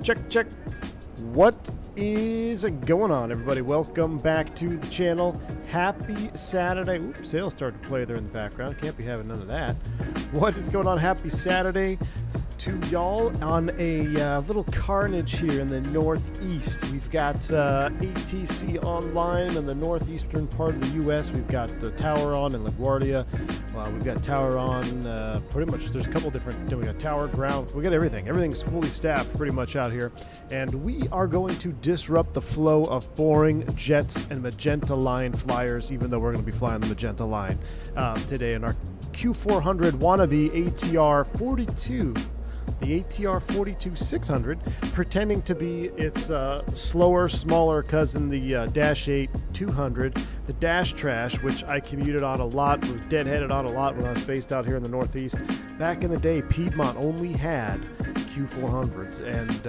check. What is going on, everybody? Welcome back to the channel. Happy Saturday. Oops, sales started to play there in the background. Can't be having none of that. What is going on? Happy Saturday to y'all on a little carnage here in the northeast. We've got ATC online in the northeastern part of the U.S. We've got the tower on in LaGuardia. We've got tower on pretty much. There's a couple different. We got tower, ground. We got everything. Everything's fully staffed pretty much out here. And we are going to disrupt the flow of boring jets and magenta line flyers, even though we're going to be flying the magenta line today in our Q400 wannabe ATR-42. The ATR-42 600, pretending to be its slower, smaller cousin, the Dash 8 200, the Dash Trash, which I commuted on a lot, was deadheaded on a lot when I was based out here in the Northeast. Back in the day, Piedmont only had Q400s, and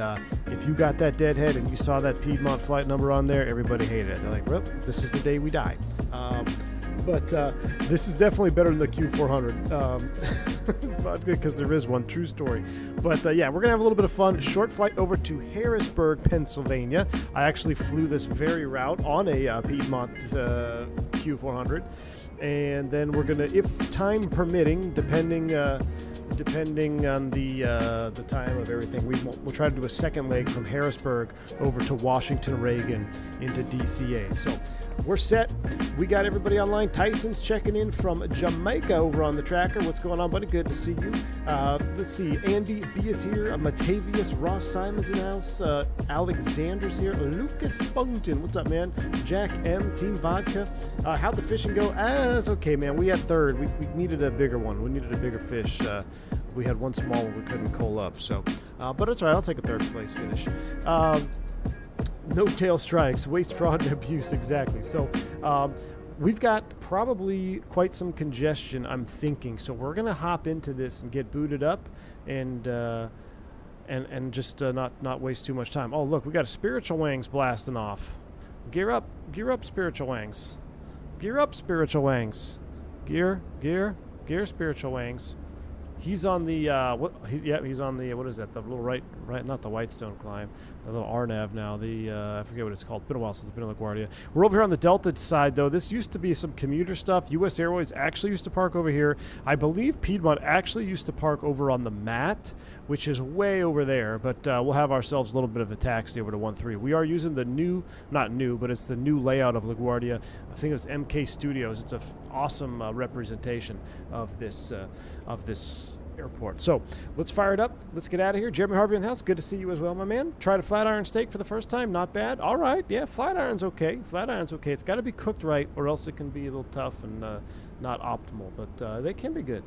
if you got that deadhead and you saw that Piedmont flight number on there, everybody hated it. They're like, well, this is the day we die. But this is definitely better than the Q400 because there is one true story. But yeah, we're gonna have a little bit of fun. Short flight over to Harrisburg, Pennsylvania. I actually flew this very route on a Piedmont Q400, and then we're gonna, if time permitting, depending on the time of everything, we'll try to do a second leg from Harrisburg over to Washington Reagan into DCA. So we're set. We got everybody online. Tyson's checking in from Jamaica over on the tracker. What's going on, buddy? Good to see you. Let's see. Andy B is here. Matavius, Ross Simon's in the house. Alexander's here. Lucas Spunkton. What's up, man? Jack M, Team Vodka. How'd the fishing go? That's okay, man. We had third. We needed a bigger one. We needed a bigger fish. We had one small one we couldn't coal up. So, but it's all right. I'll take a third place finish. No tail strikes, waste, fraud, and abuse, exactly. So we've got probably quite some congestion, I'm thinking. So we're going to hop into this and get booted up and just not waste too much time. Oh, look, we got a Spiritual Wangs blasting off. Gear up, Spiritual Wangs. Gear up, Spiritual Wangs. Gear, Spiritual Wangs. He's on the he's on the, what is that? The little right, not the Whitestone climb, the little RNAV now. The I forget what it's called. It's been a while since it's been in LaGuardia. We're over here on the Delta side though. This used to be some commuter stuff. U.S. Airways actually used to park over here. I believe Piedmont actually used to park over on the Mat, which is way over there. But we'll have ourselves a little bit of a taxi over to 13. We are using the new, not new, but it's the new layout of LaGuardia. I think it's MK Studios. It's an awesome representation of this airport. So let's fire it up. Let's get out of here. Jeremy Harvey in the house. Good to see you as well, my man. Tried a flat iron steak for the first time. Not bad. All right. Yeah, flat iron's okay. It's got to be cooked right, or else it can be a little tough and not optimal. But they can be good.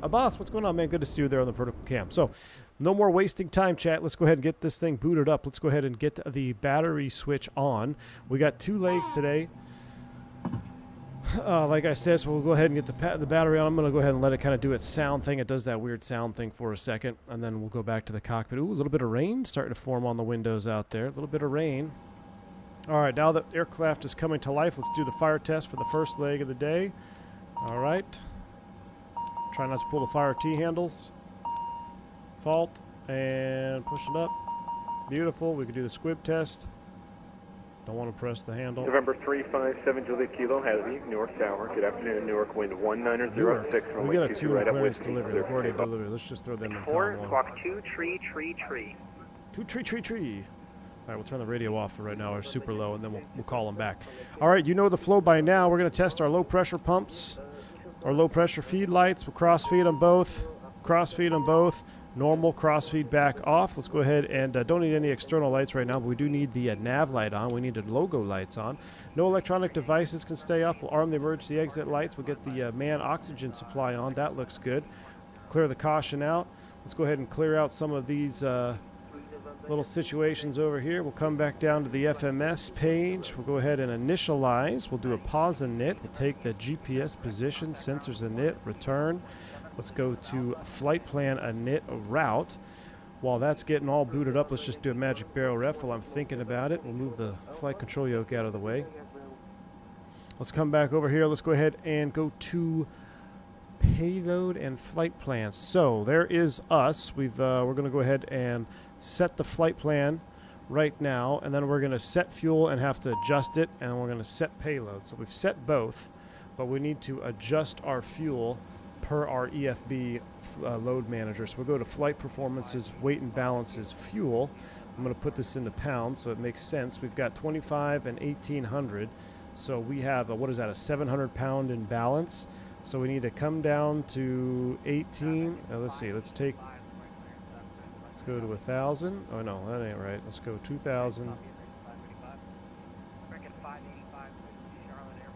Abbas, what's going on, man? Good to see you there on the vertical cam. So no more wasting time, chat. Let's go ahead and get this thing booted up. Let's go ahead and get the battery switch on. We got 2 legs today. Like I said, so we'll go ahead and get the battery on. I'm going to go ahead and let it kind of do its sound thing. It does that weird sound thing for a second, and then we'll go back to the cockpit. Ooh, a little bit of rain starting to form on the windows out there. A little bit of rain. All right, now that aircraft is coming to life, let's do the fire test for the first leg of the day. All right. Try not to pull the fire T-handles. Fault, and push it up. Beautiful. We can do the squib test. Don't want to press the handle. November 357 Juliet Kilo, Hadley, Newark Tower. Good afternoon, Newark. Wind 1906. We got a 2 in clearance delivery. They've already delivered. Let's just throw them in column 1. Squawk 2, tree. 2 tree. All right, we'll turn the radio off for right now. We're super low, and then we'll call them back. All right, you know the flow by now. We're going to test our low-pressure pumps, our low-pressure feed lights. We'll cross-feed them both. Normal cross-feed back off. Let's go ahead and don't need any external lights right now, but we do need the nav light on. We need the logo lights on. No electronic devices can stay off. We'll arm the emergency exit lights. We'll get the man oxygen supply on. That looks good. Clear the caution out. Let's go ahead and clear out some of these little situations over here. We'll come back down to the FMS page. We'll go ahead and initialize. We'll do a pause init. We'll take the GPS position, sensors init, return. Let's go to flight plan init route. While that's getting all booted up, let's just do a magic barrel ref while I'm thinking about it. We'll move the flight control yoke out of the way. Let's come back over here. Let's go ahead and go to payload and flight plan. So there is us. We're going to go ahead and set the flight plan right now, and then we're going to set fuel and have to adjust it, and we're going to set payload. So we've set both, but we need to adjust our fuel per our EFB load manager. So we'll go to flight performances, weight and balances, fuel. I'm going to put this into pounds so it makes sense. We've got 25 and 1800. So we have, what is that, a 700 pound imbalance. So we need to come down to 18. Let's see, let's go to 1,000. Oh no, that ain't right. Let's go 2,000.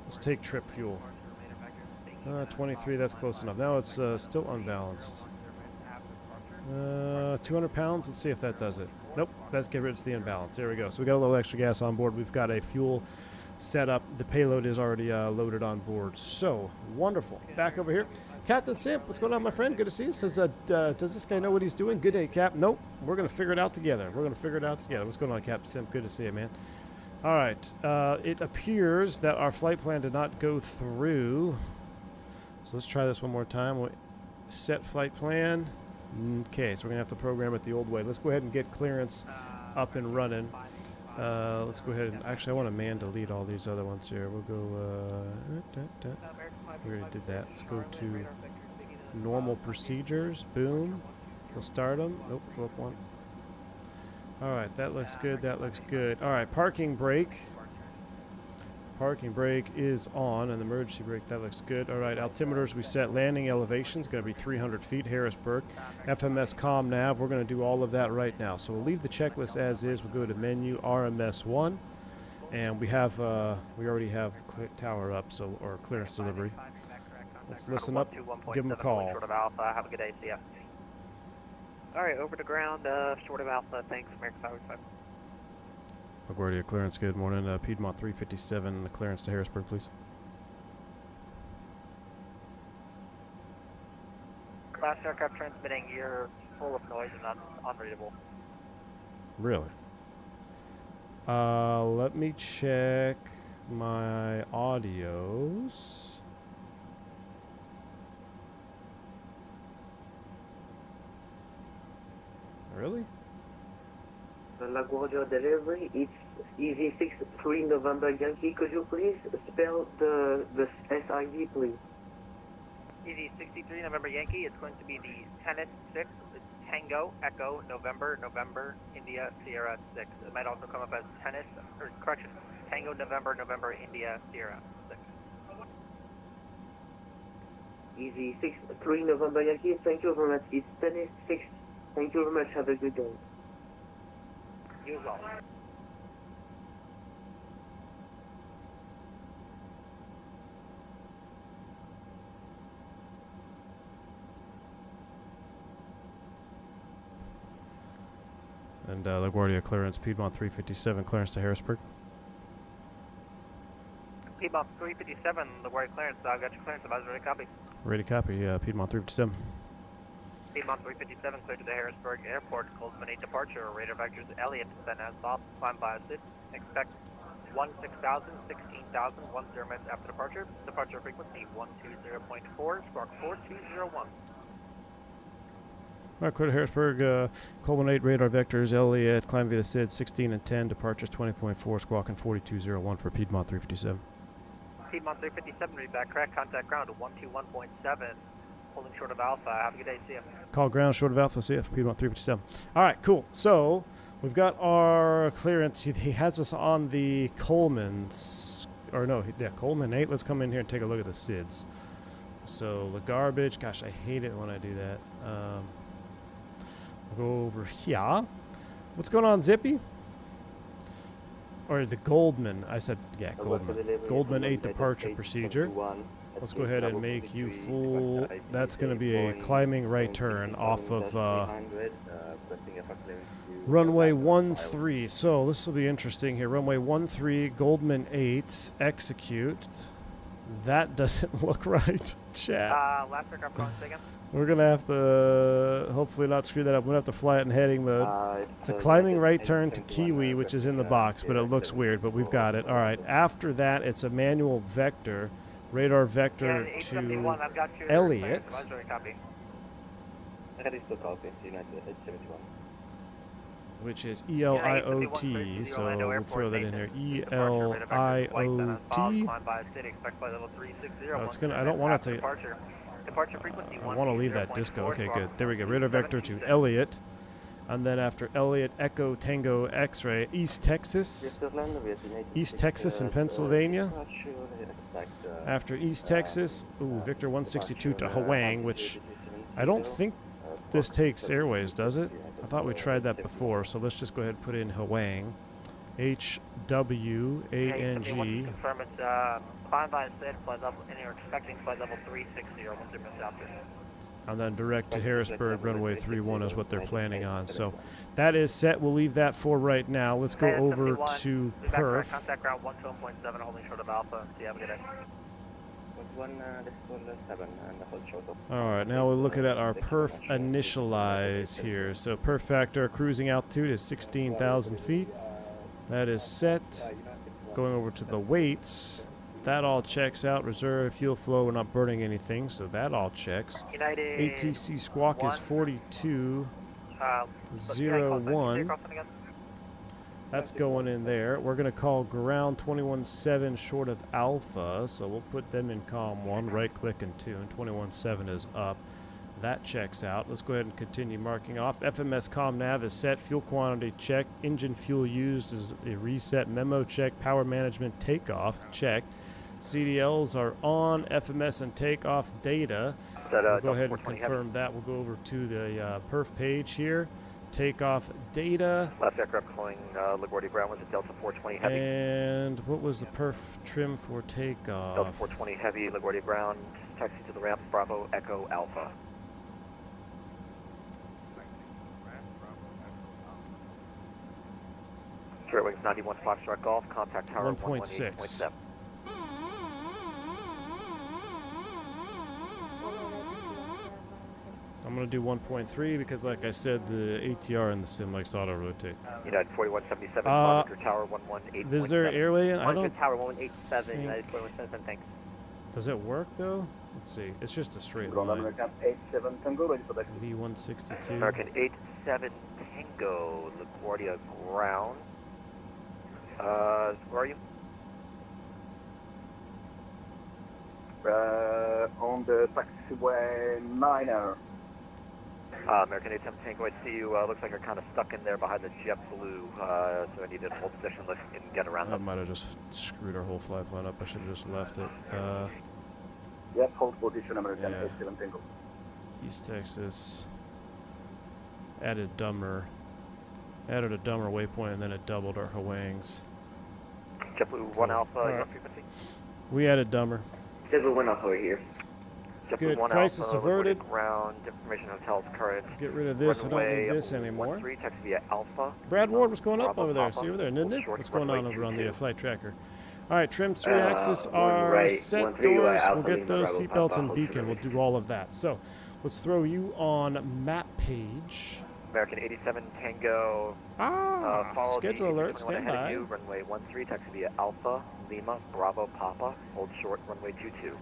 Let's take trip fuel. 23, that's close enough. Now it's still unbalanced. 200 pounds, let's see if that does it. Nope, that's get rid of the imbalance. There we go. So we got a little extra gas on board. We've got a fuel set up. The payload is already loaded on board. So wonderful. Back over here. Captain Simp, what's going on, my friend? Good to see you. Says, does this guy know what he's doing? Good day, Cap. Nope. We're going to figure it out together. What's going on, Captain Simp? Good to see you, man. All right. It appears that our flight plan did not go through. So let's try this one more time. We'll set flight plan. Okay, so we're going to have to program it the old way. Let's go ahead and get clearance up and running. Let's go ahead and, actually I want to man delete all these other ones here. We'll go, we already did that. Let's go to normal procedures. Boom. We'll start them. Nope, go up one. Alright, that looks good, that looks good. Alright, parking brake. Parking brake is on, and the emergency brake, that looks good. Alright, altimeters we set. Landing elevation is going to be 300 feet, Harrisburg. FMS comm nav, we're going to do all of that right now. So we'll leave the checklist as is. We'll go to menu, RMS1, and we already have the tower up, so, or clearance delivery. Let's listen up, give them a call. Short of Alpha, have a good day, see ya. Alright, over to ground, short of Alpha, thanks, American 585. LaGuardia clearance, good morning. Piedmont 357, clearance to Harrisburg, please. Class aircraft transmitting, you're full of noise and unreadable. Really? Let me check my audios. Really? The LaGuardia delivery, it's Easy 63 November Yankee. Could you please spell the SID, please? Easy 63 November Yankee, it's going to be the Tennis 6, Tango, Echo, November, November, India, Sierra 6. It might also come up as Tennis, or correction, Tango, November, November, India, Sierra 6. Easy 63 November Yankee, thank you very much. It's Tennis 6. Thank you very much. Have a good day. You as well. And LaGuardia clearance, Piedmont 357, clearance to Harrisburg. Piedmont 357, LaGuardia clearance, got your clearance, I'm ready to copy. Ready to copy, Piedmont 357. Piedmont 357, clear to the Harrisburg Airport, Coleman 8 departure, radar vectors Elliott, send as off, climb by assist, expect 16,000, 16,000, 10 minutes after departure, departure frequency 120.4, spark 4201. Alright, clear to Harrisburg, Coleman 8 radar vectors, Elliott, climb via the SID 16 and 10, departures 20.4, squawking 4201 for Piedmont 357. Piedmont 357, read back correct, contact ground 121.7. Holding short of Alpha. Have a good day. See ya. Call ground short of Alpha. CF Piedmont 357. All right, cool. So we've got our clearance. He has us on the Coleman's, or no, yeah, Coleman 8. Let's come in here and take a look at the SIDs. So the garbage. Gosh, I hate it when I do that. We'll go over here. What's going on, Zippy? Or the Goldman. I said, yeah, Goldman. Goldman 8 departure procedure. Let's go ahead and make you full. That's going to be a climbing right turn off of runway 13. So this will be interesting here. Runway 13, Goldman 8, execute. That doesn't look right, chat. Last aircraft going again. We're going to have to hopefully not screw that up. We're going to have to fly it in heading mode. It's a climbing right turn to Kiwi, which is in the box, but it looks weird, but we've got it. All right, after that, it's a manual vector radar vector United to 871, I've got your Elliott, advisory copy. which is United 871, ELIOT, cleared to the so Orlando we'll Airport, throw that in there, Nathan. Departure, radar vector flight center, ELIOT. climb by city, expect flight level 360. Oh, it's gonna, I don't want it to, Departure. Departure frequency I want to leave that disco. 130.4, Okay, good. There we go. Squawk Radar vector to 726. Elliott. And then after Elliott, Echo Tango X-ray, East Texas. East Texas in Pennsylvania. After East Texas, ooh, Victor 162 to Hwang, which I don't think this takes airways, does it? I thought we tried that before, so let's just go ahead and put in Hwang. HWANG. Confirm it's climb by city, flight level, and you're expecting flight level 360 or 10 minutes after. And then direct to Harrisburg, runway 31 is what they're planning on. So that is set. We'll leave that for right now. Let's go over to Perf. Contact ground 121.7, holding short of Alpha. See you, have a good day. All right, now we're looking at our perf initialize here. So perf factor cruising altitude is 16,000 feet. That is set. Going over to the weights. That all checks out. Reserve fuel flow, we're not burning anything, so that all checks. United ATC squawk is 4201. That's going in there. We're going to call ground 21.7 short of Alpha, so we'll put them in column 1, right click and tune. 21.7 is up. That checks out. Let's go ahead and continue marking off. FMS comm nav is set. Fuel quantity checked. Engine fuel used is a reset. Memo check. Power management takeoff checked. CDLs are on. FMS and takeoff data. We'll go ahead and confirm that. We'll go over to the perf page here. Takeoff data. Last aircraft calling LaGuardia Ground was a Delta 420 Heavy. And what was the perf trim for takeoff? Delta 420 Heavy, LaGuardia Ground, taxi to the ramp, Bravo, Echo, Alpha. Straight wings 91 Foxtrot Golf, contact tower 1.6. 118.7. I'm going to do 1.3 because, like I said, the ATR in the sim likes auto rotate. United 4177, monitor tower 118.7. Is there airway? I Monitor don't. tower 187, think- United 4177, thanks. Does it work though? Let's see. It's just a straight line. V162. American 87 Tango, LaGuardia Ground. Where are you? On the taxiway 9er. American 87 Tango, I see you. Looks like you're kind of stuck in there behind the JetBlue, so I need to hold position lift and get around I them. might have just screwed our whole flight plan up. I should have just left it. Yes, hold position, American Yeah. 87 Tango. East Texas. Added a dumber waypoint, and then it doubled our Hwangs. JetBlue 1 Alpha, Alright. your frequency. We added dumber. JetBlue 1 Alpha here. JetBlue Good. 1 Crisis Alpha, averted. LaGuardia Ground, information hotels current. Get rid of this. I don't Runway need this anymore. 13, taxi via Alpha. Brad Ward, what's going up Bravo over there? Papa, See over there, hold Nidnik? short, What's going on runway over on the 22. flight tracker? All right, trim 3 axis one are right, set 13, doors. Alpha We'll get Lima, those Bravo seatbelts Papa, and hold beacon. We'll short. do all of that. So let's throw you on map page. American 87 Tango. Follow Schedule the alert, 21 stand ahead of by. you, runway 13, taxi via Alpha, Lima, Bravo, Papa, hold short, runway 22.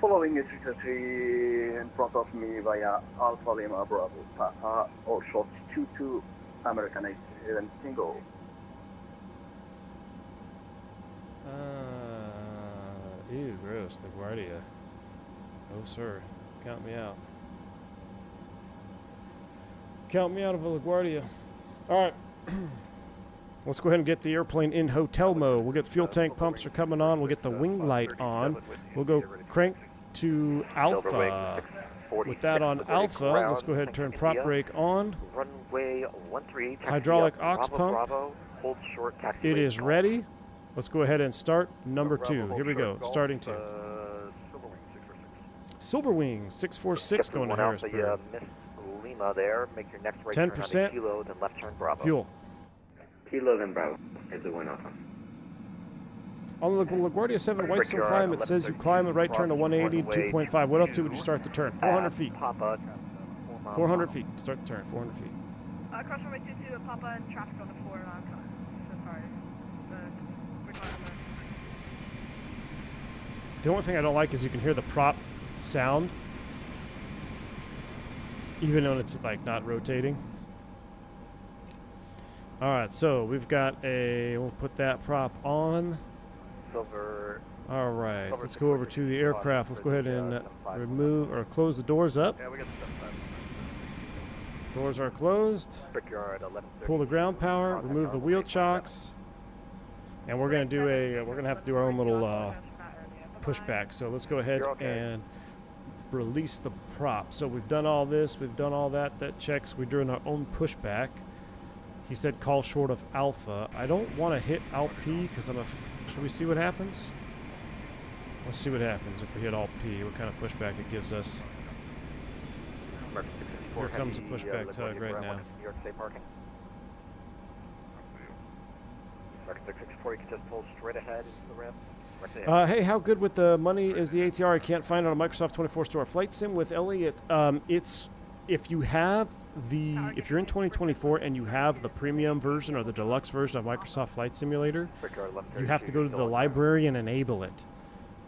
Following is 333 in front of me via Alpha Lima Bravo Papa or short 22 American 87 Tango. Ew, gross. LaGuardia. Oh, sir. Count me out. Count me out of a LaGuardia. All right. Let's go ahead and get the airplane in hotel mode. We'll get fuel tank pumps are coming on. We'll get the wing light on. We'll go crank to Alpha. With that on Alpha, let's go ahead and turn prop brake on. Runway 13, taxi Hydraulic via aux Bravo, pump. Bravo, hold short, taxi It rate is call. ready. Let's go ahead and start number 2. Here we go. Starting 2. Silver Wings 646 going to JetBlue 1 Alpha, Harrisburg. Miss Lima there. Make your next right turn on 10%. the kilo, then left turn Bravo. Fuel. Kilo then Bravo. JetBlue 1 Alpha. On the LaGuardia 7 white stone climb, it says you climb a right turn to 180, 2.5. What else would you start the turn? 400 feet. Papa. 400 feet. Start the turn. 400 feet. Cross runway 22 Papa and traffic on the 4 so sorry. We're talking about The only thing I don't like is you can hear the prop sound, even when it's like not rotating. All right, so we've got we'll put that prop on. Silver. All right, Silver let's go over to the aircraft. Let's go ahead and remove or close the doors up. Yeah, we got the Doors are closed. Brickyard 1130. Pull the ground power, remove the wheel chocks, and we're gonna do we're gonna have to do our own little pushback. So let's go ahead and release the prop. So we've done all this, we've done all that. That checks. We're doing our own pushback. He said call short of alpha. I don't want to hit Alt P because should we see what happens? Let's see what happens if we hit Alt P. What kind of pushback it gives us. Here comes the pushback tug right now. New York State parking. American 664, you can just pull straight ahead into the ramp. Hey, how good with the money is the ATR? I can't find it on a Microsoft 24 store. Flight Sim with Elliot. It's if you're in 2024 and you have the premium version or the deluxe version of Microsoft Flight Simulator, you have to go to the library and enable it.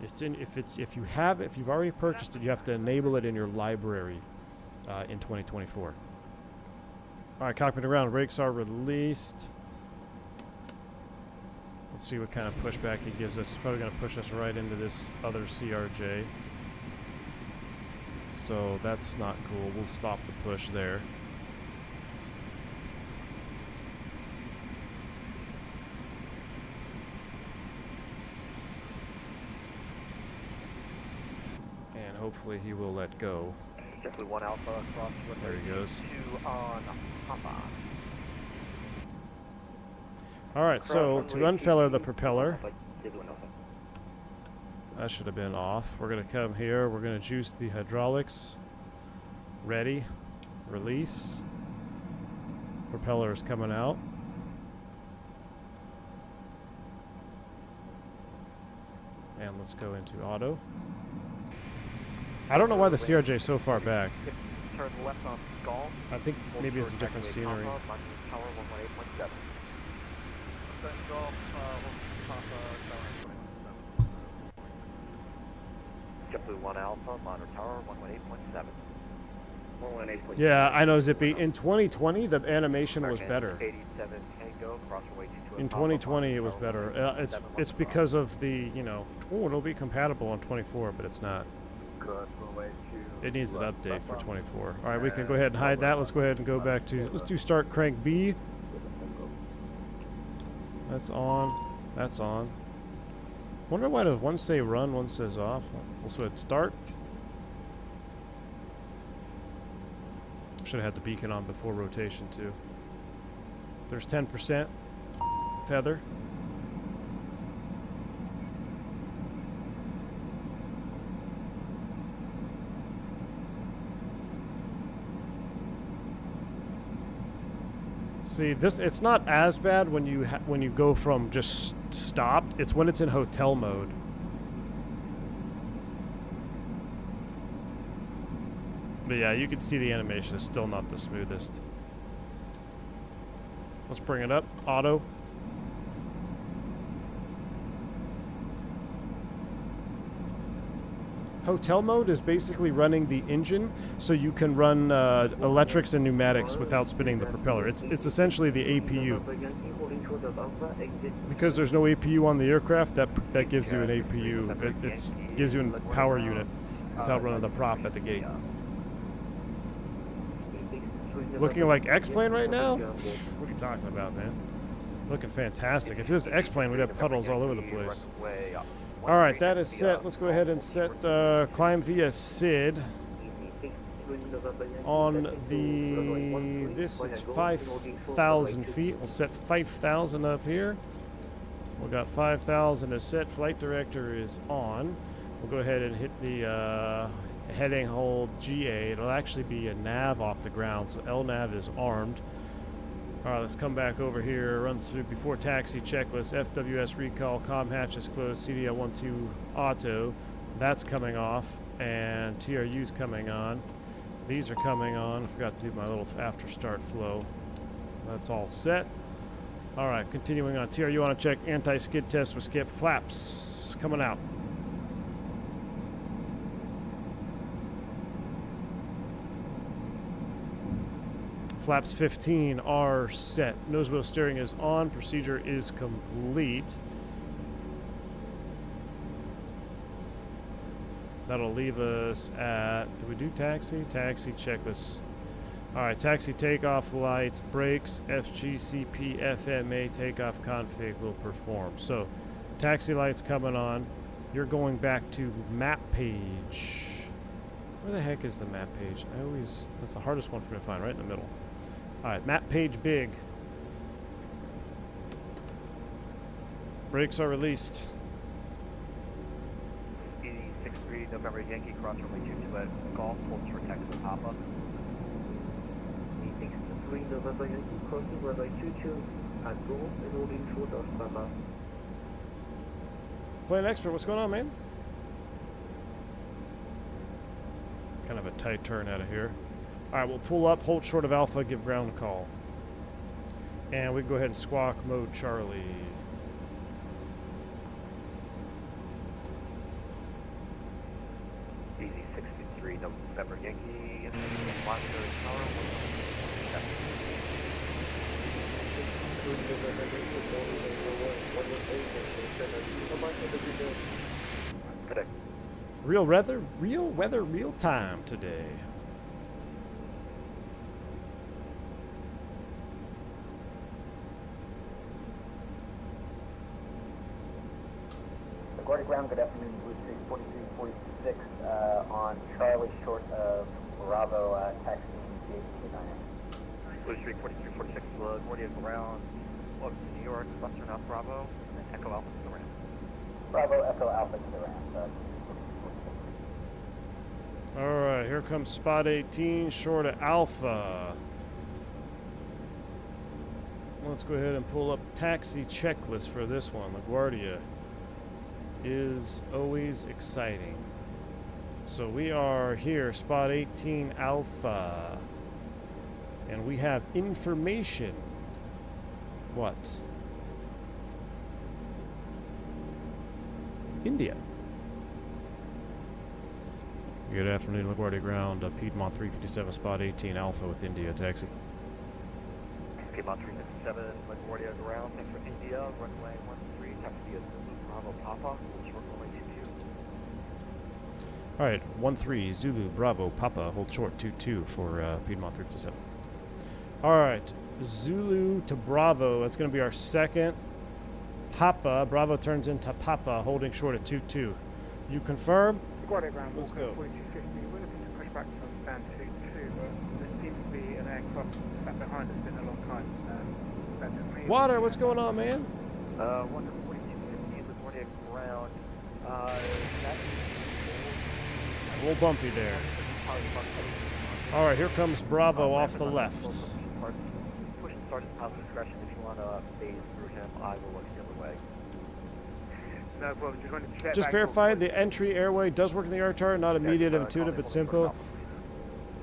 If you've already purchased it, you have to enable it in your library in 2024. All right, cockpit around. Brakes are released. Let's see what kind of pushback he gives us. He's probably going to push us right into this other CRJ. So that's not cool. We'll stop the push there. And hopefully he will let go. Simply 1 Alpha across. There he goes. 2 on Papa. All right, so to unfeller the propeller, that should have been off. We're going to come here. We're going to juice the hydraulics. Ready. Release. Propeller is coming out. And let's go into auto. I don't know why the CRJ is so far back. Turn left on Skull. I think maybe it's a different scenery. Power 118.7. JetBlue 1 Alpha, monitor tower 118.7. Yeah, I know, Zippy. In 2020, the animation was better. 87 Tango, crossway 22. In 2020, it was better. It's because of the, it'll be compatible on 24, but it's not. It needs an update for 24. All right, we can go ahead and hide that. Let's go ahead and go back to, let's do start crank B. That's on. That's on. Wonder why does one say run, one says off. Also hit start. Should have had the beacon on before rotation too. There's 10% tether. See, it's not as bad when you go from just stopped. It's when it's in hotel mode. But yeah, you can see the animation is still not the smoothest. Let's bring it up. Auto. Hotel mode is basically running the engine, so you can run electrics and pneumatics without spinning the propeller. It's essentially the APU. Because there's no APU on the aircraft, that gives you an APU. It gives you a power unit without running the prop at the gate. Looking like X-Plane right now? What are you talking about, man? Looking fantastic. If this was X-Plane, we'd have puddles all over the place. All right, that is set. Let's go ahead and set climb via SID. On this, it's 5,000 feet. We'll set 5,000 up here. We've got 5,000 is set. Flight director is on. We'll go ahead and hit the heading hold GA. It'll actually be a nav off the ground, so LNAV is armed. All right, let's come back over here, run through before taxi checklist, FWS recall, comm hatch is closed, CDL12 auto, that's coming off, and TRU's coming on. These are coming on. I forgot to do my little after start flow. That's all set. All right, continuing on. TRU on a check, anti-skid test with skip, flaps coming out. flaps 15 are set. Nose wheel steering is on. Procedure is complete. That'll leave us at, do we do taxi? Taxi checklist. All right, taxi takeoff lights, brakes, FGCP, FMA takeoff config will perform. So, taxi lights coming on. You're going back to map page. Where the heck is the map page? That's the hardest one for me to find, right in the middle. All right, map page big. Brakes are released. ED63 November Yankee cross runway 22 at Golf, hold short taxi with Papa. E63 November Yankee crossing runway 22 at Golf and holding short of Papa. Plane expert, what's going on, man? Kind of a tight turn out of here. All right, we'll pull up, hold short of Alpha, give ground call. And we can go ahead and squawk mode Charlie. ED63 November Yankee, monitor tower, 1. Real weather, real time today. LaGuardia Ground, good afternoon, Blue Street 4346 on Charlie, short of Bravo, taxiing J9. Blue Street 4346, LaGuardia Ground, welcome to New York, Buster North Bravo, and then Echo Alpha to the ramp. Bravo, Echo Alpha to the ramp. All right, here comes spot 18, short of Alpha. Let's go ahead and pull up taxi checklist for this one. LaGuardia is always exciting. So we are here, spot 18 Alpha. And we have information. What? India. Good afternoon, LaGuardia Ground, Piedmont 357, spot 18 Alpha with India taxi. Piedmont 357, LaGuardia Ground, thanks for India, runway 13, taxi is Bravo Papa, short runway 22. All right, 13 Zulu Bravo Papa, hold short 22 for Piedmont 357. All right, Zulu to Bravo, that's going to be our second. Papa, Bravo turns into Papa, holding short at 22. You confirm? LaGuardia Ground, Let's go. 4250. We're looking to push back from stand 22, but there seems to be an aircraft sat behind us in a long time. Water, what's going on, man? 4250, LaGuardia Ground, that's A little bumpy there. All right, here comes Bravo off the left. Push and start at positive discretion. If you want to phase through him, I will look the other way. No problem, just wanted to check. Just verify the entry airway does work in the RTR, not immediate, intuitive, but simple.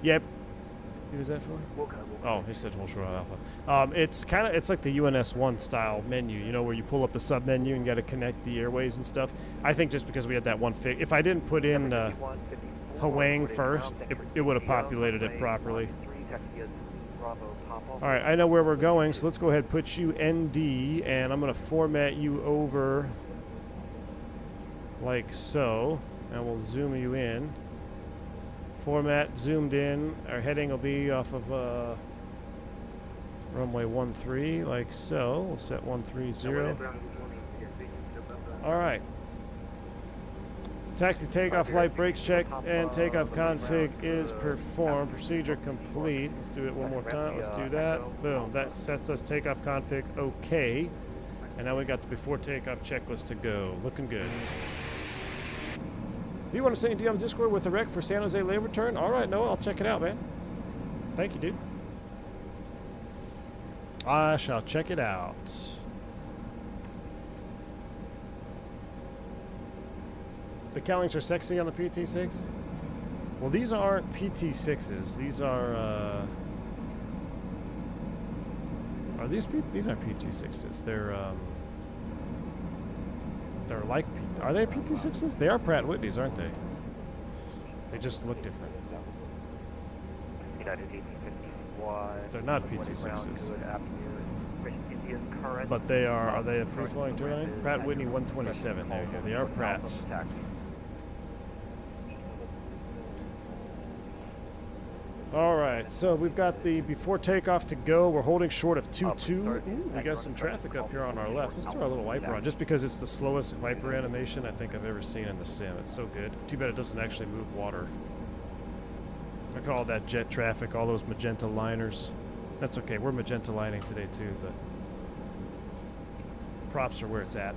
Yep. Who was that for? Oh, he said hold short Alpha. It's like the UNS-1 style menu, you know, where you pull up the sub menu and got to connect the airways and stuff. I think just because we had that one fig, if I didn't put in Hwang first, it would have populated it properly. All right, I know where we're going, so let's go ahead and put you ND, and I'm going to format you over like so, and we'll zoom you in. Format zoomed in. Our heading will be off of runway 13, like so. We'll set 130. All right. Taxi takeoff, light brakes check, and takeoff config is performed. Procedure complete. Let's do it one more time. Let's do that. Boom. That sets us takeoff config okay. And now we got the before takeoff checklist to go. Looking good. Do you want to say D on Discord with a rec for San Jose labor return? All right, Noah, I'll check it out, man. Thank you, dude. I shall check it out. The cowlings are sexy on the PT6? Well, these aren't PT6s. These are these aren't PT6s. They're like, are they PT6s? They are Pratt & Whitneys, aren't they? They just look different. United 1850, They're not PT6s. Good afternoon. Mission India's current. But they are they a free-flowing turbine? Pratt Whitney 127. There you go. They are Pratts. All right, so we've got the before takeoff to go. We're holding short of 2-2. Ooh, we got some traffic up here on our left. Let's throw our little wiper on, just because it's the slowest wiper animation I think I've ever seen in the sim. It's so good. Too bad it doesn't actually move water. I call that jet traffic, all those magenta liners. That's okay, we're magenta lining today too, but props are where it's at.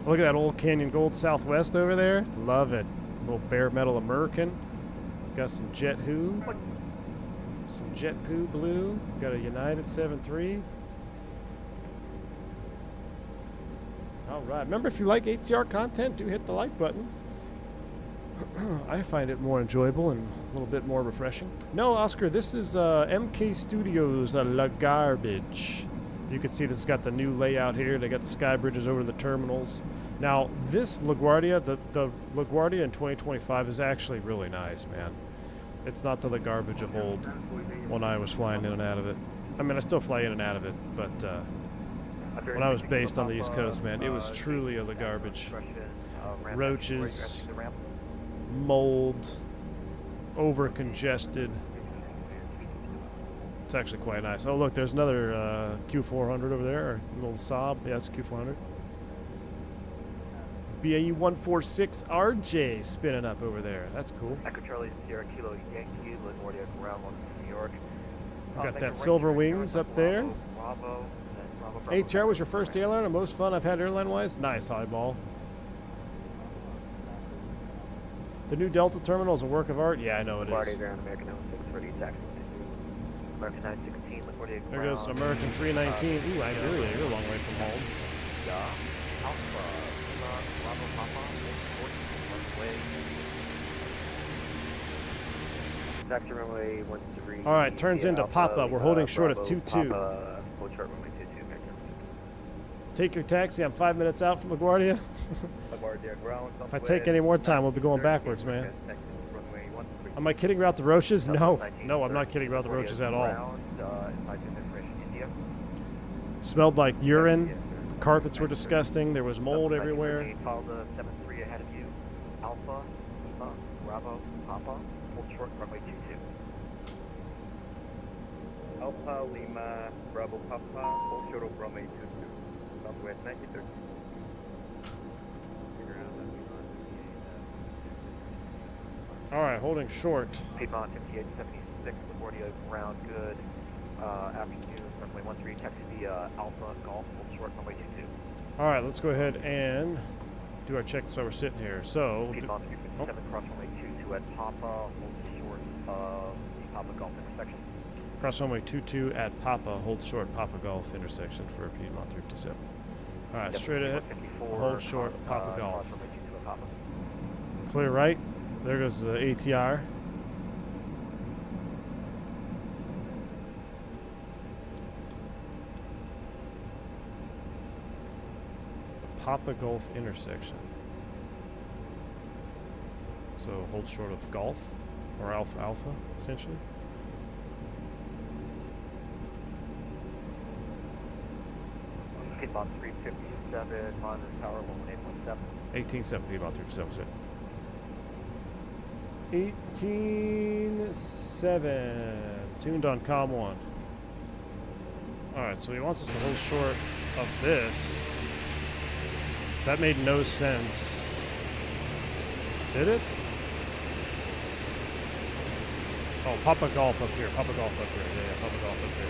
Look at that old Canyon Gold Southwest over there. Love it. Little bare metal American. Got some Jet Who. Some Jet Poo Blue. Got a United 7.3. All right. Remember, if you like ATR content, do hit the like button. I find it more enjoyable and a little bit more refreshing. No, Oscar, this is MK Studios La Garbage. You can see this has got the new layout here. They got the sky bridges over the terminals. Now, this LaGuardia, the LaGuardia in 2025 is actually really nice, man. It's not the garbage of old when I was flying in and out of it. I mean, I still fly in and out of it, but when I was based on the East Coast, man, it was truly a garbage. Roaches, mold, over-congested. It's actually quite nice. Oh, look, there's another Q400 over there, or a little Saab. Yeah, it's Q400. BAE 146 RJ spinning up over there. That's cool. Echo Charlie Sierra Kilo Yankee, LaGuardia Ground 1 New York. We got that Silver Wings up there. ATR was your first airline, or most fun I've had airline-wise? Nice, Highball. The new Delta terminal is a work of art? Yeah, I know it is. LaGuardia Ground, American 0630 taxi. American 916, LaGuardia Ground. There goes an American 319. Ooh, Iberia, you're a long way from home. Alpha, Bravo, Papa, runway. Vector runway 13. All right, turns into Papa. We're holding short of 2-2. Papa, hold short runway 22, American. Take your taxi. I'm 5 minutes out from LaGuardia. LaGuardia Ground. If I take any more time, we'll be going backwards, man. Am I kidding about the roaches? No. No, I'm not kidding about the roaches at all. Smelled like urine. The carpets were disgusting. There was mold everywhere. Call the 73 ahead of you. Alpha, Lima, Bravo, Papa, hold short runway 22. Alpha, Lima, Bravo, Papa, hold short of runway 22. Southwest 93. All right, holding short. Piedmont 5876, LaGuardia ground good. Afternoon, runway 13, taxi via Alpha, Golf, hold short, runway 22. All right, let's go ahead and do our check so we're sitting here. So, Piedmont 357, cross runway 22 at Papa, hold short of the Papa Golf intersection. cross runway 22 at Papa, hold short Papa Golf intersection for Piedmont 357. All right, straight ahead, hold short Papa Golf. Cross runway 22 at Papa. Clear right. There goes the ATR. The Papa Golf intersection. So hold short of Golf, or Alpha, essentially. Piedmont 357, on the tower 1817. 18-7 Piedmont 357. 18-7. Tuned on COM 1. Alright, so he wants us to hold short of this. That made no sense. Did it? Oh, Papa Golf up here. Papa Golf up here. Yeah, Papa Golf up here.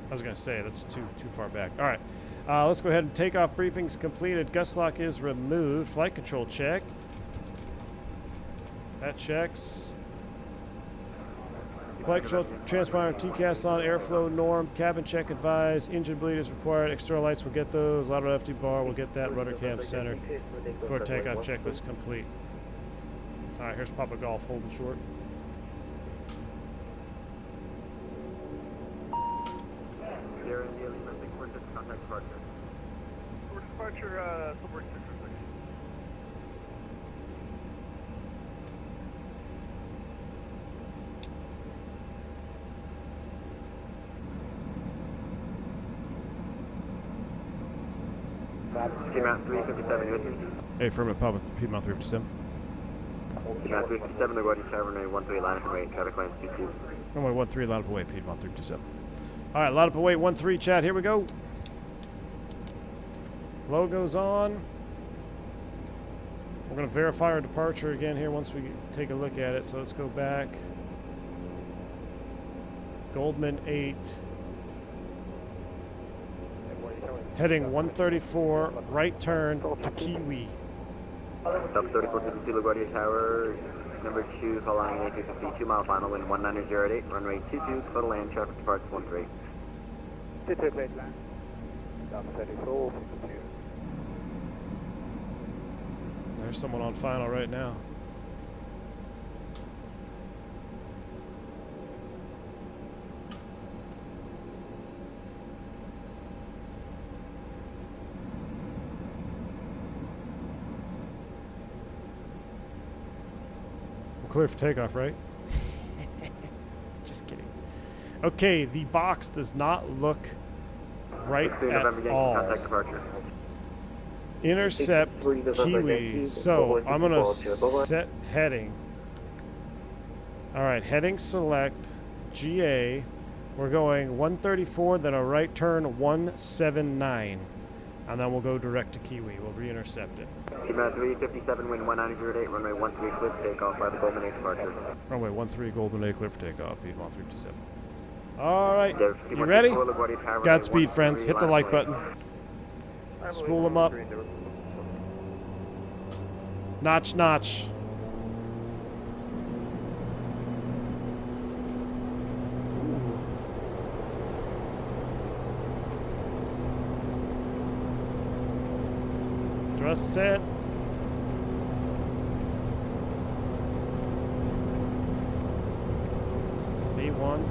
I was going to say, that's too far back. Alright, let's go ahead and takeoff briefings completed. Gust lock is removed. Flight control check. That checks. Flight control transponder TCAS on, airflow norm, cabin check advised, engine bleed is required, external lights will get those, lateral FT bar will get that, rudder cam centered. Before takeoff checklist complete. Alright, here's Papa Golf holding short. There in the Olympic courses, contact departure. For departure, Silver 6. Piedmont 357, you with me? Hey, affirmative, Piedmont 357. Piedmont 357, the Guardian Tower, runway 13, line up and wait, traffic lines 22. Runway 13, line up away, Piedmont 357. All right, line up away, 13, chat, here we go. Logo's on. We're going to verify our departure again here once we take a look at it. So let's go back. Goldman 8. Heading 134, right turn to Kiwi. Delta 3452, LaGuardia Tower, number 2, following A250, 2 mile final, wind 19008, runway 22, clear to land, traffic departs 13. 22 clear to land. Delta 34, 52. There's someone on final right now. We're clear for takeoff, right? Just kidding. Okay, the box does not look right at all. Contact departure. Intercept Kiwi. So I'm gonna set heading. All right, heading select GA. We're going 134, then a right turn 179, and then we'll go direct to Kiwi. We'll re-intercept it. Piedmont 357, wind 19008, runway 13, clear for takeoff by the Goldman 8 departure. Runway 13, Goldman 8, clear for takeoff. Piedmont 357. All right, There, you ready? 54, LaGuardia Tower, Godspeed, runway friends. 13, Hit the line like up button. Spool them up. Notch, notch. Thrust set. B1,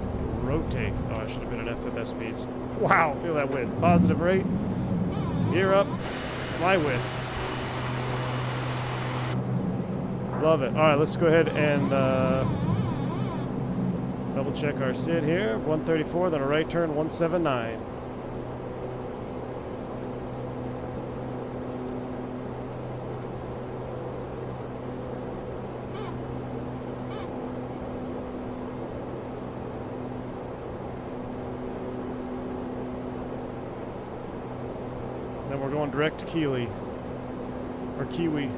rotate. Oh, I should have been at FMS speeds. Wow, feel that wind. Positive rate. Gear up. Fly with. Love it. All right, let's go ahead and double check our SID here. 134, then a right turn, 179. Then we're going direct to Kiwi. Or Kiwi.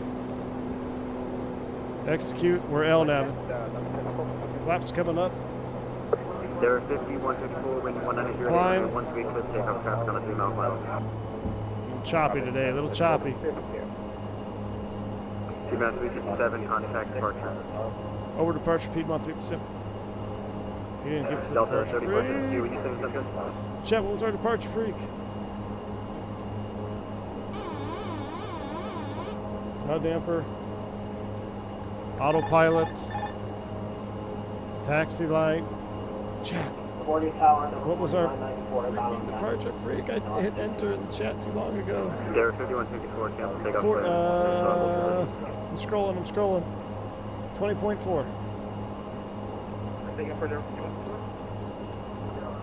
Execute. We're LNAV. Flaps coming up. There are 50, 154, wind 19008, Climb. runway 13, clear for takeoff, traffic on a 3 mile final. A little choppy today. A little choppy. Piedmont 357, contact departure. Over departure, Piedmont 357. He didn't give us a Delta departure 3452, freak. would you say something? Chat, what was our departure freak? No damper. Autopilot. Taxi light. Chat. What was our freaking departure freak? I hit enter in the chat too long ago. There are 5154, cancel takeoff. I'm scrolling. 20.4.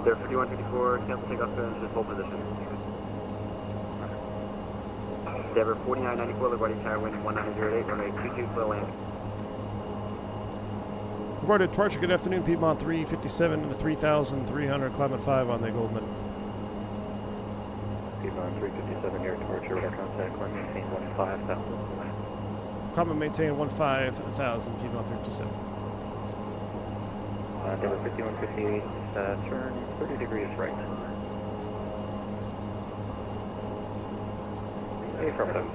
There are 5154, cancel takeoff, just hold position. Endeavor 4994, LaGuardia Tower, wind 19008, runway 22, clear land. LaGuardia departure, good afternoon, Piedmont 357 and 3,300, climb at 5 on the Goldman. Piedmont 357, air departure, radar contact, climb maintain 15,000. Climb and maintain 15,000, Piedmont 357. Endeavor 5158, turn 30 degrees right. Affirmative.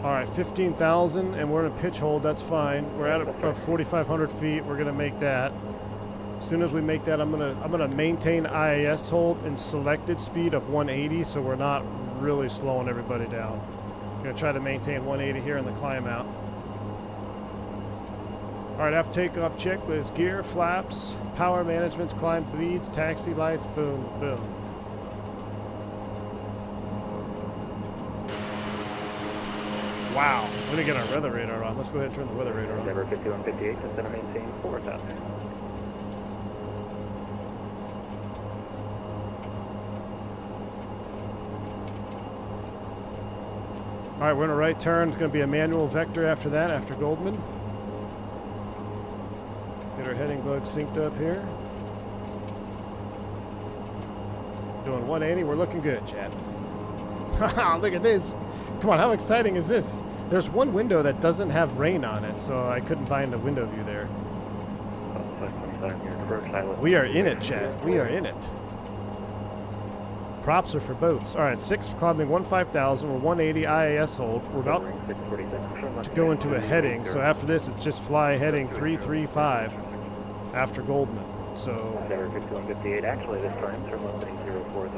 All right, 15,000, and we're in a pitch hold. That's fine. We're at about 4,500 feet. We're gonna make that. As soon as we make that, I'm gonna maintain IAS hold and selected speed of 180, so we're not really slowing everybody down. I'm gonna try to maintain 180 here in the climb out. All right, after takeoff checklist: gear, flaps, power management, climb bleeds, taxi lights. Boom, boom. Wow, we're gonna get our weather radar on. Let's go ahead and turn the weather radar on. Endeavor 5158, instead of maintain 4,000. All right, we're in a right turn. It's going to be a manual vector after that, after Goldman. Get our heading bug synced up here. Doing 180. We're looking good, Chad. Look at this. Come on, how exciting is this? There's one window that doesn't have rain on it, so I couldn't find a window view there. We are in it, Chad. We are in it. Props are for boats. All right, 6 climbing 15,000. We're 180 IAS hold. We're about to go into a heading. So after this, it's just fly heading 335 after Goldman. So 5158. Actually, this time turn left heading 040.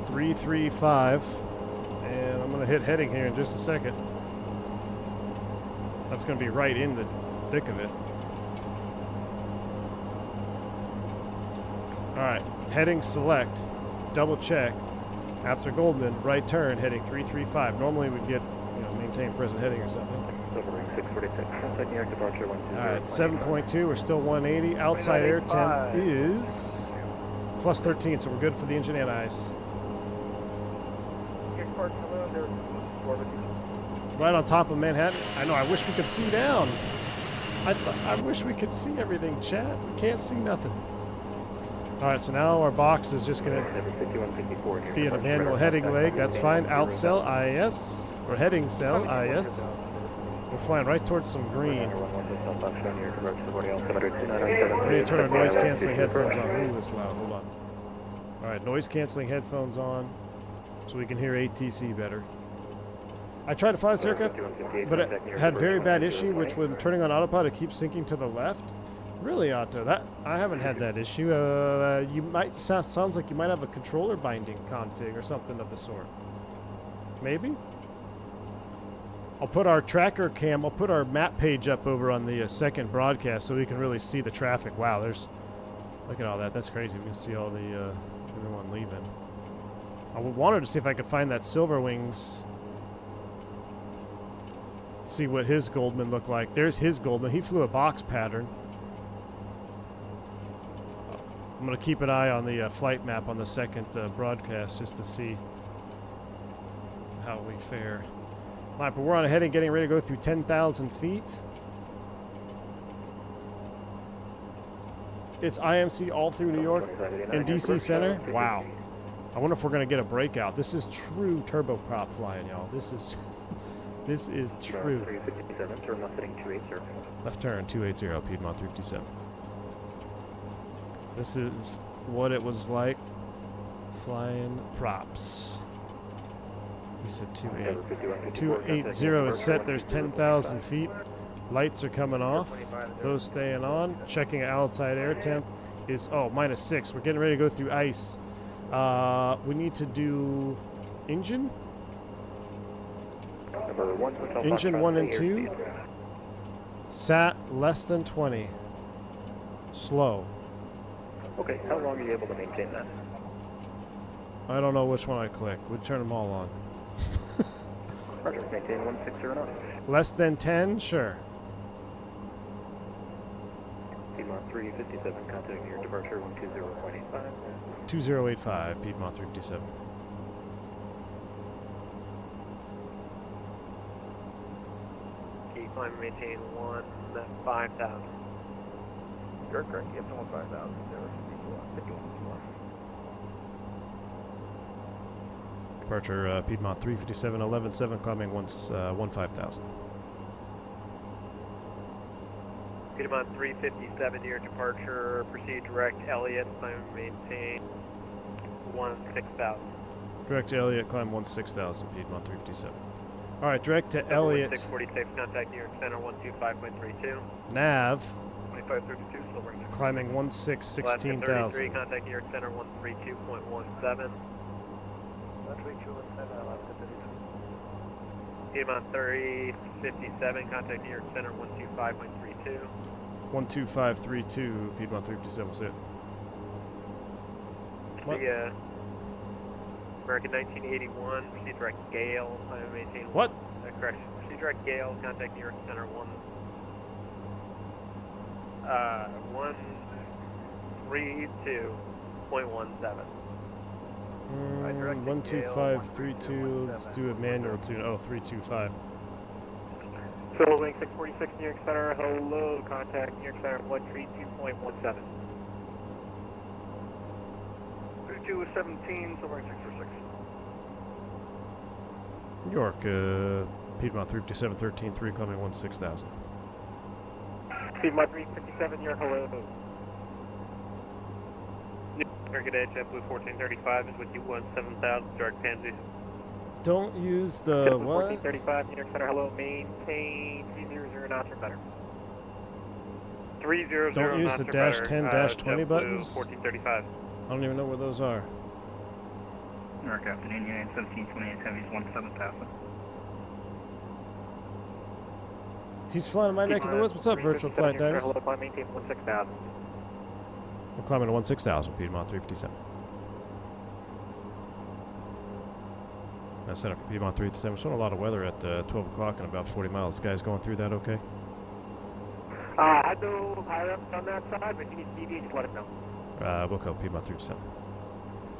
335, and I'm going to hit heading here in just a second. That's going to be right in the thick of it. All right, heading select. Double check after Goldman, right turn heading 335. Normally we'd get, maintain present heading or something. All right, 7.2. We're still 180. Outside air temp is plus 13, so we're good for the engine and ice. Right on top of Manhattan. I know. I wish we could see down. I wish we could see everything, chat. We can't see nothing. All right, so now our box is just going to be in a manual heading leg. That's fine. Out cell, IS, or heading cell, IS. We're flying right towards some green. We need to turn our noise canceling headphones on. Ooh, that's loud. Hold on. All right, noise canceling headphones on so we can hear ATC better. I tried to fly this aircraft, but it had very bad issue, which when turning on autopilot, it keeps sinking to the left. Really, Otto, that I haven't had that issue. You might sounds like you might have a controller binding config or something of the sort. Maybe. I'll put our tracker cam. I'll put our map page up over on the second broadcast so we can really see the traffic. Wow, there's look at all that. That's crazy. We can see all the everyone leaving. I wanted to see if I could find that Silver Wings. See what his Goldman looked like. There's his Goldman. He flew a box pattern. I'm going to keep an eye on the flight map on the second broadcast just to see how we fare. All right, but we're on a heading getting ready to go through 10,000 feet. It's IMC all through New York and DC Center. Wow. I wonder if we're going to get a breakout. This is true turboprop flying, y'all. This is true. Left turn 280 Piedmont 357. This is what it was like flying props. You said 280 is set. There's 10,000 feet. Lights are coming off. Those staying on. Checking outside air temp is, -6. We're getting ready to go through ice. We need to do engine. Engine 1 and 2. Sat less than 20. Slow. Okay, how long are you able to maintain that? I don't know which one I click. We'll turn them all on. Roger, maintain 160 knots. Less than 10? Sure. Piedmont 357, contacting your departure 120.85. 2085, Piedmont 357. Keep climb, maintain 15,000. You're correct. You have to 15,000. Departure Piedmont 357, 11-7, climbing 15,000. Piedmont 357, your departure, proceed direct Elliott, climb, maintain 16,000. Direct to Elliott, climb 16,000, Piedmont 357. All right, direct to Elliott. 646, contact New York Center 125.32. Nav, 2532, Silver. climbing 16,000. Contact New York Center 132.17. Piedmont 357, contact New York Center 125.32. 12532, Piedmont 357, was it? What? The American 1981, proceed direct Gale, maintain. What? Correction. Proceed direct Gale, contact New York Center 132.17. 12532. Let's do a manual tune. Oh, 325. Total wing 646 New York Center. Hello, contact New York Center 132.17. 3217, so we're 646. New York, Piedmont 357, 13-3, climbing 16,000. Piedmont 357, New York, hello. New York at JetBlue 1435 is with you 17,000, direct Pansy. Don't use the JetBlue what? 1435, New York Center, hello, maintain 300 knots or better. 300 Don't use knots the or dash better, 10 dash 20 JetBlue buttons. 1435. I don't even know where those are. New York Captain, Indian 1728, Heavy's 17,000. He's flying my neck of the woods. What's up, virtual flight divers? Hello, climb maintain 16,000. We're climbing to 16,000, Piedmont 357. That's set up for Piedmont 357. We're showing a lot of weather at 12 o'clock and about 40 miles. Guys going through that okay? I know higher up on that side, but if you need to deviate, just let us know. We'll go Piedmont 357.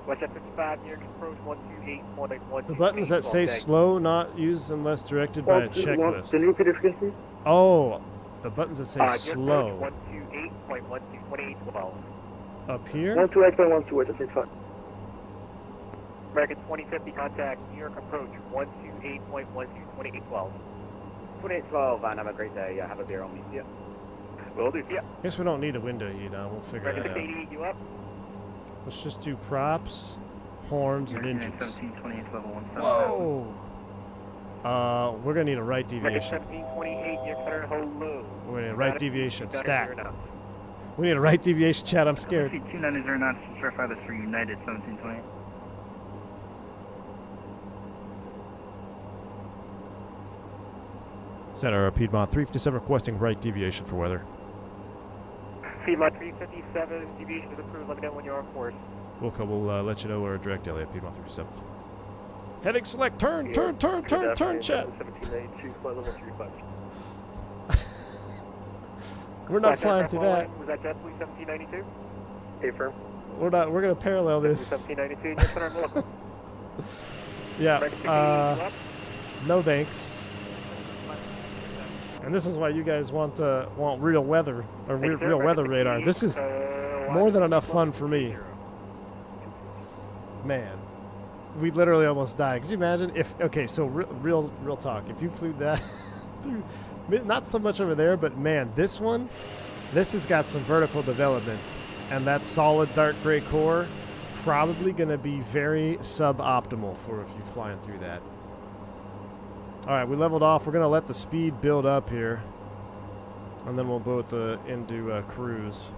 West at 55, New York approach 128.12. The buttons that say slow, not used unless directed by a checklist. Can you repeat it, please? Oh, the buttons that say slow. 128.12. Up here? 128.12, that's fine. American 2050 contact, New York approach 128.12, 2812. 2812, and have a great day. Have a beer on me. Yeah. Will do. Yeah. Guess we don't need a window heat on. We'll figure American that out. 680, you up? Let's just do props, horns, and engines. 1728, level 17. Whoa! We're gonna need a right American deviation. 1728, New York Center, hello. We're gonna need a right deviation. Stack. 290 knots. We need a right deviation, Chad. I'm scared. 290 knots to certify this for United 1728. Center Piedmont 357 requesting right deviation for weather. Piedmont 357, deviation to the crew, let me know when you're on course. We'll let you know we're direct Elliot, Piedmont 357. Heading select, turn, Chad. 1792, flight level 35. We're not flying through that. Was that JetBlue 1792? Hey, firm. We're gonna parallel this. 1792, New York Center, local. Yeah, no thanks. And this is why you guys want real weather, or real weather radar. This is more than enough fun for me. Man, we literally almost died. Could you imagine if? Okay, so real talk. If you flew that through, not so much over there, but man, this has got some vertical development, and that solid dark gray core probably going to be very suboptimal for if you're flying through that. All right, we leveled off. We're going to let the speed build up here, and then we'll go into cruise.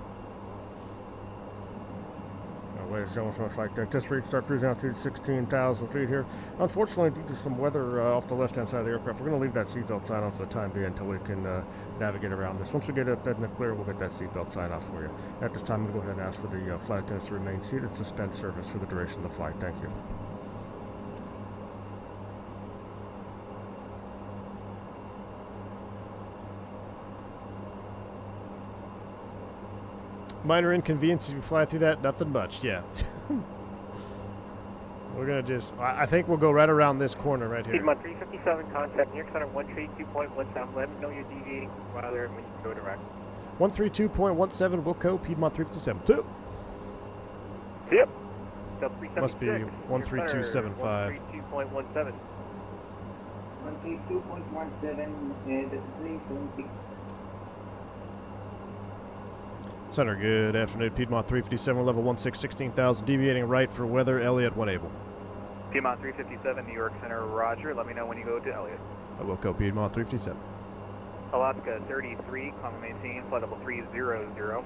Ladies and gentlemen, from a flight deck, just reached our cruising altitude 16,000 feet here. Unfortunately, due to some weather off the left-hand side of the aircraft, we're going to leave that seatbelt sign on for the time being until we can navigate around this. Once we get it in the clear, we'll get that seatbelt sign off for you. At this time, I'm going to go ahead and ask for the flight attendants to remain seated, suspend service for the duration of the flight. Thank you. Minor inconvenience if you fly through that, nothing much, yeah. We're going to I think we'll go right around this corner right here. Piedmont 357, contact New York Center 132.17. Let me know you're deviating from weather and when you go direct. 132.17, Wilco, Piedmont 357. 2. Yep. Must be 13275. 132.17. 132.17, that's 376. Center, good afternoon. Piedmont 357, level 16,000, deviating right for weather. Elliot, when able. Piedmont 357, New York Center, roger. Let me know when you go to Elliot. I will go Piedmont 357. Alaska 33, climb and maintain, flight level 300.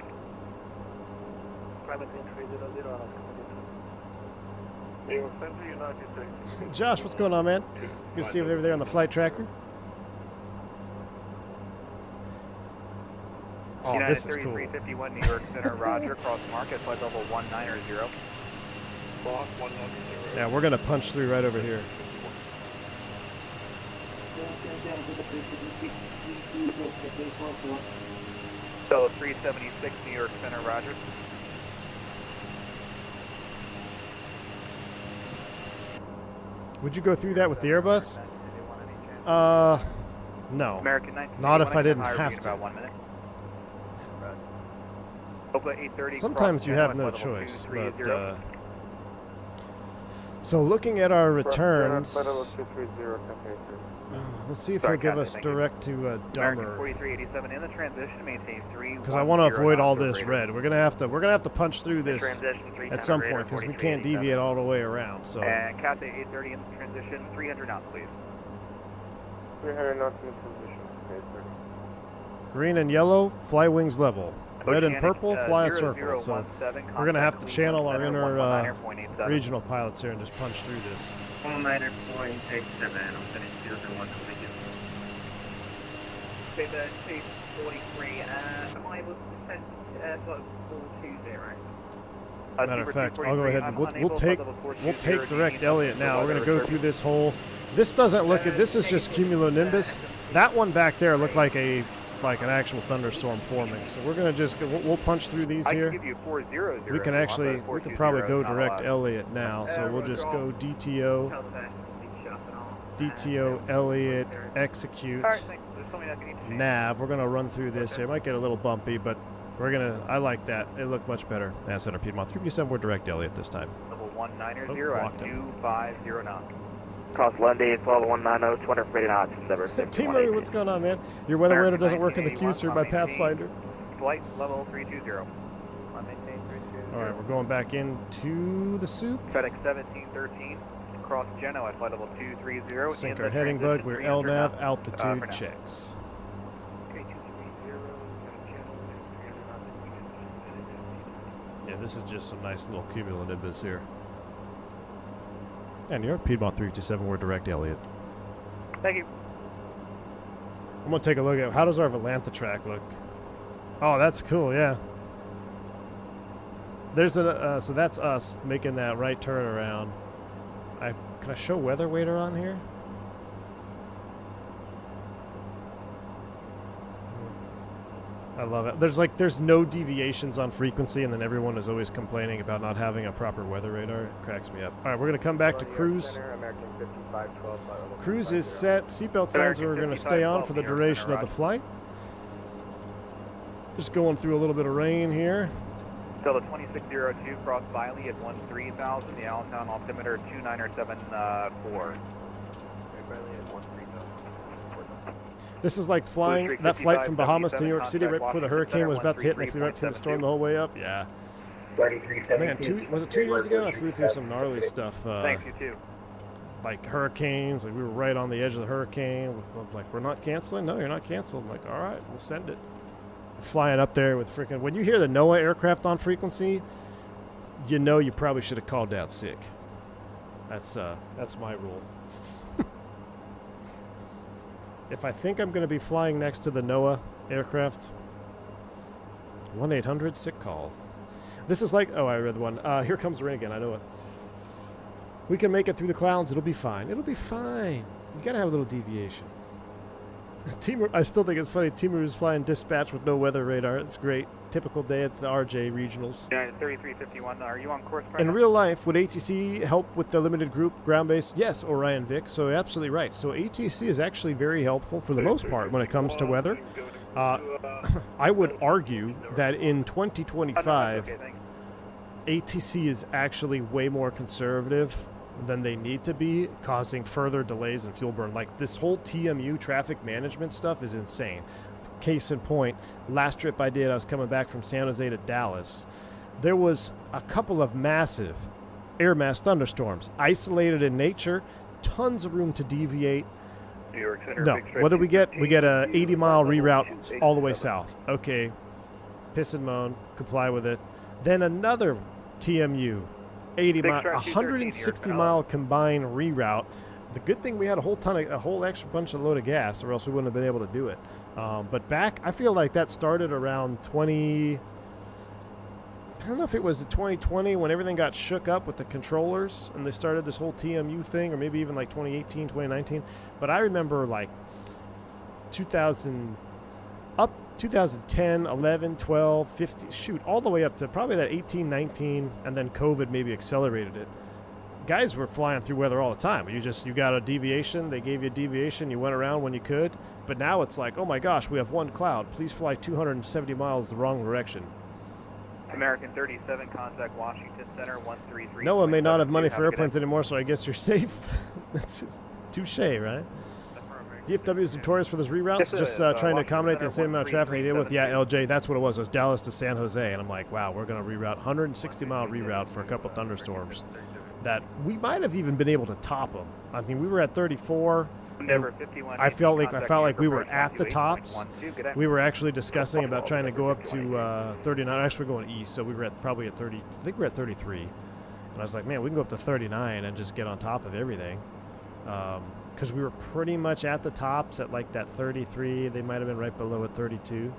Private 300, Alaska. Josh, what's going on, man? Good to see you over there on the flight tracker. Oh, United this is cool. 3351, New York Center, roger. Cross market, flight level 190. Yeah, we're going to punch through right over here. So 376, New York Center, roger. Would you go through that with the Airbus? No. American 19. Not if I didn't have to. About 1 minute. Oakland 830. Sometimes you have no choice, but so looking at our returns, let's see if he'll give us direct to American Dummer, 4387 in the transition, maintain 3. because I want to avoid all this red. We're gonna have to punch through this at some point because we can't deviate all the way around. So. And Cathay 830 in the transition, 300 knots, please. 300 knots in position. Okay, sir. Green and yellow, fly wings level. Red and purple, fly a circle. So we're going to have to channel our inner regional pilots here and just punch through this. 19.87, I'm sending 001 to begin. Paper 243, am I able to send flight 420? Matter of fact, I'll go ahead and we'll take direct Elliott now. We're going to go through this whole. This doesn't look at. This is just cumulonimbus. That one back there looked like an actual thunderstorm forming. So we're going to just we'll punch through these here. We could probably go direct Elliott now. So we'll just go DTO Elliott, execute nav. We're going to run through this here. It might get a little bumpy, but I like that. It looked much better. Center Piedmont 357, we're direct Elliott this time. Level 190 at 250 knots. Cross Lundy, 12190, 240 knots, December 6. Team Murray, what's going on, man? Your weather radar doesn't work in the queue, sir, by Pathfinder. Flight level 320. All right, we're going back into the soup. FedEx 1713, cross Geno at flight level 230. Sync our heading bug, we're LNAV, altitude checks. Yeah, this is just some nice little cumulonimbus here. And New York, Piedmont 327, we're direct Elliott. Thank you. I'm going to take a look at how does our Volanta track look. Oh, that's cool, yeah. There's so that's us making that right turn around. Can I show weather wader on here? I love it. There's no deviations on frequency, and then everyone is always complaining about not having a proper weather radar. It cracks me up. All right, we're going to come back to cruise. Cruise is set. Seatbelt signs are going to stay on for the duration of the flight. Just going through a little bit of rain here. Delta 2602, cross Biley at 13,000. The Allentown altimeter 2974. This is like flying that flight from Bahamas to New York City right before the hurricane was about to hit, and I flew right through the storm the whole way up. Yeah. Man, was it 2 years ago? I flew through some gnarly stuff. Thanks, you too. Like hurricanes. Like we were right on the edge of the hurricane. Like, we're not canceling? No, you're not canceled. I'm like, all right, we'll send it. Flying up there with freaking. When you hear the NOAA aircraft on frequency, you know you probably should have called out sick. That's my rule. If I think I'm going to be flying next to the NOAA aircraft, 1-800 sick call. This is like, oh, I read the one. Here comes the rain again. I know it. We can make it through the clouds. It'll be fine. It'll be fine. You got to have a little deviation. I still think it's funny. Timur is flying dispatch with no weather radar. It's great. Typical day at the RJ regionals. Yeah, 3351. Are you on course? In real life, would ATC help with the limited group ground base? Yes, Orion Vic. So absolutely right. So ATC is actually very helpful for the most part when it comes to weather. I would argue that in 2025, ATC is actually way more conservative than they need to be, causing further delays in fuel burn. Like this whole TMU traffic management stuff is insane. Case in point, last trip I did, I was coming back from San Jose to Dallas. There was a couple of massive air mass thunderstorms, isolated in nature, tons of room to deviate. New York Center, no, what did we get? We get a 80-mile reroute all the way south. Okay, piss and moan, comply with it. Then another TMU, 160-mile combined reroute. The good thing we had a whole extra bunch of load of gas, or else we wouldn't have been able to do it. But back, I feel like that started around I don't know if it was the 2020 when everything got shook up with the controllers and they started this whole TMU thing, or maybe even like 2018, 2019. But I remember like 2010, 11, 12, 15, shoot, all the way up to probably that 18, 19, and then COVID maybe accelerated it. guys were flying through weather all the time. You got a deviation. They gave you a deviation. You went around when you could. But now it's like, oh my gosh, we have one cloud. Please fly 270 miles the wrong direction. American 37, contact Washington Center 133. Noah may not have money for airplanes anymore, so I guess you're safe. That's touche, right? DFW is notorious for those reroutes, just trying to accommodate the insane amount of traffic they deal with. Yeah, LJ, that's what it was. It was Dallas to San Jose, and I'm like, wow, we're going to reroute 160-mile reroute for a couple thunderstorms that we might have even been able to top them. I mean, we were at 34. I felt like we were at the tops. We were actually discussing about trying to go up to 39. Actually, we're going east, so we were probably at 30. I think we were at 33. And I was like, man, we can go up to 39 and just get on top of everything. Because we were pretty much at the tops at like that 33. They might have been right below at 32.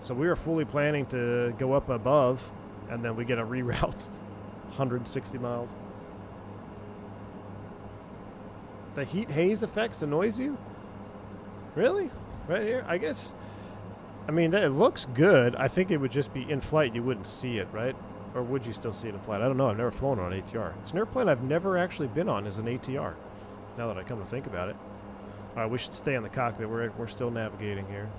So we were fully planning to go up above, and then we get a reroute 160 miles. The heat haze effects annoys you? Really? Right here? I guess, I mean, it looks good. I think it would just be in flight. You wouldn't see it, right? Or would you still see it in flight? I don't know. I've never flown on an ATR. It's an airplane I've never actually been on is an ATR, now that I come to think about it. All right, we should stay in the cockpit. We're still navigating here.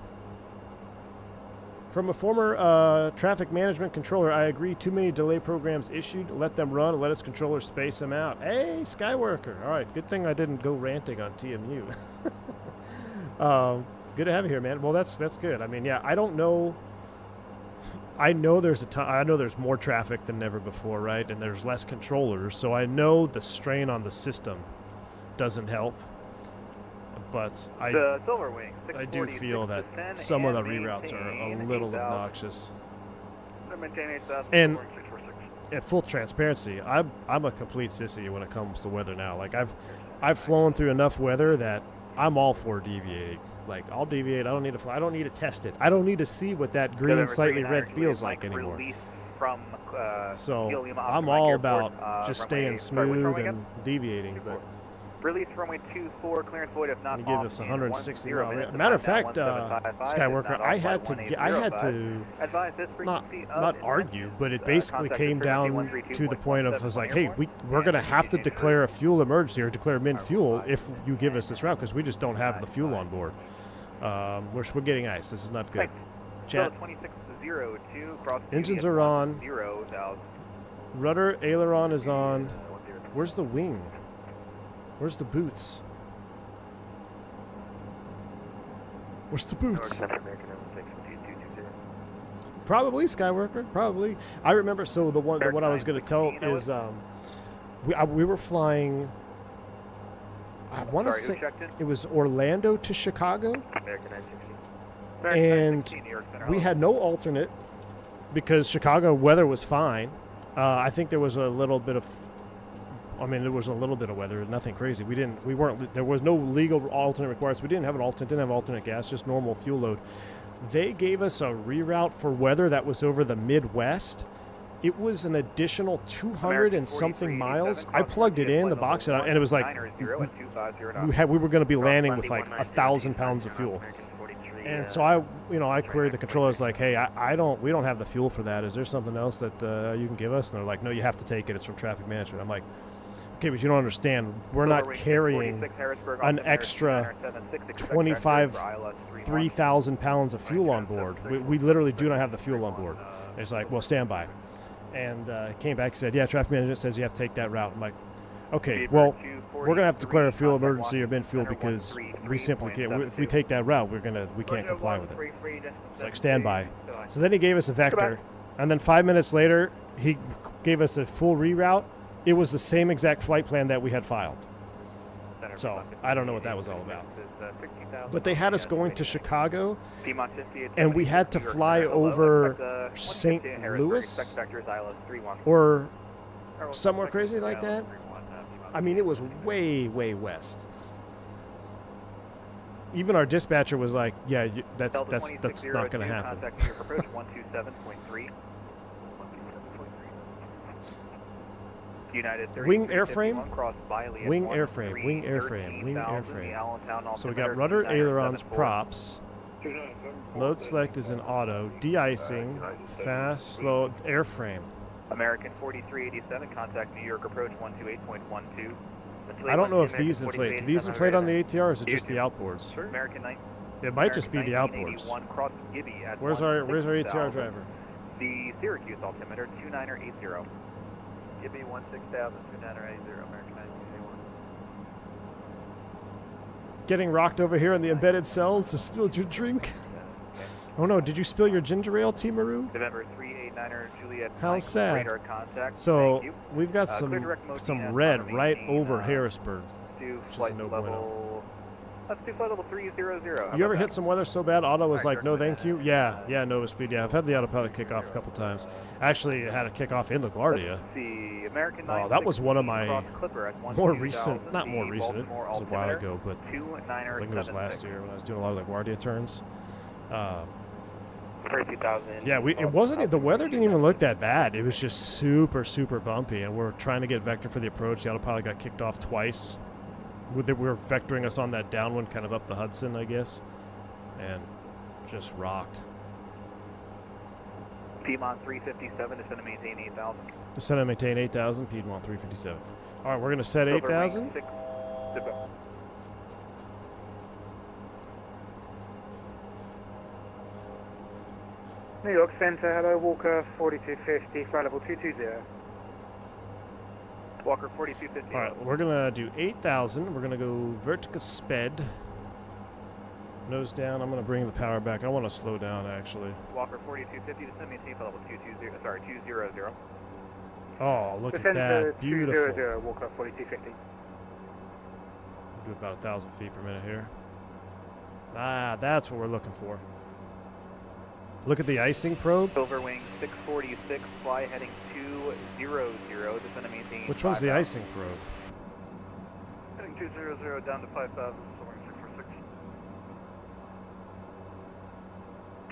From a former traffic management controller, I agree. Too many delay programs issued. Let them run. Let its controllers space them out. Hey, Skyworker. All right, good thing I didn't go ranting on TMU. Good to have you here, man. Well, that's good. I mean, yeah, I don't know. I know there's I know there's more traffic than ever before, right? And there's less controllers, so I know the strain on the system doesn't help. But I do feel that some of the reroutes are a little obnoxious. And at full transparency, I'm a complete sissy when it comes to weather now. Like I've flown through enough weather that I'm all for deviating. Like I'll deviate. I don't need to fly. I don't need to test it. I don't need to see what that green, slightly red feels like anymore. So I'm all about just staying smooth and deviating, but. Release runway 24, clearance void if not give us 160 miles. Matter of fact, Skywalker, I had to not argue, but it basically came down to the point of, was like, hey, we're going to have to declare a fuel emergency or declare min-fuel if you give us this route, because we just don't have the fuel on board. We're getting ice. This is not good. Chat. Engines are on. Rudder, aileron is on. Where's the wing? Where's the boots? Where's the boots? Probably Skyworker. Probably. I remember. So what I was going to tell is we were flying. I want to say it was Orlando to Chicago, and we had no alternate because Chicago weather was fine. I think there was a little bit of. I mean, there was a little bit of weather, nothing crazy. There was no legal alternate required, so we didn't have alternate gas, just normal fuel load. They gave us a reroute for weather that was over the Midwest. It was an additional 200 and something miles. I plugged it in, the box, and it was like, we were going to be landing with like 1,000 pounds of fuel. And so I queried the controllers like, hey, we don't have the fuel for that. Is there something else that you can give us? And they're like, no, you have to take it. It's from traffic management. I'm like, okay, but you don't understand. We're not carrying an extra 3,000 pounds of fuel on board. We literally do not have the fuel on board. And it's like, well, stand by. And came back and said, yeah, traffic management says you have to take that route. I'm like, okay, well, we're going to have to declare a fuel emergency or bin fuel because we simply can't. If we take that route, we can't comply with it. It's like, stand by. So then he gave us a vector. And then 5 minutes later, he gave us a full reroute. It was the same exact flight plan that we had filed. So I don't know what that was all about. But they had us going to Chicago, and we had to fly over St. Louis or somewhere crazy like that. I mean, it was way, way west. Even our dispatcher was like, yeah, that's not going to happen. Wing airframe. So we got rudder, ailerons, props. Load select is in auto. De-icing, fast, slow, airframe. American 4387, contact New York approach 128.12. I don't know if these inflate. Do these inflate on the ATR, or is it just the outboards? American 9. It might just be the outboards. Where's our ATR driver? The Syracuse altimeter 2980. Give me 16,000, 2980, American 9. Getting rocked over here in the embedded cells. Spilled your drink. Oh no! Did you spill your ginger ale, T. Maru? November 389er Juliet. How sad. Radar contact. So we've got some red right over maintain, Harrisburg, to which is flight a no level. bueno. Let's do flight level 300. You ever hit some weather so bad, Auto was Alright, like, no thank you? Yeah, Nova Speed. Yeah, I've had the autopilot kick off a couple times. Actually, I had a kick off in LaGuardia. The American Oh, that was one of my more 12,000, recent, not more the recent, it Baltimore was a while altimeter, ago, but I think it was 2976. last year when I was doing a lot of LaGuardia turns. 32,000. Yeah, it wasn't, the weather didn't even look that bad. It was just super, super bumpy, and we're trying to get vector for the approach. The autopilot got kicked off twice. We were vectoring us on that downwind, kind of up the Hudson, I guess, and just rocked. Piedmont 357, descend to maintain 8,000. Descend and maintain 8,000, Piedmont 357. All right, we're going to set 8,000. New York Center, hello, Walker 4250, flight level 220. Walker 4250. All right, we're going to do 8,000. We're going to go vertical sped. Nose down. I'm going to bring the power back. I want to slow down, actually. Walker 4250, descend maintain flight level 220, sorry, 200. Oh, look Descend at that. to Beautiful. 200, Walker 4250. We'll do about 1,000 feet per minute here. Ah, that's what we're looking for. Look at the icing probe. Silver Wing 646, fly heading 200, descend to maintain. Which one's the icing probe? Heading 200 down to 5,000, Silver Wing 646.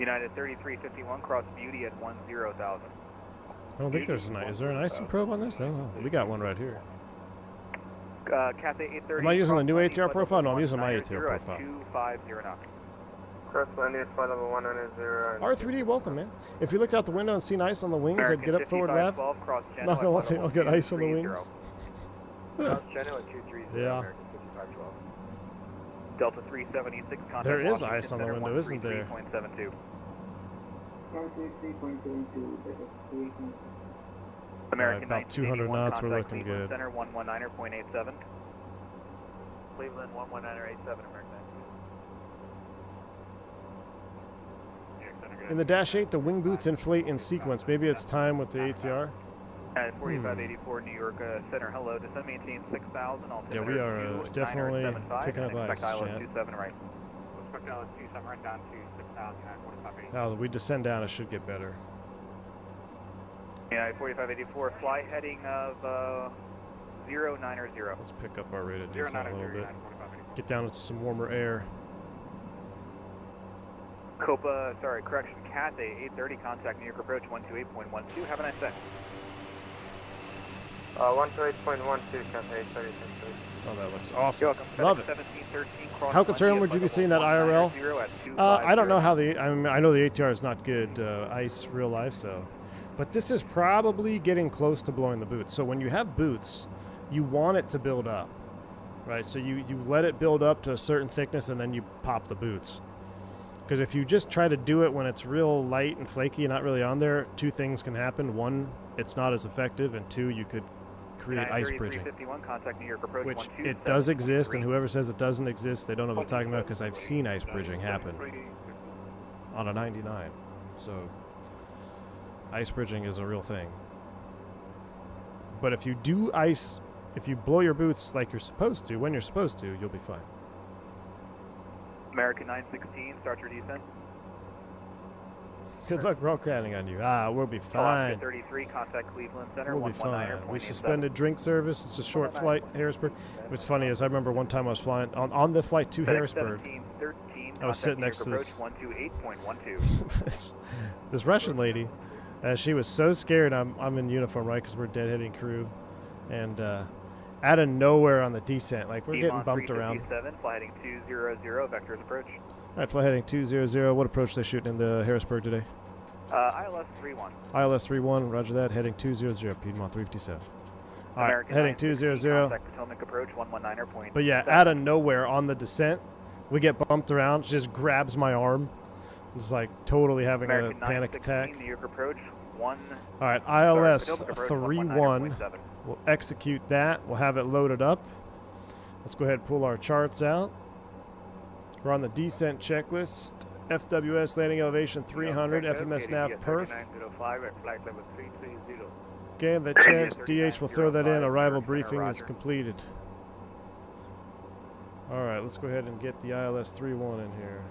United 3351, cross Beauty at 10,000. I don't think there's an. Is there an icing probe on this? I don't know. We got one right here. Cathay 830. Am I using the new cross ATR profile? No, I'm using my 190 ATR at profile. 250 knots. Crosslanding flight level 190. R3D, welcome, man. If you looked out the window and seen ice on the wings, I'd get up forward left. 5512, cross I'm Genoa not gonna at say I'll get ice on the 230. wings. Cross Genoa at 230, Yeah. American 5512. Delta 376, contact There is Washington ice on the Center, window, isn't there? 133.72. 133.72. American about 200 1981, knots, we're contact looking Cleveland good. Center 119.87. Cleveland 119.87, American 9. In the Dash 8, the wing boots inflate in sequence. Maybe it's time with the ATR. At 4584 New York Center, hello, descend maintain 6,000. Yeah, we are definitely picking up ice, Expect ILS Jan. 27 right. Expect ILS 27 right down to 6,000 at 4580. Now that we descend down, it should get better. Yeah, 4584, fly heading of 090. Let's pick up our rate of descent a little bit. Get down into some warmer air. Copa, sorry, correction, Cathay 830, contact New York approach 128.12. Have a nice day. 128.12, Cathay 830. Oh, that looks You're awesome. welcome. Love it. 1713, cross How concerned 20 would you be at seeing that IRL? 190 at I don't know 250. how I know the ATR is not good ice real life, so. But this is probably getting close to blowing the boots. So when you have boots, you want it to build up, right? So you let it build up to a certain thickness and then you pop the boots. Because if you just try to do it when it's real light and flaky and not really on there, two things can happen. One, it's not as effective, and two, you could create ice bridging. 351, contact New York approach Which 127.3. it does exist, and whoever says it doesn't exist, they don't know what I'm talking about, because I've seen ice bridging happen on a 99. So ice bridging is a real thing. But if you do ice, if you blow your boots like you're supposed to, when you're supposed to, you'll be fine. American 916, start your descent. Good luck roll cradding on you. We'll be Alaska fine. 33, contact Cleveland Center We'll be fine. 119.87. We suspended drink service. It's a short flight, Harrisburg. What's funny is I remember one time I was flying on the flight to Harrisburg. 1713, I was sitting next to this. this 128.12. this Russian lady. She was so scared. I'm in uniform, right? Because we're deadheading crew, and out of nowhere on the descent, like we're getting bumped around. 357, fly heading 200, vectors approach. All right, fly heading 200. What approach they shooting in the Harrisburg today? ILS 31. ILS 31, roger that. Heading 200, Piedmont 357. All right, heading 200. Contact Potomac approach 119er point. But yeah, out of nowhere on the descent, we get bumped around. She just grabs my arm. It's like totally having a panic attack. New York approach 1. All right, ILS 31. We'll execute that. We'll have it loaded up. Let's go ahead and pull our charts out. We're on the descent checklist. FWS landing elevation 300, FMS nav perf. Okay, that checks. DH will throw that in. Arrival briefing is completed. All right, let's go ahead and get the ILS 31 in here.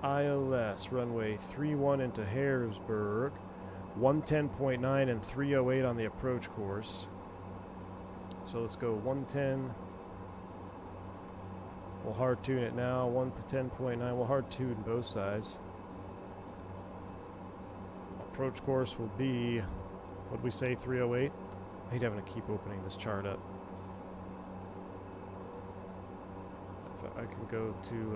ILS runway 31 into Harrisburg, 110.9 and 308 on the approach course. So let's go 110. We'll hard tune it now. 110.9. We'll hard tune both sides. Approach course will be, what did we say, 308? I hate having to keep opening this chart up. If I can go to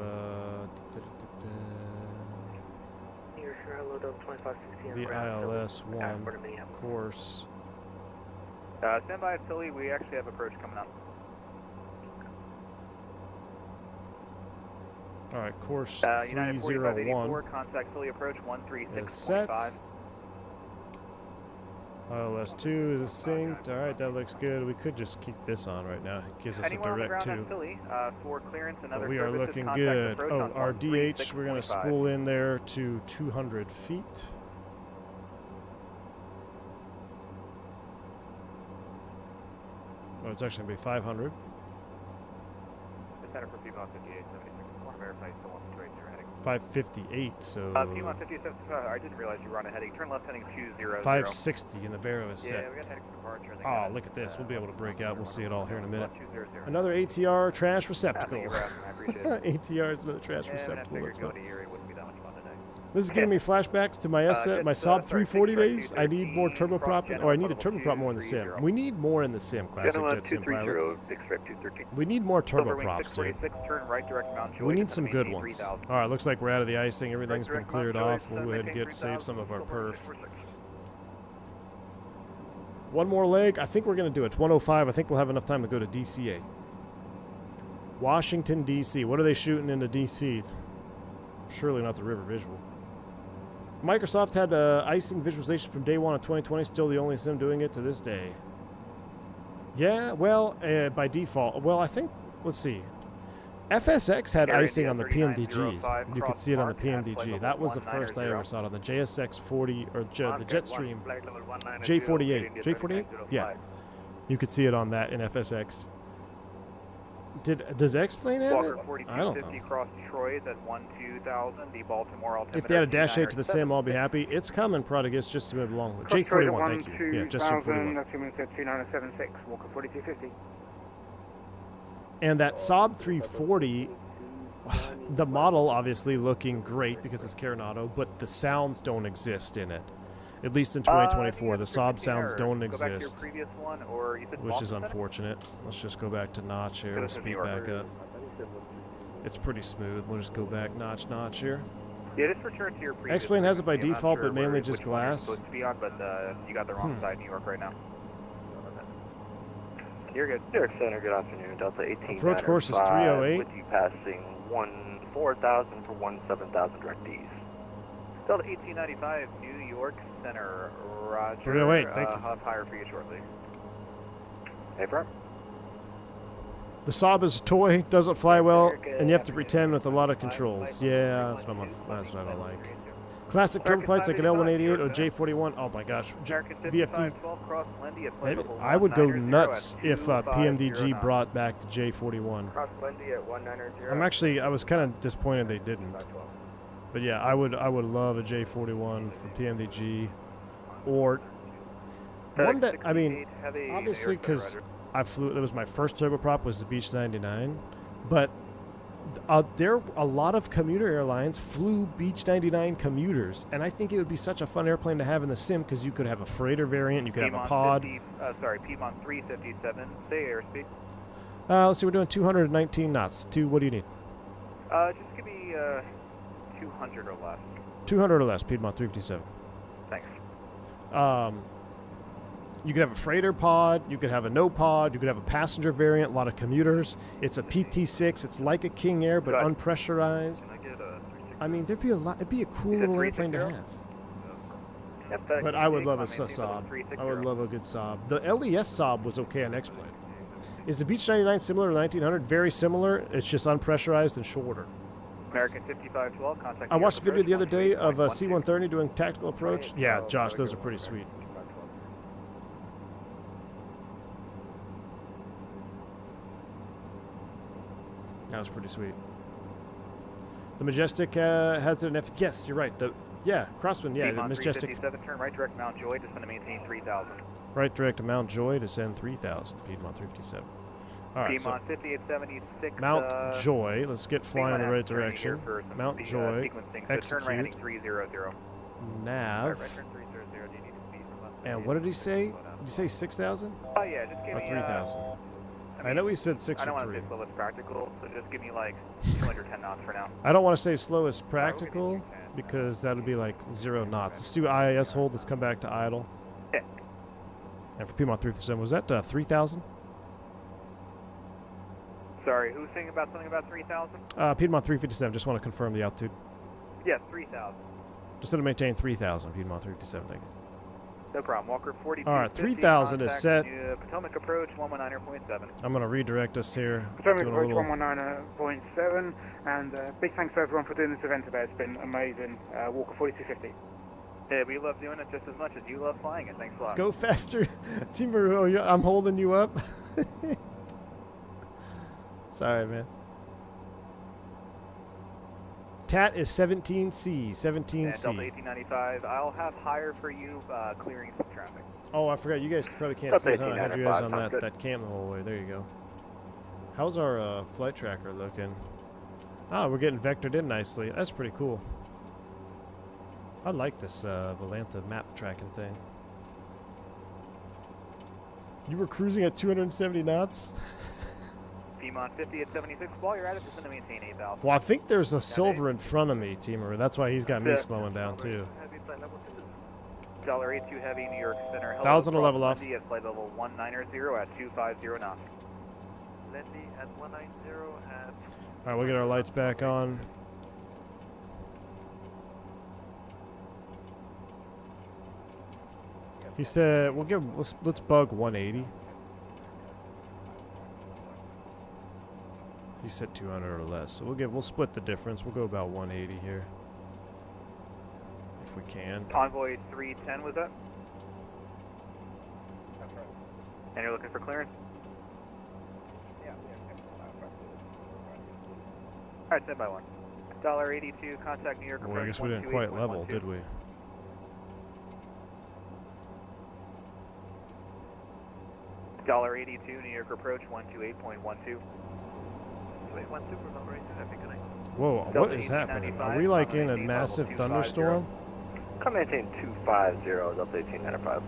the ILS 1 course. Stand by at Philly. We actually have approach coming up. All right, course United 301 4584, contact Philly approach is set. 136.5. ILS 2 is synced. All right, that looks good. We could just keep this on right now. It gives us Anyone a on the direct ground 2. at Philly, for clearance and other But we are services, looking contact good. approach Oh, on our DH, we're going to 136.5. spool in there to 200 feet. Oh, it's actually going to be 500. The center for Piedmont 5876. I want to verify you still on the straight heading. 558, so Piedmont 57, I didn't realize you were on a heading. Turn left heading 200. 560 in the barrow is Yeah, set. we got heading for departure. Oh, look at this. We'll be able to break out. We'll see it all here in a minute. 200. Another ATR trash receptacle. Thank you for asking. I appreciate it. ATR is another trash Yeah, I receptacle. figured That's going fun. to Erie wouldn't be that much fun today. This is giving me flashbacks to my my Saab 340 days. I need more turboprop. Or I need a turboprop more in the sim. We need more in the sim, classic jet sim pilot. We need more turboprops, dude. Turn right direct Mount Joy We to need some good ones. 3000. All right, looks like we're out of the icing. Everything's been Right direct cleared Mount off. Joy, We'll go ahead and maintain save some of our 3000, perf. One more leg. I think we're going to do it. It's 105. I think we'll have enough time to go to DCA. Washington, D.C. What are they shooting into D.C.? Surely not the river visual. Microsoft had icing visualization from day one of 2020. Still the only sim doing it to this day. Yeah, well, by default. Well, I think, let's see. FSX had icing on the PMDG. You could see it on the PMDG. That was the first I ever saw it on the JSX-40, or the Jetstream J48. J48? Yeah. You could see it on that in FSX. Does X-Plane have it? Walker I don't 4250 know. cross Detroit at 12000. The Baltimore altimeter. If they had a dash 8 to the sim, I'll be happy. It's coming, Prodigus, just to move along with J41, thank you. Yeah, just J41. That's 2976, Walker 4250. And that Saab 340, the model obviously looking great because it's Carenado, but the sounds don't exist in it. At least in 2024, the Saab sounds don't exist, which is unfortunate. Let's just go back to notch here. We'll speed back up. It's pretty smooth. We'll just go back notch here. Yeah, just return to your previous. X-Plane has it by I'm not default, sure but mainly where- just which one you're glass. supposed to be on, but you got the wrong side, New York, right now. You're good. New York Center, good afternoon. Delta 18. Approach course is 308. With you passing 14,000 for 17,000 direct east. Delta 1895, New York Center. Roger. 308, thank you. I'll have higher for you shortly. Hey, firm. The Saab is a toy, doesn't fly well, and you have to pretend with a lot of controls. Yeah, that's what I don't like. Classic turboplates like an L188 or J41. Oh my gosh, VFD. Maybe I would go nuts if PMDG brought back the J41. I was kind of disappointed they didn't. But yeah, I would love a J41 for PMDG, or one that, I mean, obviously because I flew. That was my first turboprop was the Beech 99, but a lot of commuter airlines flew Beech 99 commuters, and I think it would be such a fun airplane to have in the sim because you could have a freighter variant, you could have a pod. Piedmont 357, say airspeed. Let's see, we're doing 219 knots. What do you need? Just give me 200 or less. 200 or less, Piedmont 357. Thanks. You could have a freighter pod, you could have a no pod, you could have a passenger variant, a lot of commuters. It's a PT6, it's like a King Air, but unpressurized. I mean, there'd be a lot, it'd be a cool little airplane to have. But I would love a Saab. I would love a good Saab. The LES Saab was okay on X-Plane. Is the Beech 99 similar to 1900? Very similar. It's just unpressurized and shorter. American 5512, contact. I watched a video the other day of a C-130 doing tactical approach. Yeah, Josh, those are pretty sweet. That was pretty sweet. The Majestic has an F. Yes, you're right. Crosswind. Yeah, the Majestic. Turn right direct Mount Joy, just going to maintain 3,000. Right direct to Mount Joy, descend 3,000. Piedmont 357. All right, Piedmont 5876. Mount Joy. Let's get flying in the right direction. Mount Joy. Execute. Turn right heading 300. Nav. Right turn 300. Do you need to speed from left? And what did he say? Did you say 6,000? Oh yeah, just give or me 3,000. I know he said 6 I don't or want 3. to say slow as practical, so just give me like 210 knots for now. I don't want to say slow as practical because that would be like 0 knots. Let's do IIS hold. Let's come back to idle. Yeah. And for Piedmont 357, was that 3,000? Sorry, who's saying about something about 3,000? Piedmont 357. Just want to confirm the altitude. Yes, 3,000. Just to maintain 3,000. Piedmont 357. Thank you. No problem. Walker 42. All right, 3,000 is set. Potomac approach 119.7. I'm going to redirect us here. Potomac approach 119.7, and big thanks to everyone for doing this event today. It's been amazing. Walker 4250. Yeah, we love doing it just as much as you love flying it. Thanks a lot. Go faster. Team Maru, I'm holding you up. Sorry, man. TAT is 17C, 17C. And Delta 1895, I'll have higher for you, clearing some traffic. Oh, I forgot. You guys probably can't see it, huh? I had you guys on that cam the whole way. There you go. How's our flight tracker looking? Ah, we're getting vectored in nicely. That's pretty cool. I like this Volanta map tracking thing. You were cruising at 270 knots? Piedmont 50 at 76. While you're at it, just going to maintain 8,000. Well, I think there's a silver in front of me, Teamer. That's why he's got me slowing down, too. $82 heavy, New York Center. 1,000 to level off. At flight level 190 at 250 knots. Lindy at 190 at... All right, we'll get our lights back on. He said, "We'll give. Let's bug 180." He said 200 or less, so we'll split the difference. We'll go about 180 here, if we can. Convoy 310 was that? That's right. And you're looking for clearance? Yeah. All right, stand by one. $82. Contact New York. Well, I guess we didn't quite level, did we? $82, New York approach 128.12. Whoa, what is happening? Are we like in a massive thunderstorm? Come maintain 250, Delta 1895.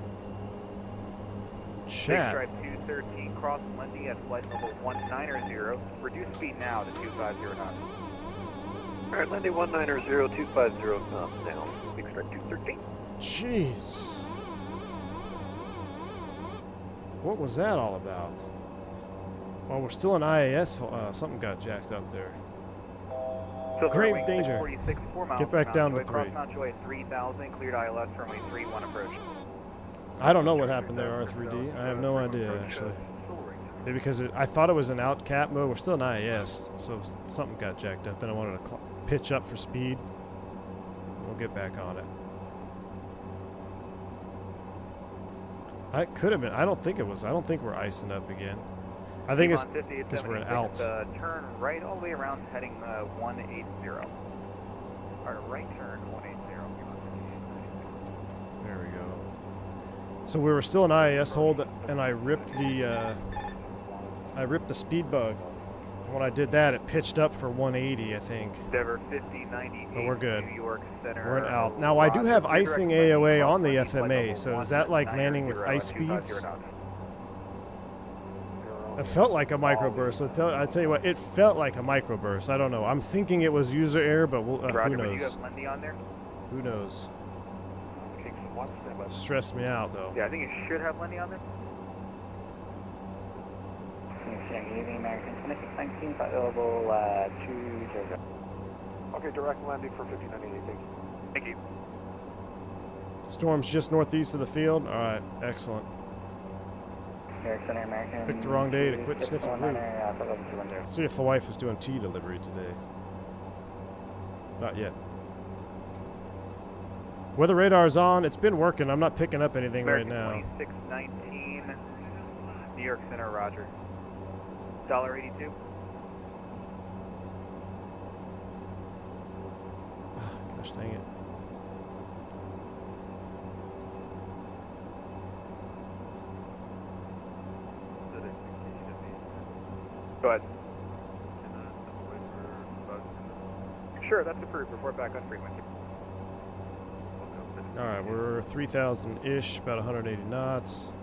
Chat. Stripe 213, cross Monday at flight level 190. Reduce speed now to 250 knots. Alright, Lindy 190, 250 knots down. Big Stripe 213. Jeez. What was that all about? Well, we're still in IAS. Something got jacked up there. Grave danger. Get back down to 3. Mount Joy 3000, cleared ILS runway 31 approach. I don't know what happened there, R3D. I have no idea, actually. Maybe because I thought it was in out cap mode. We're still in IAS, so something got jacked up. Then I wanted to pitch up for speed. We'll get back on it. I could have been. I don't think it was. I don't think we're icing up again. I think it's because we're in alt. Turn right all the way around, heading 180. Or right turn 180. There we go. So we were still in IAS hold, and I ripped the speed bug. When I did that, it pitched up for 180, I think. Denver 5098. But we're good. New York Center. We're in alt. Now I do have icing AOA on the FMA, so is that like landing with ice speeds? It felt like a microburst. I tell you what, it felt like a microburst. I don't know. I'm thinking it was user error, but we'll, who Roger, but you knows? have Lindy on there? Who knows? Kingston 1, stand by. Stressed me out though. Yeah, I think you should have Lindy on there. American 2619, available 200. Okay, direct landing for 5988, thank you. Thank you. Storm's just northeast of the field. All right, excellent. New York Center, American. Picked the wrong day to quit sniffing glue. 210. See if the wife is doing tea delivery today. Not yet. Weather radar's on. It's been working. I'm not picking up anything American right now. 2619, New York Center, Roger. $1.82. Gosh dang it. Go ahead. Sure, that's approved. Report back on frequency. All right, we're 3,000-ish, about 180 knots.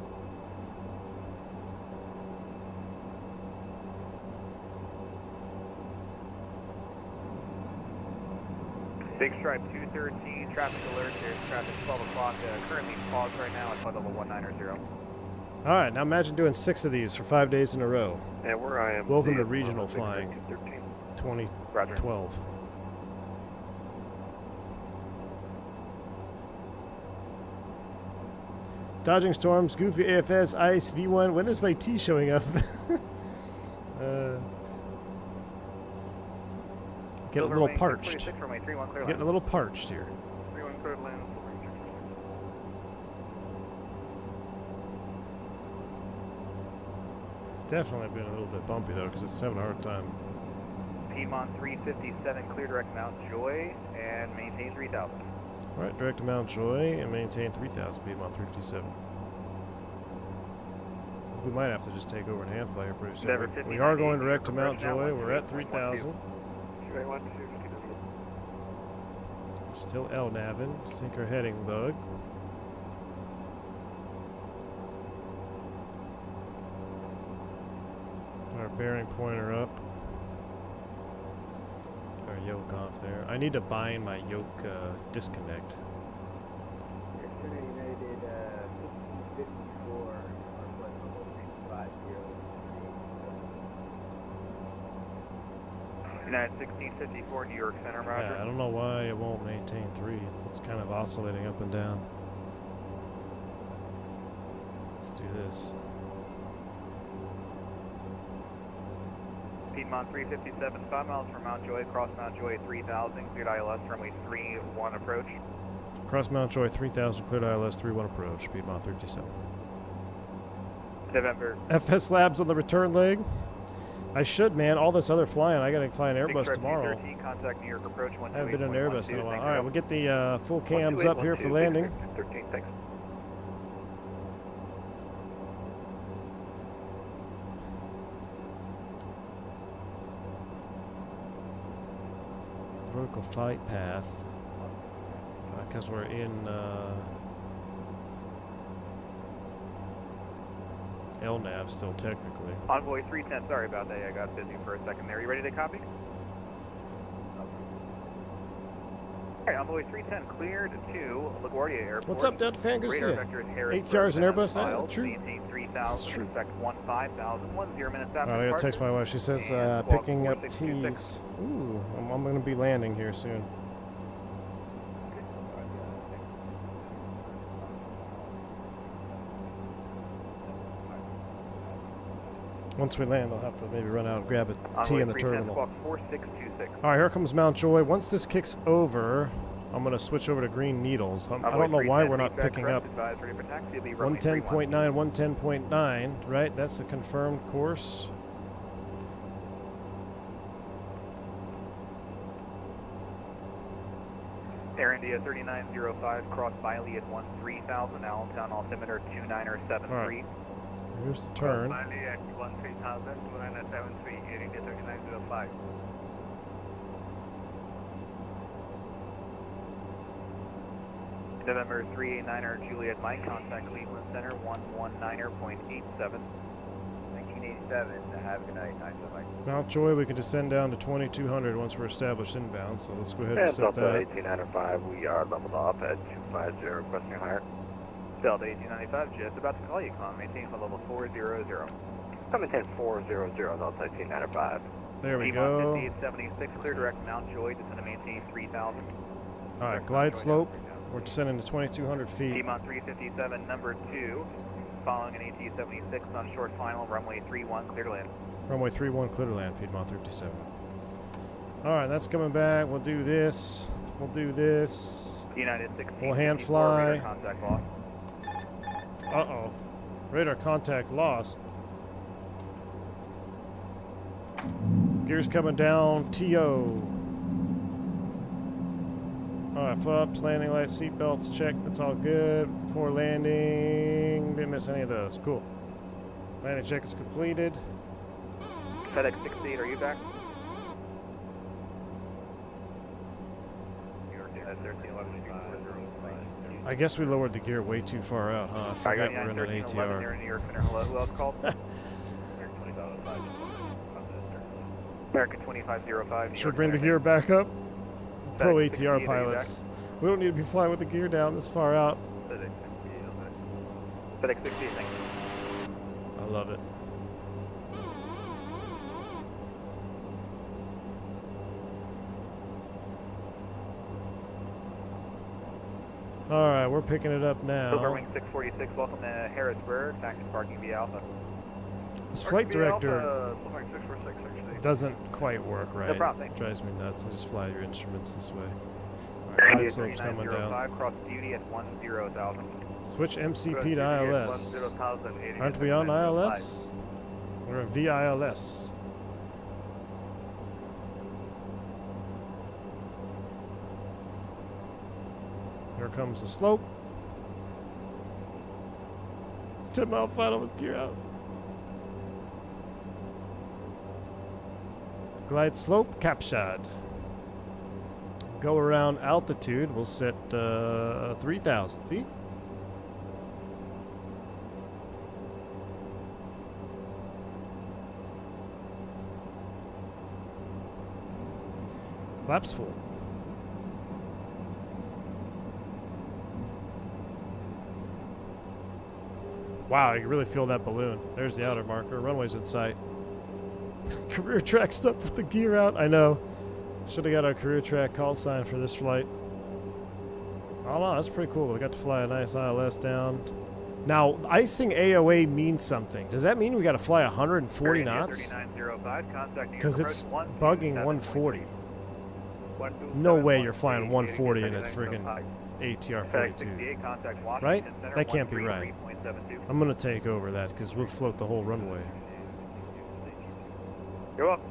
Big Stripe 213, traffic alert. There's traffic 12 o'clock. Currently paused right now at flight level 190. All right, now imagine doing 6 of these for 5 days in a row. And where I am. Welcome to regional flying 13. 2012. Dodging storms, goofy AFS, ice, V1. When is my T showing up? Get a little parched. Getting a little parched here. 31 clear land. It's definitely been a little bit bumpy though, because it's having a hard time. Piedmont 357, clear direct Mount Joy, and maintain 3,000. All right, direct to Mount Joy and maintain 3,000, Piedmont 357. We might have to just take over and hand fly here pretty soon. We are going direct to Mount Joy. We're at 3,000. Still LNAVing, sinker heading bug. Our bearing pointer up. Our yoke off there. I need to bind my yoke disconnect. United 1654, New York Center, Roger. Yeah, I don't know why it won't maintain 3. It's kind of oscillating up and down. Let's do this. Piedmont 357, 5 miles from Mount Joy, cross Mount Joy 3000, cleared ILS, runway 31 approach. Cross Mount Joy 3000, cleared ILS 31 approach, Piedmont 357. November. FS Labs on the return leg. I should, man. All this other flying, I gotta fly an Airbus tomorrow. 13, contact New York approach 128.12. I haven't been in an Airbus in a while. All right, we'll get the full cams up here for landing. 13, thanks. Vertical flight path, because we're in LNAV still technically. Envoy 310, sorry about that. I got busy for a second there. You ready to copy? Alright, Envoy 310 cleared to LaGuardia Airport. What's up, Delta Fan? Good to see you. ATRs and Airbus, true. Maintain 3,000, expect 15,000, 10 minutes after Alright, I gotta text my wife. She says picking up T. Ooh, I'm gonna be landing here soon. Once we land, I'll have to maybe run out and grab a tea in the terminal. All right, here comes Mount Joy. Once this kicks over, I'm going to switch over to green needles. I don't know why we're not picking up 110.9, 110.9, right? That's the confirmed course. Air India 3905, cross Miley at 13,000, Allentown altimeter 2973. Right. Here's the turn. Miley at 13,000, 2973, Air India 3905. November 389er Juliet Mike, contact Cleveland Center 119.87. 1988 87. Have a good night. Nice to meet you. Mount Joy, we can descend down to 2200 once we're established inbound, so let's go ahead and And set Delta that. 1895, we are leveled off at 250, requesting higher. Delta 1895, just about to call you. Come on, maintain for level 400. Maintain 400, Delta 1895. There we Piedmont go. 5876, clear direct Mount Joy, descend to maintain 3000. All right, glide slope. We're descending to 2200 feet. Piedmont 357, number 2, following an AT-76 on short final, runway 31, clear to land. Runway 31, clear to land, Piedmont 357. All right, that's coming back. We'll do this. We'll do this. United 16. We'll hand fly. Contact lost. Uh-oh. Radar contact lost. Gears coming down, TO. All right, flaps, landing lights, seatbelts, check. That's all good. Before landing, didn't miss any of those. Cool. Landing check is completed. FedEx 68, are you back? I guess we lowered the gear way too far out, huh? I forgot we're in an ATR. Here in New York Center. Hello, who else called? American 2505. Should bring the gear back up. Pro ATR pilots. We don't need to be flying with the gear down this far out. FedEx 68, thank you. I love it. All right, we're picking it up now. Silver Wing 646, welcome to Harrisburg. Taxi parking via Alpha. This flight director Silver 646, actually. doesn't quite work right. No problem, thanks. Drives me nuts. And just fly your instruments this way. All right, glide slope's coming down. 3905, cross duty at 10,000. Switch MCP to ILS. Aren't we on ILS? We're in VILS. Here comes the slope. 10-mile final with gear out. Glide slope captured. Go around altitude. We'll set 3,000 feet. Flaps full. Wow, you can really feel that balloon. There's the outer marker. Runway's in sight. Career track stuck with the gear out. I know. Should have got our career track call sign for this flight. Oh no, that's pretty cool. We got to fly a nice ILS down. Now, icing AOA means something. Does that mean we got to fly 140 knots? 3905, contacting Because it's bugging 140. No way you're flying 140 in a friggin' ATR-42. Right? That can't be right. I'm going to take over that because we'll float the whole runway. You're welcome.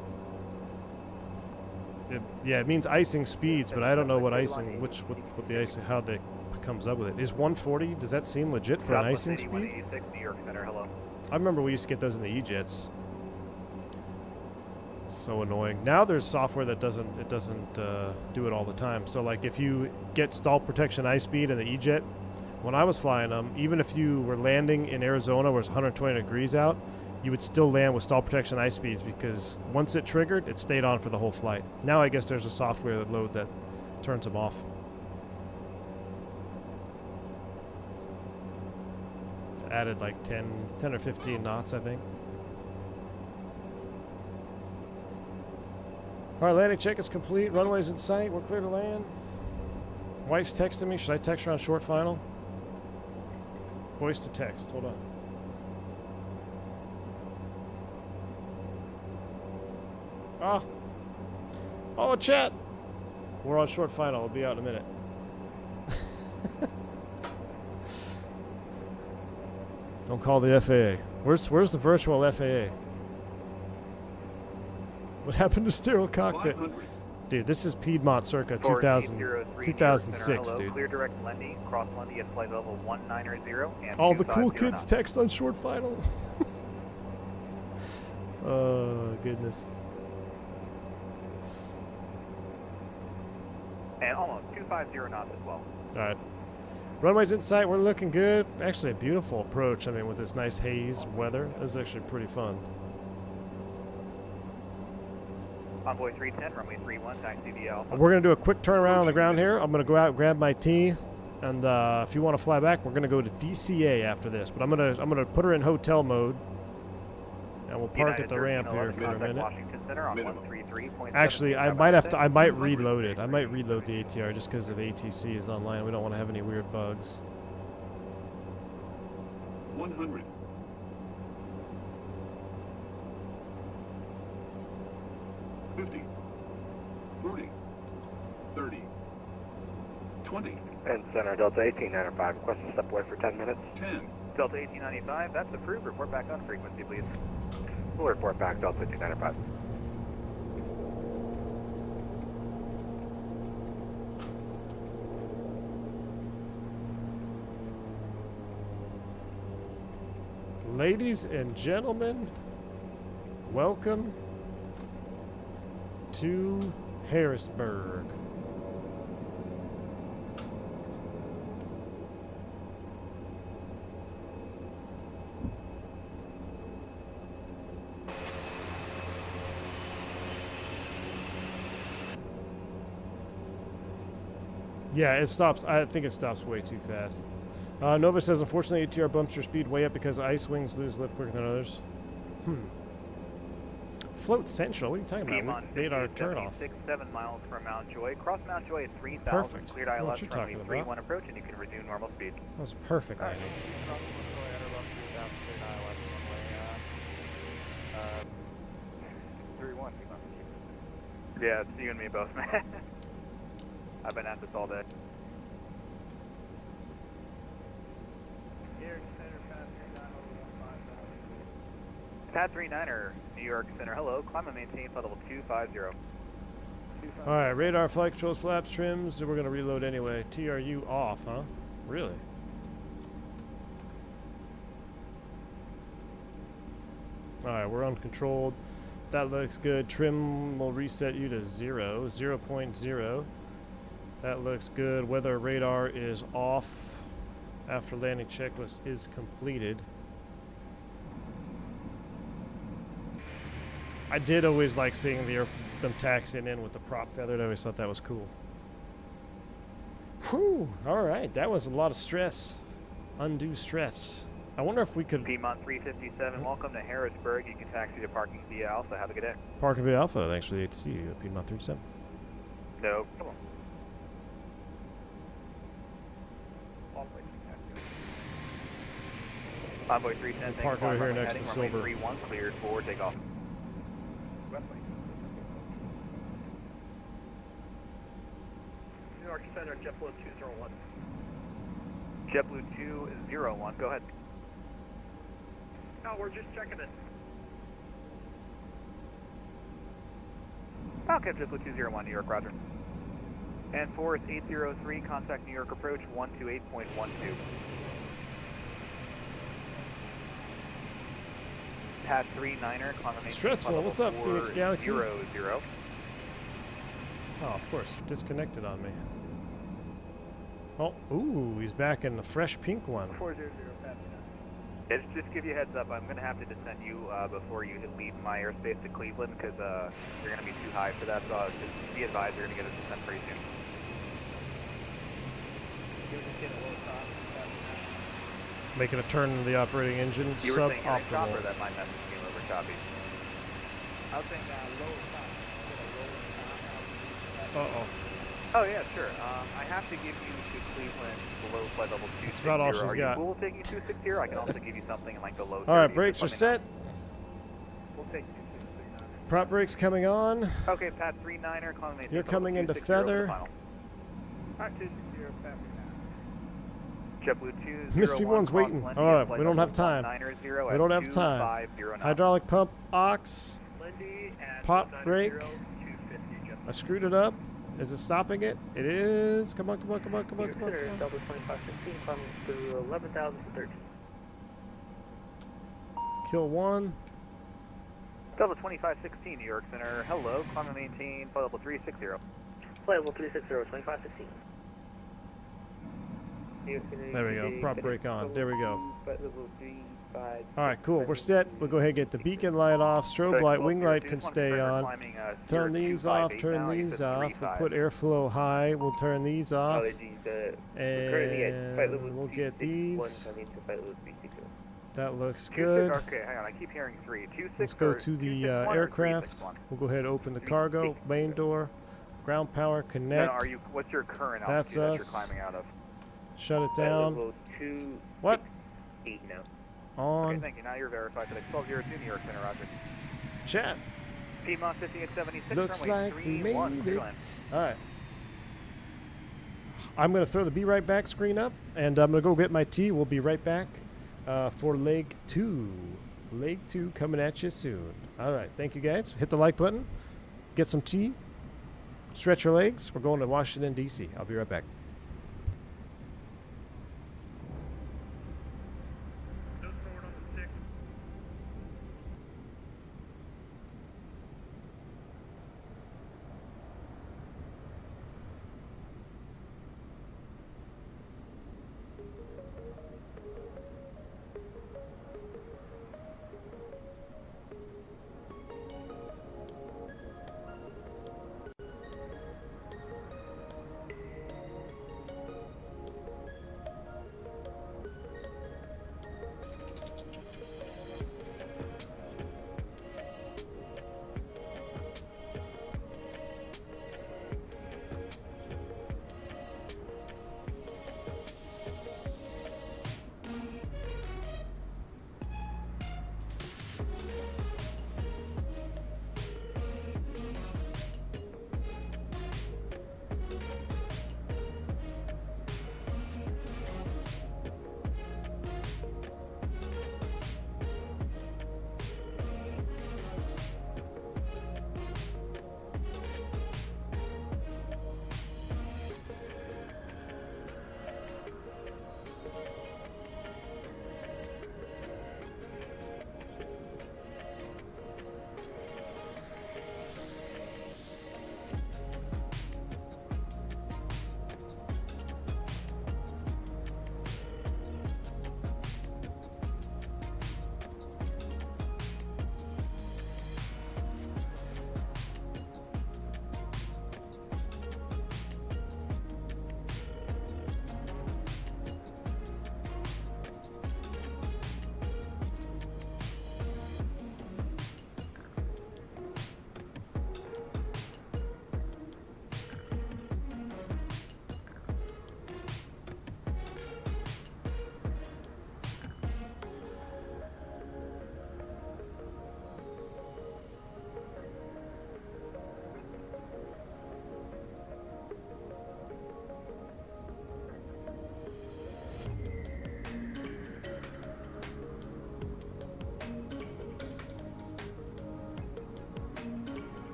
Yeah, it means icing speeds, but I don't know what icing, what the icing, how they comes up with it. Is 140, does that seem legit for an icing speed? New York Center, hello. I remember we used to get those in the E-jets. So annoying. Now there's software that doesn't do it all the time. So like if you get stall protection ice speed in the E-jet, when I was flying them, even if you were landing in Arizona where it's 120 degrees out, you would still land with stall protection ice speeds because once it triggered, it stayed on for the whole flight. Now I guess there's a software load that turns them off. Added like 10 or 15 knots, I think. All right, landing check is complete. Runway's in sight. We're clear to land. Wife's texting me. Should I text her on short final? Voice to text. Hold on. Oh, chat. We're on short final. We'll be out in a minute. Don't call the FAA. Where's the virtual FAA? What happened to sterile cockpit? Dude, this is Piedmont circa 2006, dude. Clear direct landing, cross landing at flight level 190 and all the cool kids text on short final. Oh, goodness. And almost 250 knots as well. All right. Runway's in sight. We're looking good. Actually, a beautiful approach. I mean, with this nice haze weather, this is actually pretty fun. Envoy 310, runway 31, taxi via Alpha. We're going to do a quick turnaround on the ground here. I'm going to go out and grab my T. And if you want to fly back, we're going to go to DCA after this. But I'm gonna put her in hotel mode. And we'll park at the ramp here for a minute. Washington Center on 133.7. Actually, I might reload it. I might reload the ATR just because of ATC is online. We don't want to have any weird bugs. 100. 50. 40. 30. 20. And Center Delta 1895, request to step away for 10 minutes. 10. Delta 1895, that's approved. Report back on frequency, please. We'll report back, Delta 1895. Ladies and gentlemen, welcome to Harrisburg. Yeah, it stops. I think it stops way too fast. Nova says, unfortunately, ATR bumps your speed way up because ice wings lose lift quicker than others. Float Central? What are you talking about? We made our turn off. 7 miles from Mount Joy. Cross Mount Joy at 3,000. Perfect. Cleared I know what ILS you're runway talking 31 about. approach, and you can resume normal speed. That was perfect, landing. Yeah, it's you and me both, man. I've been at this all day. Pad 39er, New York Center. Hello, climb and maintain flight level 250. Alright, radar, flight controls, flaps, trims. We're going to reload anyway. TRU off, huh? Really? Alright, we're uncontrolled. That looks good. Trim will reset you to 0.0. That looks good. Weather radar is off after landing checklist is completed. I did always like seeing them taxiing in with the prop feathered. I always thought that was cool. Whew, alright, that was a lot of stress. Undue stress. I wonder if we could... Piedmont 357, welcome to Harrisburg. You can taxi to parking via Alpha. Have a good day. Parking via Alpha, thanks for the ATC, Piedmont 37. No problem. Envoy 310, Park over here next to runway Silver. 31, cleared for takeoff. New York Center, JetBlue 201. JetBlue 201, go ahead. No, we're just checking it. Okay, JetBlue 201, New York, roger. And Force 803, contact New York approach 128.12. Pad 39er, confirmation. Stressful, what's up, Phoenix Galaxy? 00. Oh, of course, disconnected on me. Oh, ooh, he's back in the fresh pink one. 400, Just give you a heads up, I'm going to have to descend you before you leave my airspace to Cleveland because you're going to be too high for that, so just be advised you're going to get a descent pretty soon. Making a turn in the operating engine, You were saying suboptimal. chopper, that my message came over choppy. I was saying low top. Uh-oh. Oh yeah, sure. I have to give you to Cleveland below flight level 260. That's about all she's Are got. you cool with taking 260 here? I can also give you something in like the low 30s. Alright, brakes are Just let me set. We'll take 260. Prop brakes coming on. know. Okay, Pad 39er, calling You're coming into feather. Alright, 260, Pat. JetBlue 201. Mystery One's waiting. Alright, we don't have time. We don't have time. Hydraulic pump, ox, Lindy and pot brake. 250, I screwed it up. Is it stopping it? It is. Come on, come on, come on, come on, come on. Delta 2516, climbing through 11,000 to 13. Kill one. Delta 2516, New York Center. Hello, climb and maintain flight level 360. Flight level 360, 2516. There we go. Prop brake on. There we go. Flight level 35. All right, cool. We're set. We'll go ahead and get the beacon light off. Strobe light, wing light can stay on. Turn these off. Turn these off. We'll put airflow high. We'll turn these off. And we'll get these. That looks good. Okay, hang on. I keep hearing 3. 26. Let's go to the aircraft. We'll go ahead and open the cargo main door. Ground power connect. No, what's your current That's altitude us. that you're climbing out of? Shut it down. What? On. Okay, thank you. Now you're verified for the 1202 New York Center, Roger. Chat. P-Mont 5876, Looks runway like we 31, made clear it. land. All right. I'm going to throw the Be Right Back screen up, and I'm going to go get my tea. We'll be right back for leg 2. Leg 2 coming at you soon. All right. Thank you, guys. Hit the like button. Get some tea. Stretch your legs. We're going to Washington, D.C. I'll be right back.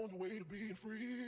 on the way to being free.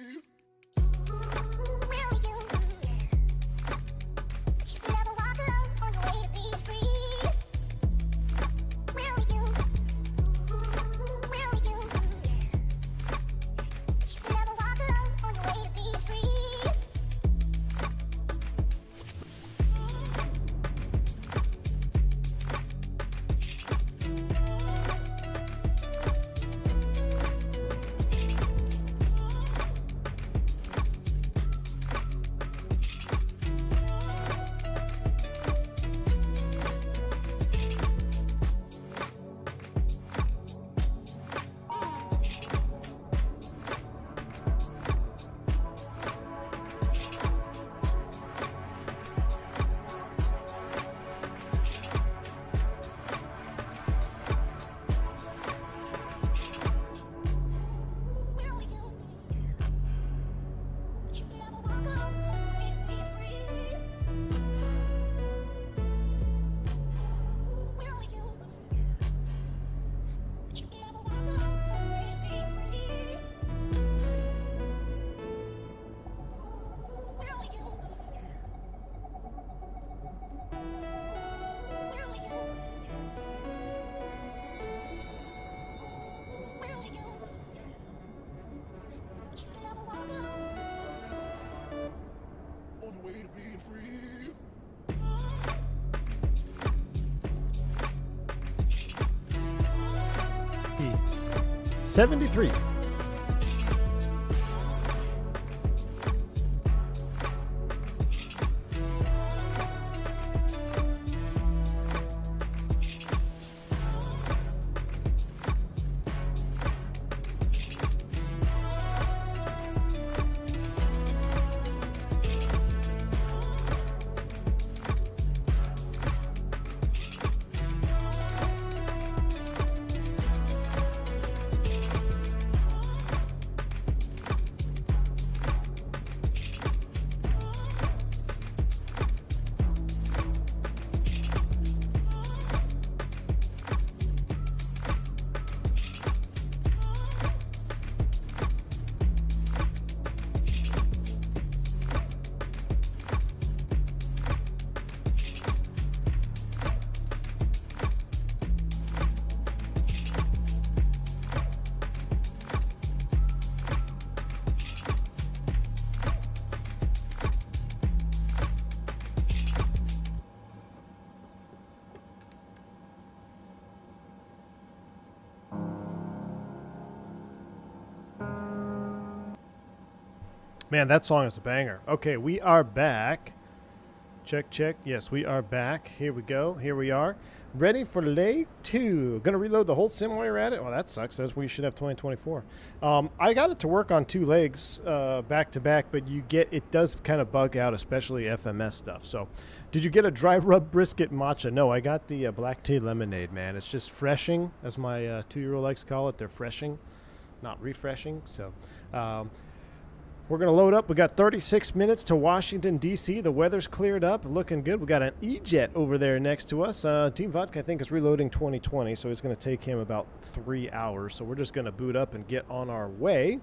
73. Man, that song is a banger. Okay, we are back. Check, check. Yes, we are back. Here we go. Here we are. Ready for leg 2. Gonna reload the whole sim while you're at it? Well, that sucks. That's we should have 2024. I got it to work on 2 legs back to back, but it does kind of bug out, especially FMS stuff. So, did you get a dry rub brisket matcha? No, I got the black tea lemonade, man. It's just freshing, as my 2-year-old likes to call it. They're freshing, not refreshing. So, we're going to load up. We got 36 minutes to Washington, D.C. The weather's cleared up, looking good. We got an E-Jet over there next to us. Team Vodka, I think, is reloading 2020, so it's going to take him about 3 hours. So we're just going to boot up and get on our way.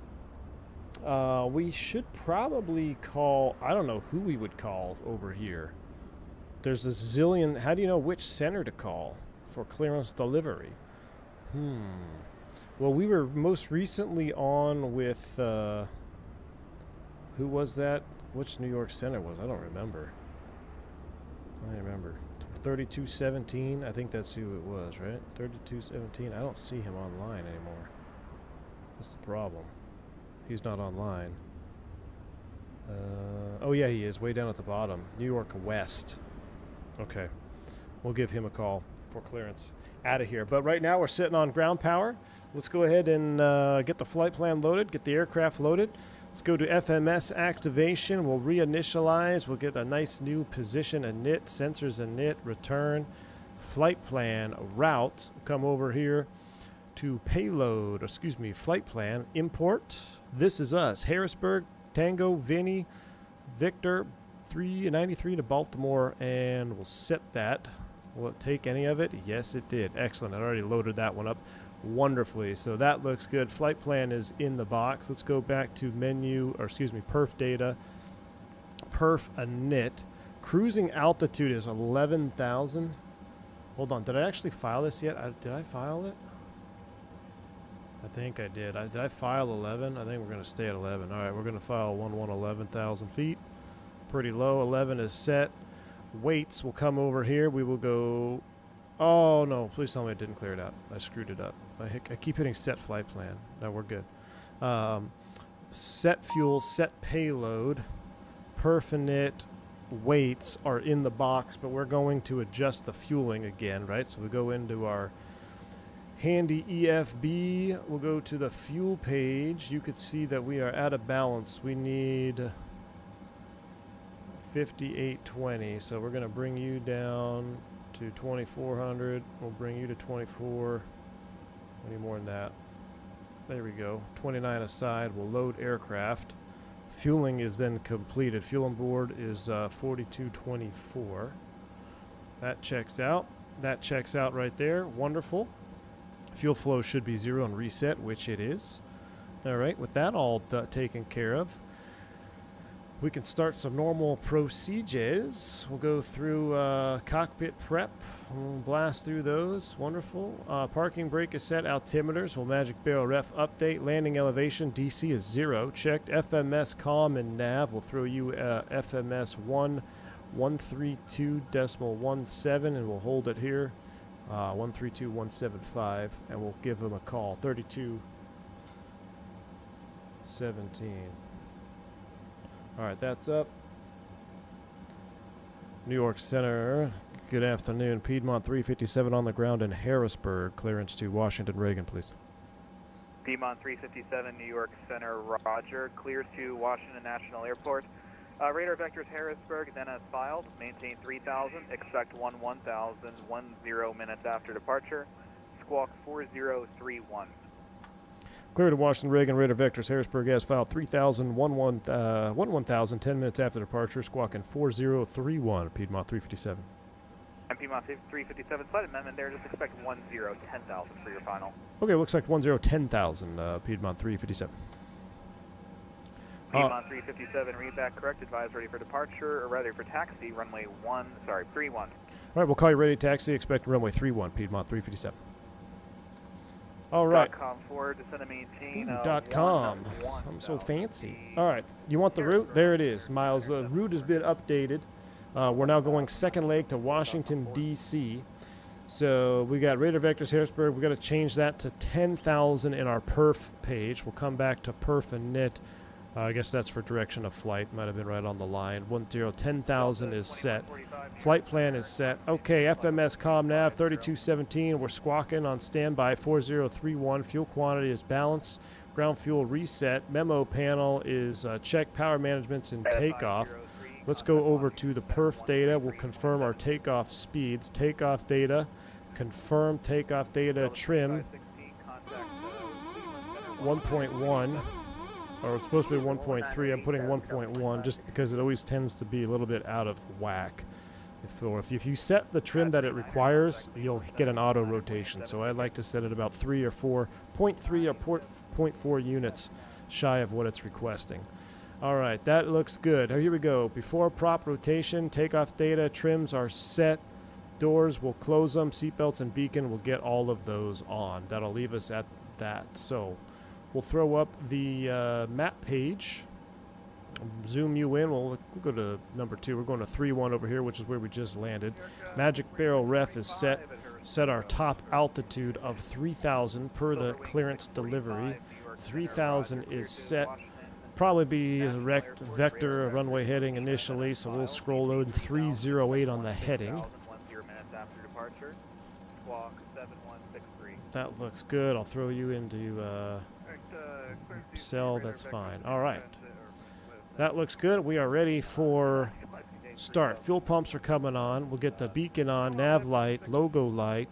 We should probably call, I don't know who we would call over here. There's a zillion. How do you know which center to call for clearance delivery? Well, we were most recently on with... who was that? Which New York Center was? I don't remember. I remember. 3217. I think that's who it was, right? 3217. I don't see him online anymore. That's the problem. He's not online. Oh, yeah, he is. Way down at the bottom. New York West. Okay. We'll give him a call for clearance out of here. But right now we're sitting on ground power. Let's go ahead and get the flight plan loaded, get the aircraft loaded. Let's go to FMS activation. We'll reinitialize. We'll get a nice new position, init, sensors init, return, flight plan, route. Come over here to payload, flight plan, import. This is us, Harrisburg, Tango, Vinny, Victor, 393 to Baltimore, and we'll set that. Will it take any of it? Yes, it did. Excellent. I already loaded that one up wonderfully. So that looks good. Flight plan is in the box. Let's go back to menu, perf data, perf init. Cruising altitude is 11,000. Hold on. Did I actually file this yet? Did I file it? I think I did. Did I file 11? I think we're going to stay at 11. All right, we're going to file 11,000 feet. Pretty low. 11 is set. Weights will come over here. We will go... Oh, no. Please tell me I didn't clear it out. I screwed it up. I keep hitting set flight plan. No, we're good. Set fuel, set payload, perf init, weights are in the box, but we're going to adjust the fueling again, right? So we go into our handy EFB. We'll go to the fuel page. You could see that we are out of balance. We need 5820. So we're going to bring you down to 2400. We'll bring you to 24. We need more than that. There we go. 29 aside. We'll load aircraft. Fueling is then completed. Fuel on board is 4224. That checks out. That checks out right there. Wonderful. Fuel flow should be 0 and reset, which it is. All right, with that all taken care of, we can start some normal procedures. We'll go through cockpit prep. We'll blast through those. Wonderful. Parking brake is set. Altimeters. We'll magic barrel ref update. Landing elevation. DC is 0. Checked. FMS comm and nav. We'll throw you FMS 132.17 and we'll hold it here. 132.175 and we'll give them a call. 32 17. All right, that's up. New York Center, good afternoon. Piedmont 357 on the ground in Harrisburg. Clearance to Washington Reagan, please. Piedmont 357, New York Center, roger. Clears to Washington National Airport. Radar vectors Harrisburg, then as filed. Maintain 3000. Expect 1000, 10 minutes after departure. Squawk 4031. Clear to Washington Reagan, radar vectors Harrisburg as filed 3000, 1000, 10 minutes after departure, squawking 4031, Piedmont 357. And Piedmont 357, slight amendment there, just expect 10,000 for your final. Okay, looks like 10,000, Piedmont 357. Piedmont 357, read back correct, advise ready for departure, or rather for taxi, runway 31. All right, we'll call you ready taxi, expect runway 31, Piedmont 357. All right. .com forward, descend and maintain. .com. I'm so fancy. All right, you want the route? There it is, Miles. The route has been updated. We're now going second leg to Washington, D.C. So we got radar vectors Harrisburg. We got to change that to 10,000 in our perf page. We'll come back to perf and NIT. I guess that's for direction of flight. Might have been right on the line. 10,000 is set. Flight plan is set. Okay, FMS comm nav 3217. We're squawking on standby 4031. Fuel quantity is balanced. Ground fuel reset. Memo panel is check power management's in takeoff. Let's go over to the perf data. We'll confirm our takeoff speeds. Takeoff data. Confirm takeoff data. Trim 1.1. Or it's supposed to be 1.3. I'm putting 1.1 just because it always tends to be a little bit out of whack. If you set the trim that it requires, you'll get an auto rotation. So I'd like to set it about 3 or 4, 0.3 or 0.4 units shy of what it's requesting. All right, that looks good. Here we go. Before prop rotation, takeoff data, trims are set. Doors, we'll close them. Seatbelts and beacon, we'll get all of those on. That'll leave us at that. So we'll throw up the map page. Zoom you in. We'll go to number 2. We're going to 3-1 over here, which is where we just landed. Magic Barrel ref is set. Set our top altitude of 3,000 per the clearance delivery. 3,000 is set. Probably be vector runway heading initially, so we'll scroll load 308 on the heading. That looks good. I'll throw you into cell. That's fine. All right. That looks good. We are ready for start. Fuel pumps are coming on. We'll get the beacon on, nav light, logo light.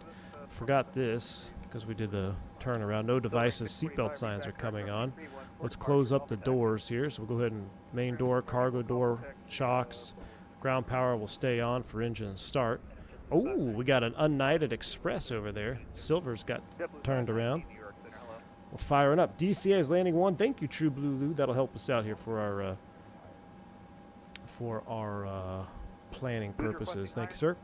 Forgot this because we did the turnaround. No devices. Seatbelt signs are coming on. Let's close up the doors here. So we'll go ahead and main door, cargo door, shocks. Ground power will stay on for engine start. Oh, we got an United Express over there. Silver's got turned around. We're firing up. DCA is landing 1. Thank you, True Blue Lou. That'll help us out here for our planning purposes. Thank you, sir.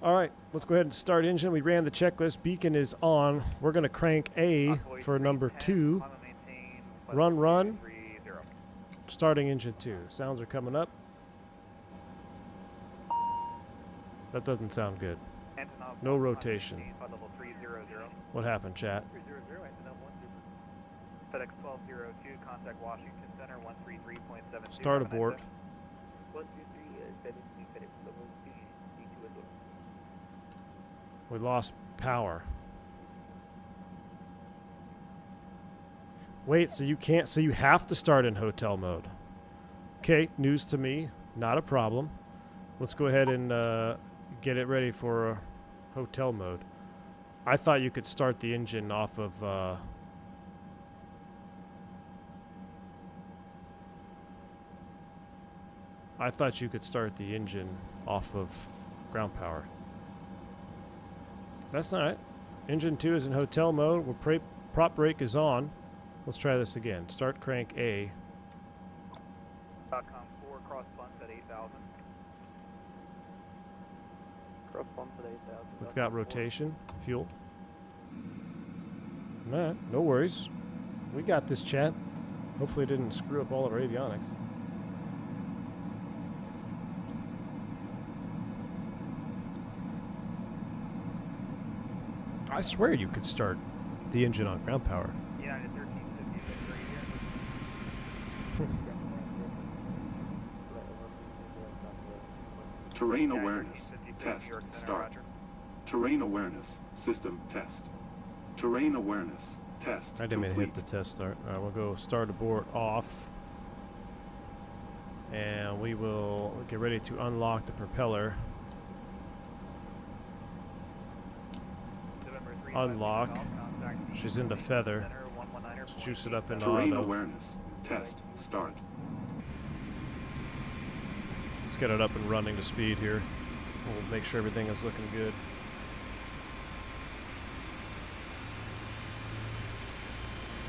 All right, let's go ahead and start engine. We ran the checklist. Beacon is on. We're going to crank A for number 2. Run. Starting engine 2. Sounds are coming up. That doesn't sound good. No rotation. What happened, chat? FedEx 1202, contact Washington Center 133.7. Start abort. 123, We lost power. Wait, so you can't, so you have to start in hotel mode. Okay, news to me, not a problem. Let's go ahead and get it ready for hotel mode. I thought you could start the engine off of I thought you could start the engine off of ground power. That's not right. Engine 2 is in hotel mode. Prop brake is on. Let's try this again. Start crank A. .com 4, cross funds at 8,000. Cross funds at 8,000. We've got rotation, fuel. Nah, no worries. We got this, chat. Hopefully it didn't screw up all of our avionics. I swear you could start the engine on ground power. United 1350, right here. Terrain awareness. Test. Start. Terrain awareness. System test. Terrain awareness. Test. I didn't mean to hit complete. the test start. All right, we'll go start abort off. And we will get ready to unlock the propeller. Unlock. She's into feather. Let's juice it up into Terrain auto. awareness. Test. Start. Let's get it up and running to speed here. We'll make sure everything is looking good.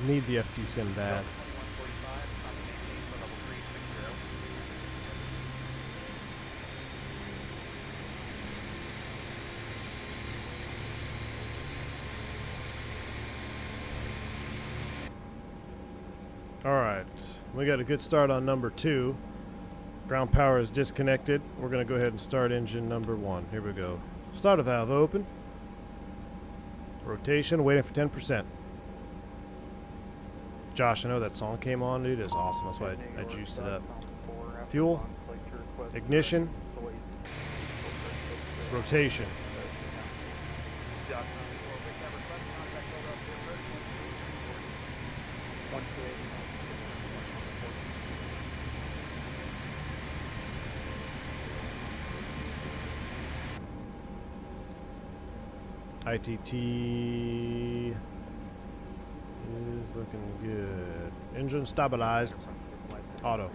Need the FT sim bad. All right, we got a good start on number 2. Ground power is disconnected. We're going to go ahead and start engine number 1. Here we go. Starter valve open. Rotation, waiting for 10%. Josh, I know that song came on, dude. It's awesome. That's why I juiced it up. Fuel, ignition, rotation. ITT is looking good. Engine stabilized. Auto.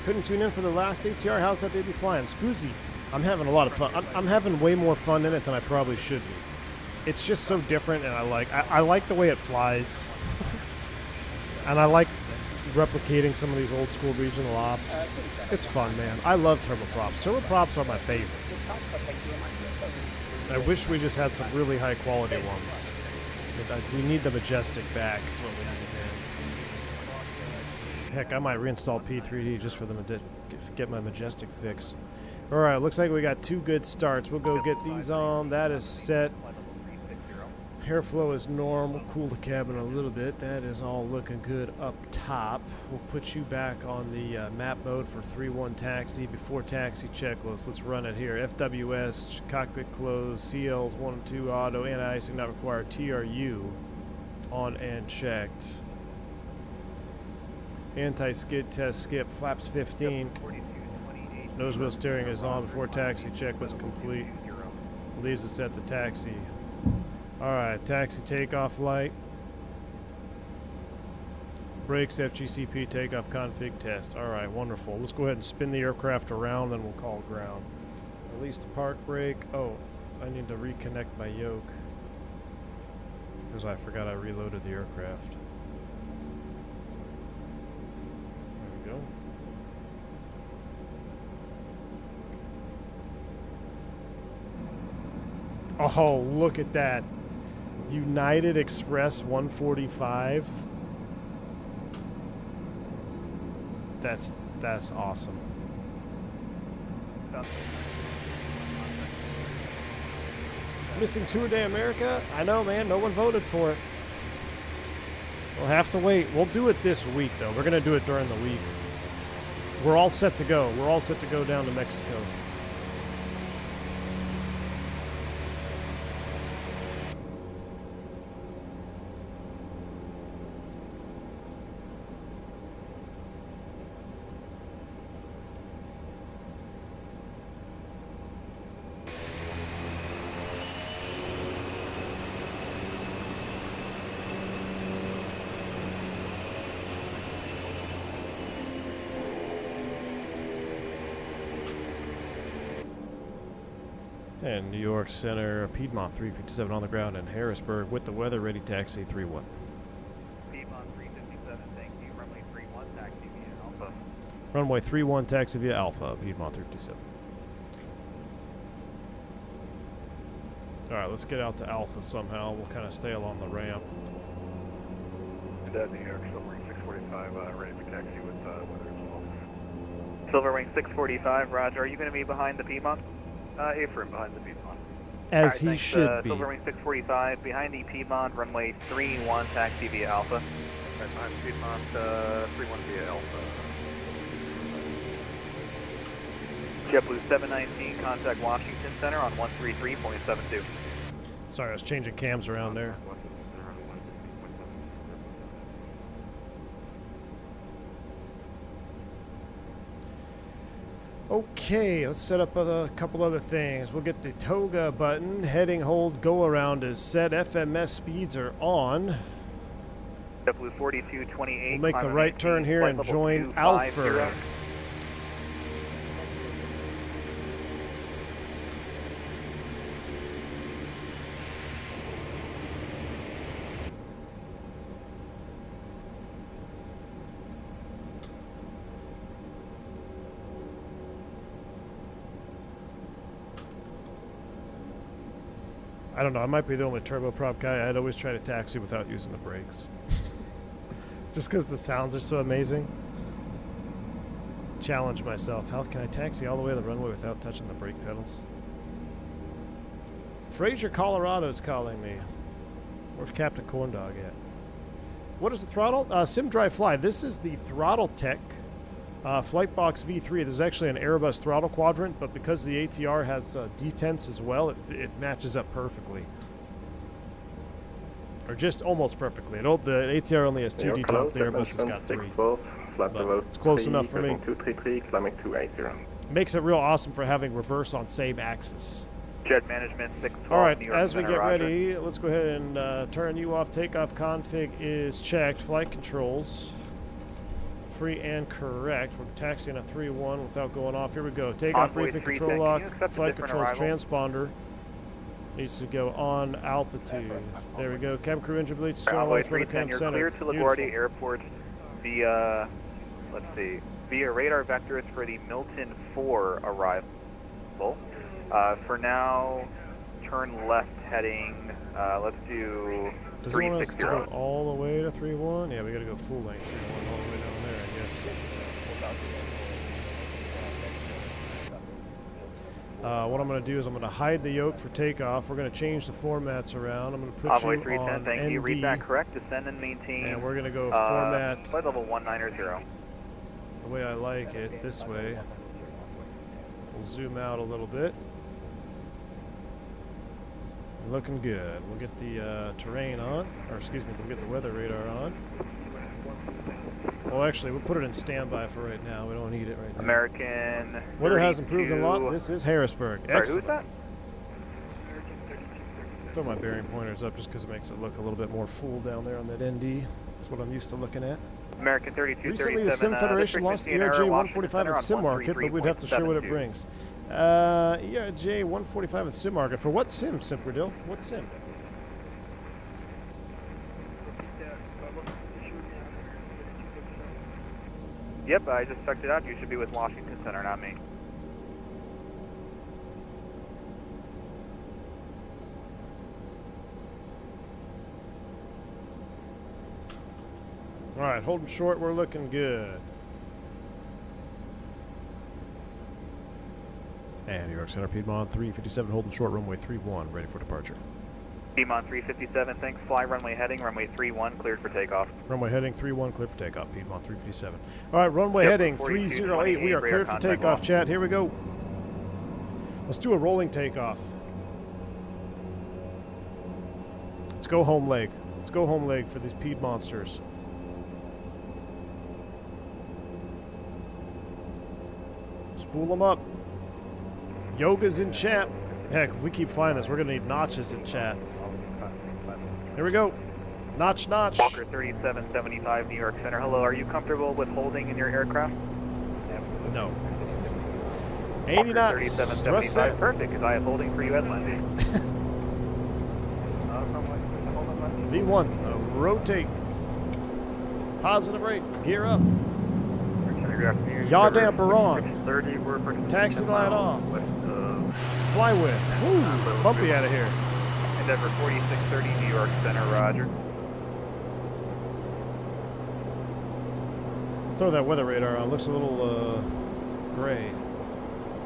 Couldn't tune in for the last ATR. How's that baby flying? Scoozy. I'm having a lot of fun. I'm having way more fun in it than I probably should be. It's just so different, and I like the way it flies. And I like replicating some of these old school regional ops. It's fun, man. I love turboprops. Turboprops are my favorite. I wish we just had some really high quality ones. We need the Majestic back is what we need. Heck, I might reinstall P3D just for the get my Majestic fix. Alright, looks like we got 2 good starts. We'll go get these on. That is set. Airflow is normal. Cool the cabin a little bit. That is all looking good up top. We'll put you back on the map mode for 3-1 taxi before taxi checklist. Let's run it here. FWS, cockpit closed, CLs 1 and 2 auto, anti-icing not required, TRU on and checked. Anti-skid test skip, flaps 15. Nose wheel steering is on before taxi checklist complete. Leaves us at the taxi. Alright, taxi takeoff light. Brakes, FGCP, takeoff config test. Alright, wonderful. Let's go ahead and spin the aircraft around, then we'll call ground. Release the park brake. Oh, I need to reconnect my yoke, because I forgot I reloaded the aircraft. There we go. Oh, look at that. United Express 145. That's awesome. Missing Tour de America? I know, man. No one voted for it. We'll have to wait. We'll do it this week, though. We're going to do it during the week. We're all set to go. We're all set to go down to Mexico. And New York Center, Piedmont 357 on the ground in Harrisburg with the weather ready, taxi 3-1. Piedmont 357, thank you. Runway 31, taxi via Alpha. Runway 31, taxi via Alpha, Piedmont 357. Alright, let's get out to Alpha somehow. We'll kind of stay along the ramp. New York, Silver 645, ready for taxi with weather as well. Silver Wing 645, roger. Are you going to be behind the Piedmont? A-frame behind the Piedmont. As right, he thanks, should be. Silver Wing 645, behind the Piedmont, runway 31, taxi via Alpha. Right behind the Piedmont, 31 via Alpha. JetBlue 719, contact Washington Center on 133.72. Sorry, I was changing cams around there. Okay, let's set up a couple other things. We'll get the Toga button. Heading, hold, go around is set. FMS speeds are on. JetBlue 4228. We'll make the right turn here and join Alpha. I don't know, I might be the only turboprop guy. I'd always try to taxi without using the brakes. Just because the sounds are so amazing. Challenge myself. How can I taxi all the way to the runway without touching the brake pedals? Fraser, Colorado's calling me. Where's Captain Corndog at? What is the throttle? Sim Drive Fly. This is the Throttletek Flightbox V3. This is actually an Airbus throttle quadrant, but because the ATR has detents as well, it matches up perfectly. Or just almost perfectly. The ATR only has 2 detents, the Airbus has got 3. But it's close enough for me. Makes it real awesome for having reverse on same axis. Jet management 612. All right, New York as we Center, get Roger. ready, let's go ahead and turn you off. Takeoff config is checked. Flight controls. Free and correct. We're taxiing a 3-1 without going off. Here we go. Takeoff Envoy briefing, 3, control can you lock, accept a flight different controls arrival? transponder. Needs to go on altitude. There we go. Cabin crew engine bleeds. Envoy Stern lights, 310, you're center. cleared to LaGuardia Airport via, let's see, via radar vectors for the Milton 4 arrival. For now, turn left heading, let's do Does it want us 360. to go all the way to 3-1? Yeah, we got to go full length 3-1 all the way down there, I guess. What I'm going to do is I'm going to hide the yoke for takeoff. We're going to change the formats around. I'm going to put Envoy you 310, on thank you. Read ND, that correct. Descend and maintain. and we're going to go format Flight level 190. the way I like it, this way. We'll zoom out a little bit. Looking good. We'll get the terrain on, or excuse me, we'll get the weather radar on. Well, actually, we'll put it in standby for right now. We don't need it right now. American. Weather has improved a 32. lot. This is Harrisburg. Sorry, Excellent. who's that? Throw my bearing pointers up just because it makes it look a little bit more full down there on that ND. That's what I'm used to looking at. American 32. Recently, the Sim Federation launched the ERJ-145 at Sim Market, but we'd have to show what it brings. ERJ-145 at Sim Market. For what sim, Simpradil? What sim? Yep, I just checked it out. You should be with Washington Center, not me. All right, holding short, we're looking good. And New York Center, Piedmont 357, holding short, runway 31, ready for departure. Piedmont 357, thanks. Fly runway heading, runway 31, cleared for takeoff. Runway heading 31, clear for takeoff, Piedmont 357. All right, runway Yep, heading 42, 308, we are cleared for contact takeoff, lock. chat. Here we go. Let's do a rolling takeoff. Let's go home leg. Let's go home leg for these Piedmonsters. Spool them up. Yoga's in chat. Heck, if we keep flying this, we're going to need notches in chat. Here we go. Notch, notch. Walker 3775, New York Center. Hello, are you comfortable with holding in your aircraft? No. 80 knots. Thrust set. Perfect, because I have holding for you at landing. V1. Rotate. Positive rate. Gear up. Yaw damper on. Taxi light off. Fly with. Woo. Bumpy out of here. Endeavor 4630, New York Center, roger. Throw that weather radar on. Looks a little gray.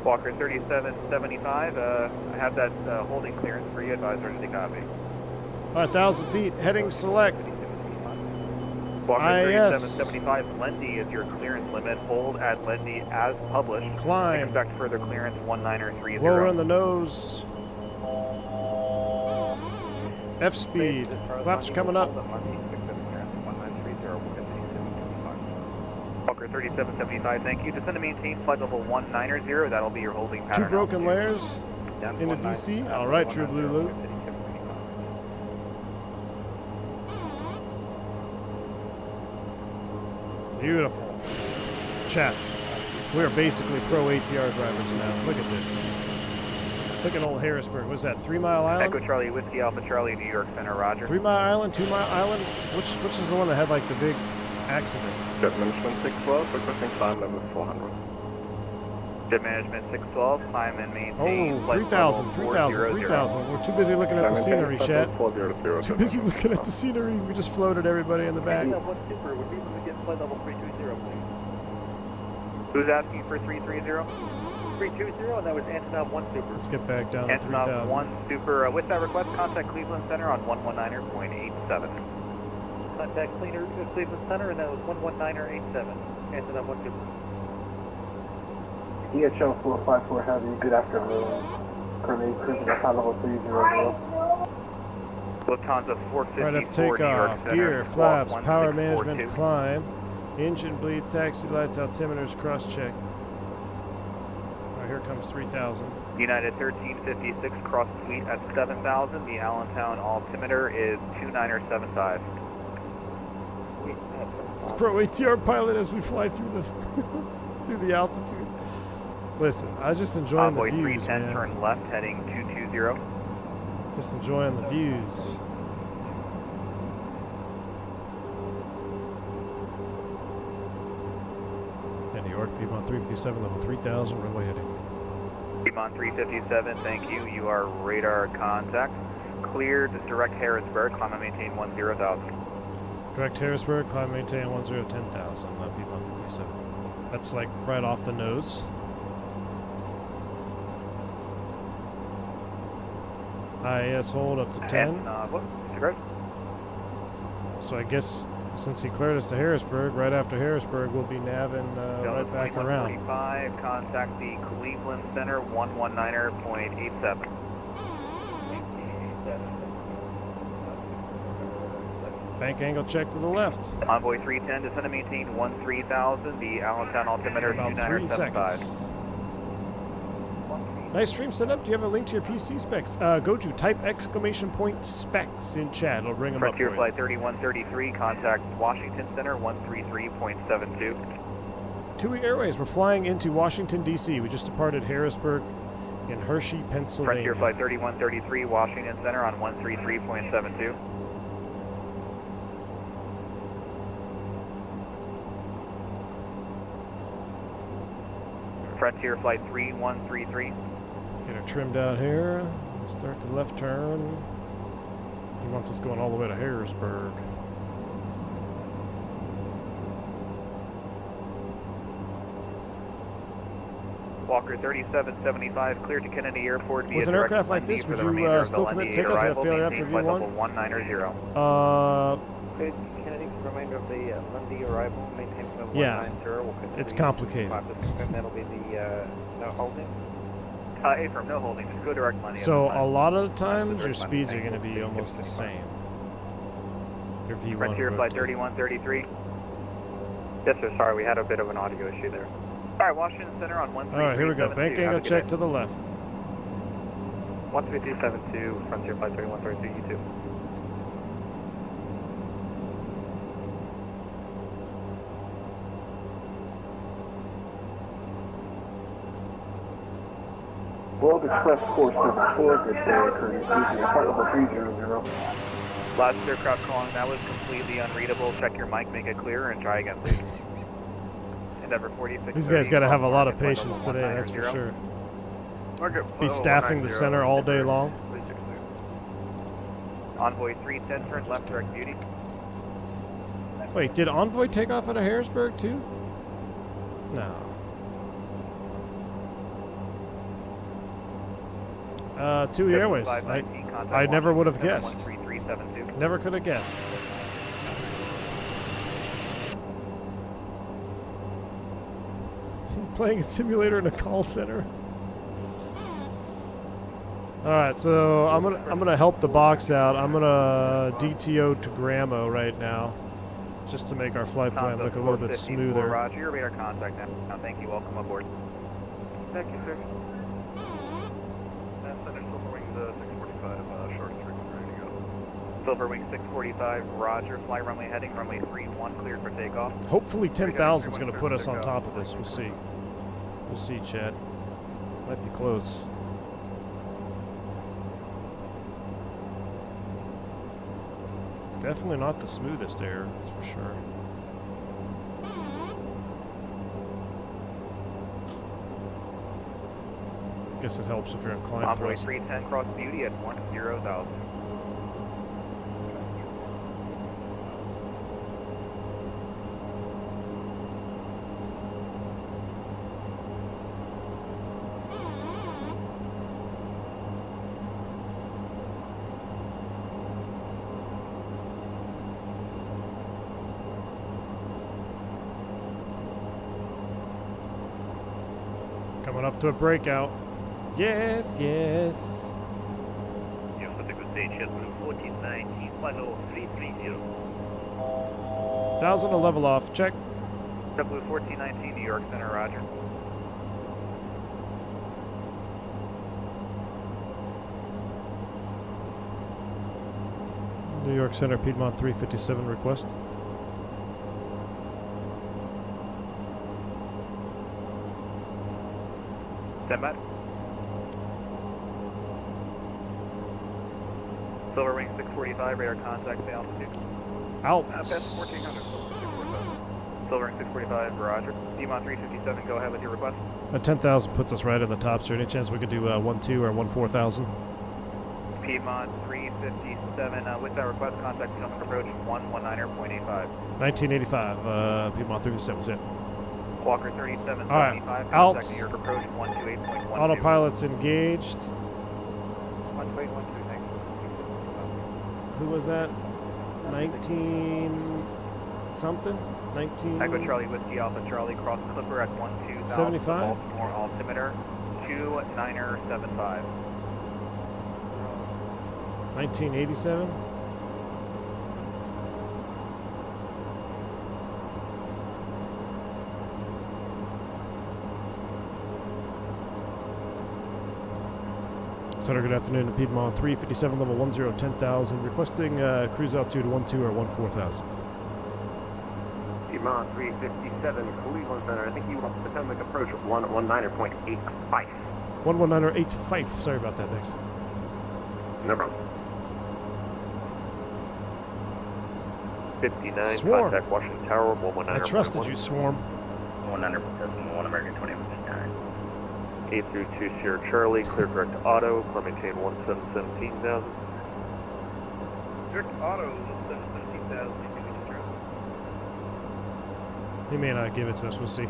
Walker 3775, I have that holding clearance for you, advisor to copy. 1,000 feet. Heading select. Walker IS. 3775, Lendy is your clearance limit. Hold at Lendy as published. Climb. Expect further clearance 1930. Lower on the nose. F speed. Flaps coming up. Walker 3775, thank you. Descend to maintain flight level 190. That'll be your holding pattern. 2 broken layers into DC. All right, True Blue Lou. Beautiful. Chat. We are basically pro ATR drivers now. Look at this. Look at old Harrisburg. What's that? 3 Mile Island? Echo Charlie, Whiskey Alpha Charlie, New York Center, roger. 3 Mile Island, 2 Mile Island. Which is the one that had like the big accident? Jet Management 612, requesting climb level 400. Jet Management 612, climb and maintain. Oh, 3,000, 3,000, 3,000. We're too busy looking at the scenery, chat. Too busy looking at the scenery. We just floated everybody in the back. Who's asking for 330? 320, and that was Antonov 1 Super. Let's get back down to Antonov 3,000. 1 Super. With that request, contact Cleveland Center on 119.87. Contact Cleveland Center, and that was 119.87. Antonov 1 Super. DHL 454 Heavy, good afternoon. Currently cruising at high level 300. Lufthansa 454 Right after New York takeoff, Center. gear, flaps, power 1642. management, climb, engine bleeds, taxi lights, altimeters, cross check. All right, here comes 3,000. United 1356 cross suite at 7,000. The Allentown altimeter is 2975. Pro ATR pilot as we fly through the through the altitude. Listen, I was just enjoying the Envoy views, 310, man. turn left, heading 220. Just enjoying the views. And New York, Piedmont 357, level 3,000, runway heading. Piedmont 357, thank you. You are radar contact. Cleared direct Harrisburg, climb and maintain 10,000. Direct Harrisburg, climb, maintain 10,000, not Piedmont 357. That's like right off the nose. IAS hold up to 10. So I guess since he cleared us to Harrisburg, right after Harrisburg, we'll be navving right back around. 45, contact the Cleveland Center 119.87. Bank angle check to the left. Envoy 310, descend and maintain 13,000. The Allentown altimeter About 3 seconds. Nice stream setup. Do you have a link to your PC specs? Go to type !specs in chat. It'll bring them up for Frontier you. Flight 3133, contact Washington Center 133.72. TUI Airways, we're flying into Washington, D.C. We just departed Harrisburg in Hershey, Pennsylvania. Frontier Flight 3133, Washington Center on 133.72. Frontier Flight 3133. Get her trimmed out here. Start the left turn. He wants us going all the way to Harrisburg. Walker 3775, cleared to Kennedy Airport via With an direct aircraft like Lundy this, for would the you remainder of still the commit Lundy takeoff if you arrival, failure after maintain flight V1? level 190. Cleared Kennedy for the remainder of the Lundy arrival, maintain flight 190. Yeah, We'll continue it's complicated. and that'll be the no holding. Affirm, no holding, just go direct Lundy. So a lot of the times your speeds are going to be almost the same. Your V1. Frontier Flight rotate. 3133. Yes, sir. Sorry, we had a bit of an audio issue there. All right, Washington Center on 13372. All right, here we go. Bank Have a angle good check day. to the left. 13372, Frontier Flight 3133, U2. World Express course number 4, good day, currently cruising at flight level 300. Last aircraft calling, that was completely unreadable. Check your mic, make it clearer, and try again, please. Endeavor 46. These guys got to have a lot of patience today, that's for sure. Be staffing the center all day long. Envoy 310, turn left, direct beauty. Wait, did Envoy take off out of Harrisburg too? No. TUI Airways. I never would have guessed. Never could have guessed. Playing a simulator in a call center. All right, so I'm gonna help the box out. I'm gonna DTO to Gramo right now, just to make our flight plan look a little bit smoother. Roger, your radar contact now. Thank you. Welcome aboard. Thank you, sir. Center Silver Wing 645, short streak, ready to go. Silver Wing 645, Roger. Fly runway heading, runway 31, cleared for takeoff. Hopefully 10,000 is going to put us on top of this. We'll see. We'll see, Chad. Might be close. Definitely not the smoothest air, that's for sure. Guess it helps if you're inclined Runway thrust. 310, cross Beauty at 10,000. Coming up to a breakout. Yes, yes. Your vertical stage has blue 1419, follow 330. 1,000 to level off. Check. Blue 1419, New York Center, Roger. New York Center, Piedmont 357 request. Stand by. Silver Wing 645, radar contact, the altitude. Out. Past 1400, 645. Silver Wing 645, Roger. Piedmont 357, go ahead with your request. 10,000 puts us right in the top, sir. Any chance we could do 1-2 or 1-4,000? Piedmont 357, with that request, contact Potomac approach 119.85. 1985, Piedmont 357, that's it. Walker 3775, All right, out. contact New York approach 128.12. Autopilot's engaged. 1812, thanks. Who was that? 19 something? 19... Echo Charlie Whiskey Alpha Charlie, cross Clipper at 12,000. 75? Baltimore altimeter 2975. 1987? Center, good afternoon to Piedmont 357, level 10, 10,000. Requesting cruise altitude 12 or 14,000. Piedmont 357, Cleveland Center. I think you want Potomac approach 119.85. 119.85. Sorry about that, thanks. No problem. 59, Swarm. contact Washington Tower, 119. I trusted you, Swarm. 100.1 American 20 minutes. 832 Sierra Charlie, clear direct auto, car maintain 17,000. Direct auto, 17,000. He may not give it to us, we'll see.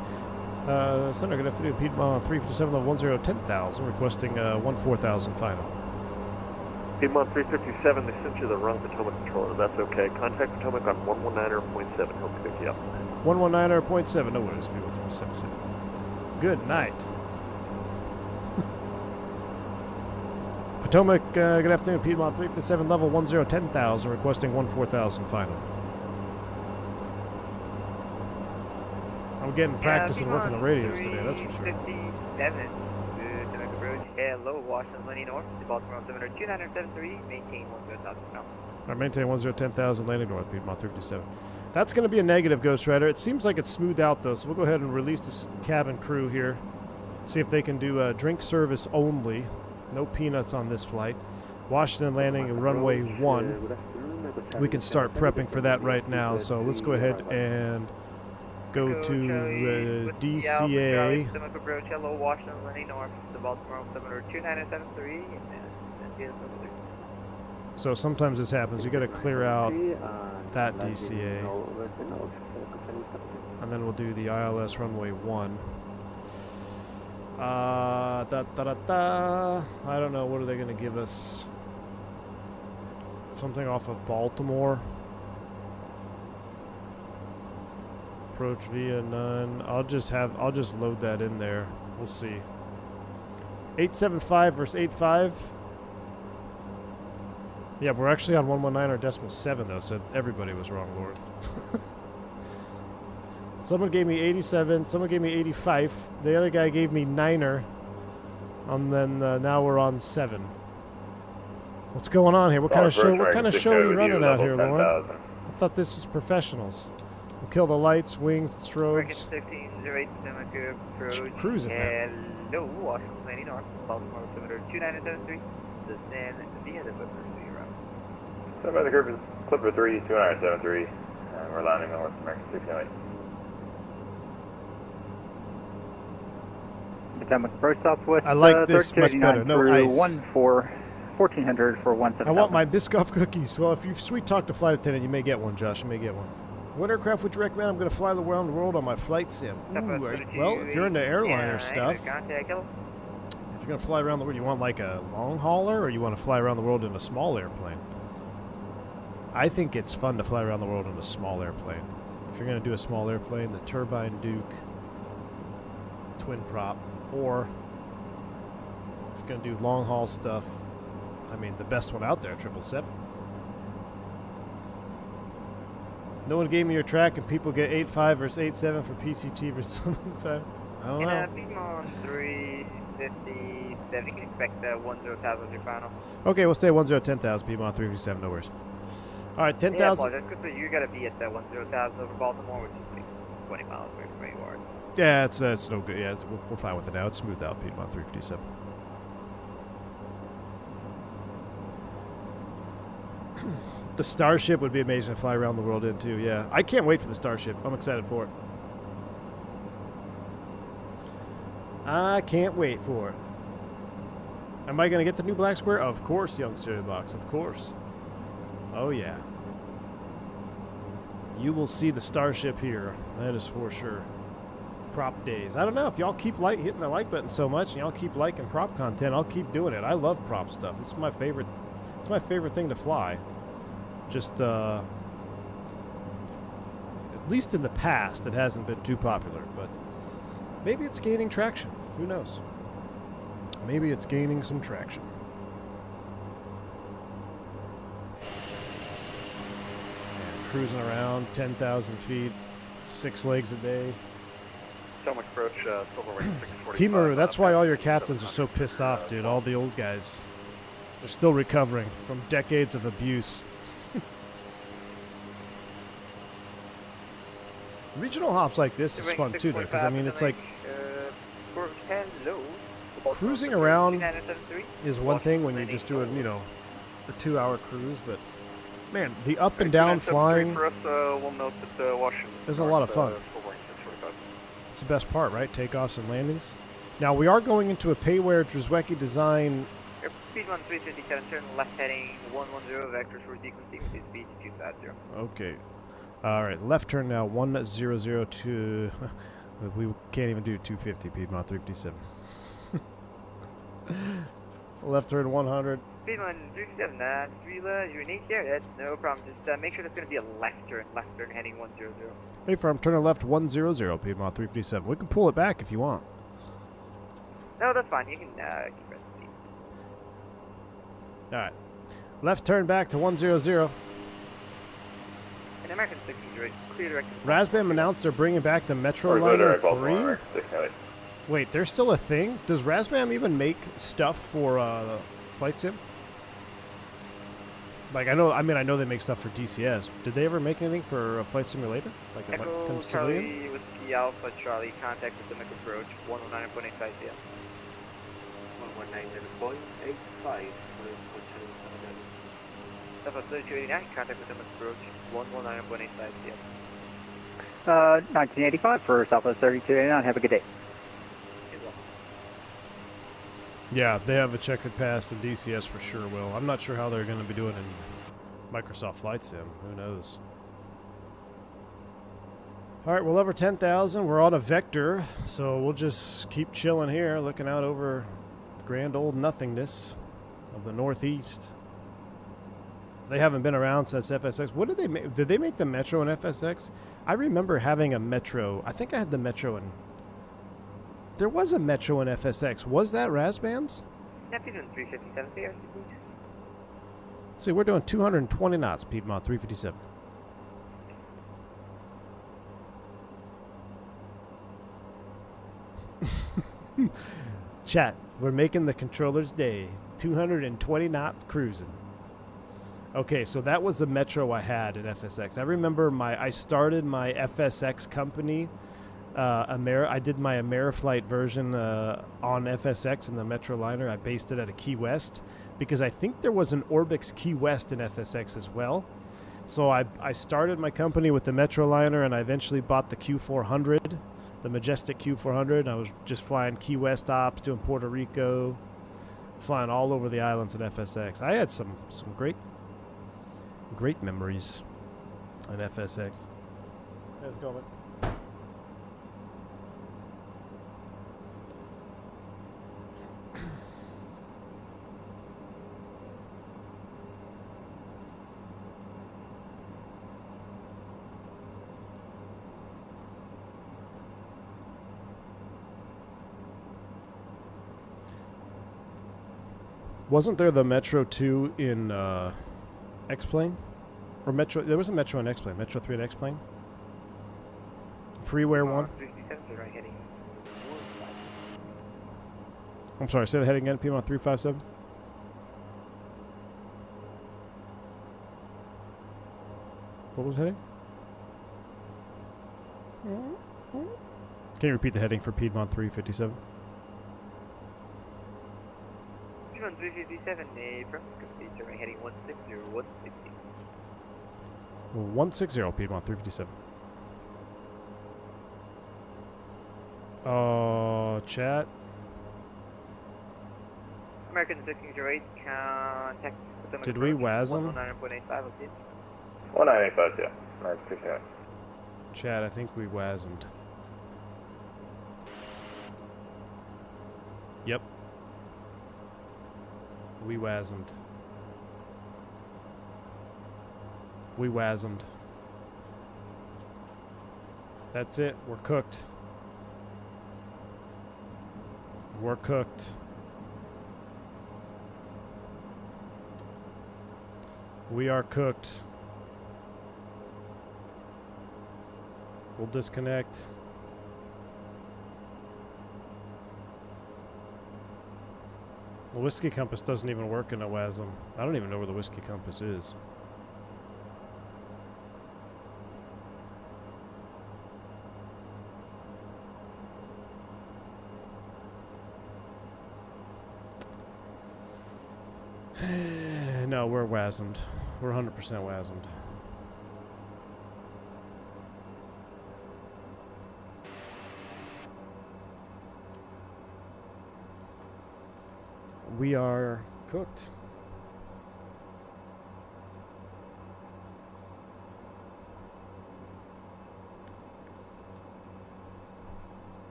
Center, good afternoon, Piedmont 357, level 10, 10,000. Requesting 14,000 final. Piedmont 357, they sent you the wrong Potomac controller. That's okay. Contact Potomac on 119.7. Hope to pick you up. 119.7. No worries, Piedmont 357. Good night. Potomac, good afternoon, Piedmont 357, level 10, 10,000. Requesting 14,000 final. I'm getting practice and working the radios today, that's for sure. 57, Potomac approach, hello, Washington, landing north, to Baltimore altimeter 2973, maintain 10,000 now. Alright, maintain 10,000, landing north, Piedmont 357. That's going to be a negative, Ghost Rider. It seems like it's smoothed out, though, so we'll go ahead and release this cabin crew here. See if they can do drink service only. No peanuts on this flight. Washington landing at runway 1. We can start prepping for that right now, so let's go ahead and go to DCA. Potomac approach, hello, Washington, landing north, to Baltimore altimeter 2973, and So sometimes this happens. You got to clear out that DCA. And then we'll do the ILS runway 1. I don't know. What are they going to give us? Something off of Baltimore. approach via none. I'll just load that in there. We'll see. 875 versus 85. Yeah, we're actually on 119.7 though, so everybody was wrong, Lord. Someone gave me 87. Someone gave me 85. The other guy gave me 9er. And then now we're on 7. What's going on here? What kind of show? What kind of show are you running out here, Lauren? I thought this was professionals. We'll kill the lights, wings, the strobes. Cruising now. Hello, Washington Landing North, Baltimore, altimeter 2973. Descend via the Clipper 3 route. So by the curve is Clipper 3, 2973. And we're landing on North American 608. Potomac approach southwest. I like this much better. No ice. 1400 for 17. I want my Biscoff cookies. Well, if you sweet talk the flight attendant, you may get one, Josh. You may get one. What aircraft would you recommend? I'm going to fly around the world on my flight sim. Well, if you're into airliner stuff, if you're going to fly around the world, you want like a long hauler, or you want to fly around the world in a small airplane? I think it's fun to fly around the world in a small airplane. If you're going to do a small airplane, the Turbine Duke, twin prop, or if you're going to do long haul stuff, I mean, the best one out there, 777. No one gave me your track, and people get 8.5 versus 8.7 for PCT versus time. I don't know. Piedmont 357, you can expect 10,000 as your final. Okay, we'll stay 10,000, Piedmont 357, no worries. All right, 10,000. Yeah, because you got to be at 10,000 over Baltimore, which is like 20 miles away from where you are. Yeah, it's no good. Yeah, we're fine with it now. It's smoothed out, Piedmont 357. The Starship would be amazing to fly around the world in, too. Yeah, I can't wait for the Starship. I'm excited for it. I can't wait for it. Am I going to get the new black square? Of course, young Stereo Box. Of course. Oh, yeah. You will see the Starship here. That is for sure. Prop days. I don't know. If y'all keep hitting the like button so much and y'all keep liking prop content, I'll keep doing it. I love prop stuff. It's my favorite. It's my favorite thing to fly. Just, at least in the past, it hasn't been too popular, but maybe it's gaining traction. Who knows? Maybe it's gaining some traction. And cruising around 10,000 feet, 6 legs a day. So much approach, Silver Wing 645. Timaru, that's why all your captains are so pissed off, dude. All the old guys. They're still recovering from decades of abuse. Regional hops like this is fun too, though, because I mean, it's like cruising around is one thing when you're just doing, you know, a 2-hour cruise, but man, the up and down flying is a lot of fun. It's the best part, right? Takeoffs and landings. Now we are going into a Payware Druzwecki design. Piedmont 357, turn left heading 110 vectors for sequencing with speed 250. Okay. All right, left turn now 100 we can't even do 250 Piedmont 357. Left turn 100. Piedmont 357, you're unique here. That's no problem. Just make sure there's going to be a left turn heading 100. Hey, firm, turn a left 100 Piedmont 357. We can pull it back if you want. No, that's fine. You can keep it. All right, left turn back to 100. An American 600, clear direction. Razbam announced they're bringing back the Metroliner 3. Wait, there's still a thing? Does Razbam even make stuff for Flight Sim? Like, I know they make stuff for DCS. Did they ever make anything for a Flight Simulator? Like a Echo Charlie Whiskey Alpha Charlie, contact with the approach 119.85 cm. 119.85. Alpha 3289, contact with them approach 119.85 cm. 1985 for Southwest 3289. Have a good day. Yeah, they have a checkered pass and DCS for sure will. I'm not sure how they're going to be doing in Microsoft Flight Sim. Who knows? All right, we're over 10,000. We're on a vector, so we'll just keep chilling here, looking out over the grand old nothingness of the Northeast. They haven't been around since FSX. What did they make? Did they make the Metro in FSX? I remember having a Metro. I think I had the Metro in... There was a Metro in FSX. Was that Razbams? Neptune 357 CRC, please. See, we're doing 220 knots, Piedmont 357. Chat, we're making the controller's day. 220 knot cruising. Okay, so that was the Metro I had in FSX. I remember I started my FSX company. I did my Ameriflight version on FSX in the Metro liner. I based it out of Key West because I think there was an Orbix Key West in FSX as well. So I started my company with the Metro liner, and I eventually bought the Q400, the Majestic Q400. I was just flying Key West ops, doing Puerto Rico, flying all over the islands in FSX. I had some great memories in FSX. How's it going? Wasn't there the Metro 2 in X-Plane? Or Metro... There was a Metro in X-Plane. Metro 3 in X-Plane? Freeware 1? I'm sorry, say the heading again. Piedmont 357? What was the heading? Can you repeat the heading for Piedmont 357? 357, from heading 160, 160. 160, Piedmont 357. Chat. American 608, contact. Did we WAS them? 109.85, okay. 195, yeah. Nice, appreciate it. Chat, I think we WASM'd. Yep. We WASM'd. We WASM'd. That's it. We're cooked. We're cooked. We are cooked. We'll disconnect. The whiskey compass doesn't even work in a WASM. I don't even know where the whiskey compass is. No, we're WASM'd. We're 100% WASM'd. We are cooked.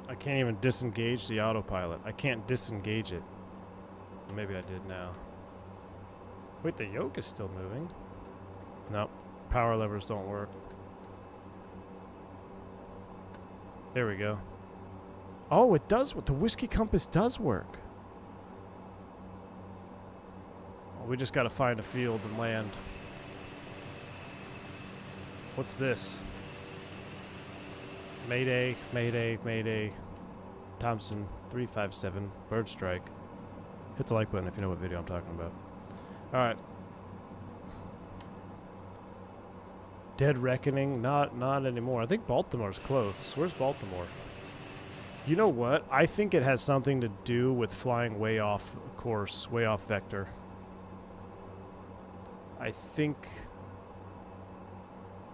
I can't even disengage the autopilot. I can't disengage it. Maybe I did now. Wait, the yoke is still moving. Nope. Power levers don't work. There we go. Oh, it does. The whiskey compass does work. Well, we just got to find a field and land. What's this? Mayday, Mayday, Mayday. Thompson 357, bird strike. Hit the like button if you know what video I'm talking about. Alright. Dead Reckoning? Not anymore. I think Baltimore's close. Where's Baltimore? You know what? I think it has something to do with flying way off course, way off vector. I think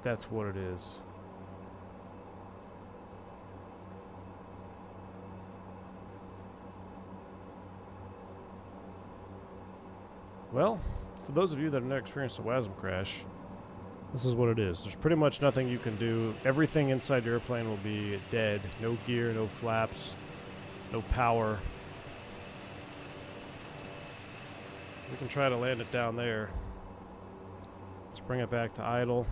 that's what it is. Well, for those of you that have never experienced a WASM crash, this is what it is. There's pretty much nothing you can do. Everything inside your airplane will be dead. No gear, no flaps, no power. We can try to land it down there. Let's bring it back to idle.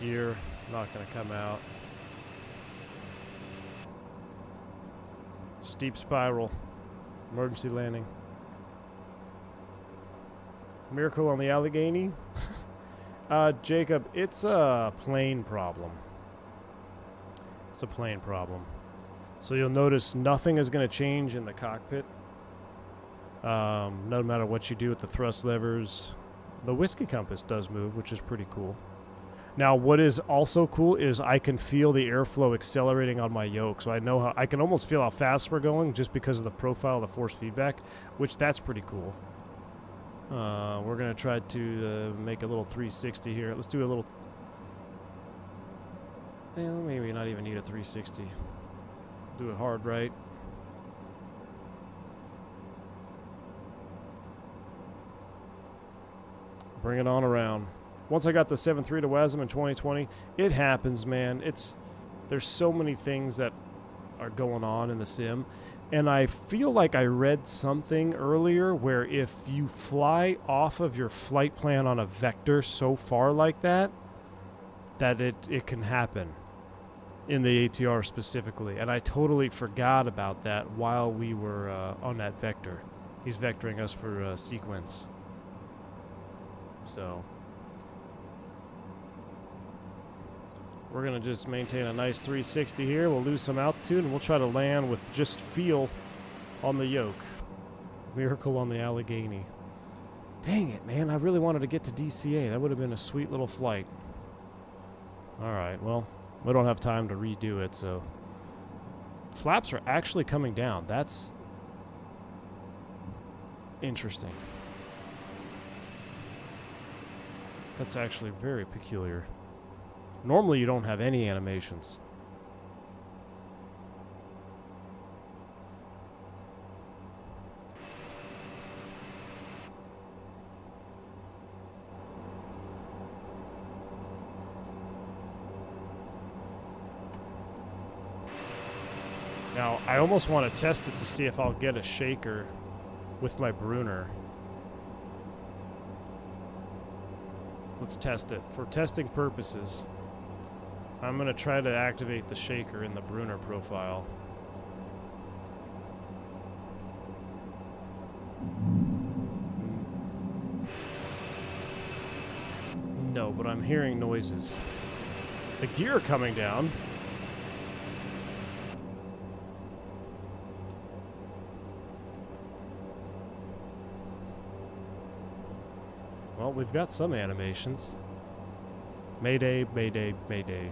Gear, not going to come out. Steep spiral. Emergency landing. Miracle on the Allegheny? Jacob, it's a plane problem. It's a plane problem. So you'll notice nothing is going to change in the cockpit. No matter what you do with the thrust levers. The whiskey compass does move, which is pretty cool. Now, what is also cool is I can feel the airflow accelerating on my yoke. So I know how I can almost feel how fast we're going just because of the profile of the force feedback, which that's pretty cool. We're going to try to make a little 360 here. Let's do a little... Well, maybe not even need a 360. Do it hard right. Bring it on around. Once I got the 7.3 to WASM in 2020, it happens, man. There's so many things that are going on in the sim. And I feel like I read something earlier where if you fly off of your flight plan on a vector so far like that, that it can happen in the ATR specifically. And I totally forgot about that while we were on that vector. He's vectoring us for sequence. So we're going to just maintain a nice 360 here. We'll lose some altitude, and we'll try to land with just feel on the yoke. Miracle on the Allegheny. Dang it, man. I really wanted to get to DCA. That would have been a sweet little flight. All right, well, we don't have time to redo it, so... Flaps are actually coming down. That's interesting. That's actually very peculiar. Normally you don't have any animations. Now, I almost want to test it to see if I'll get a shaker with my Brunner. Let's test it. For testing purposes, I'm going to try to activate the shaker in the Brunner profile. No, but I'm hearing noises. The gear coming down. Well, we've got some animations. Mayday, mayday, mayday.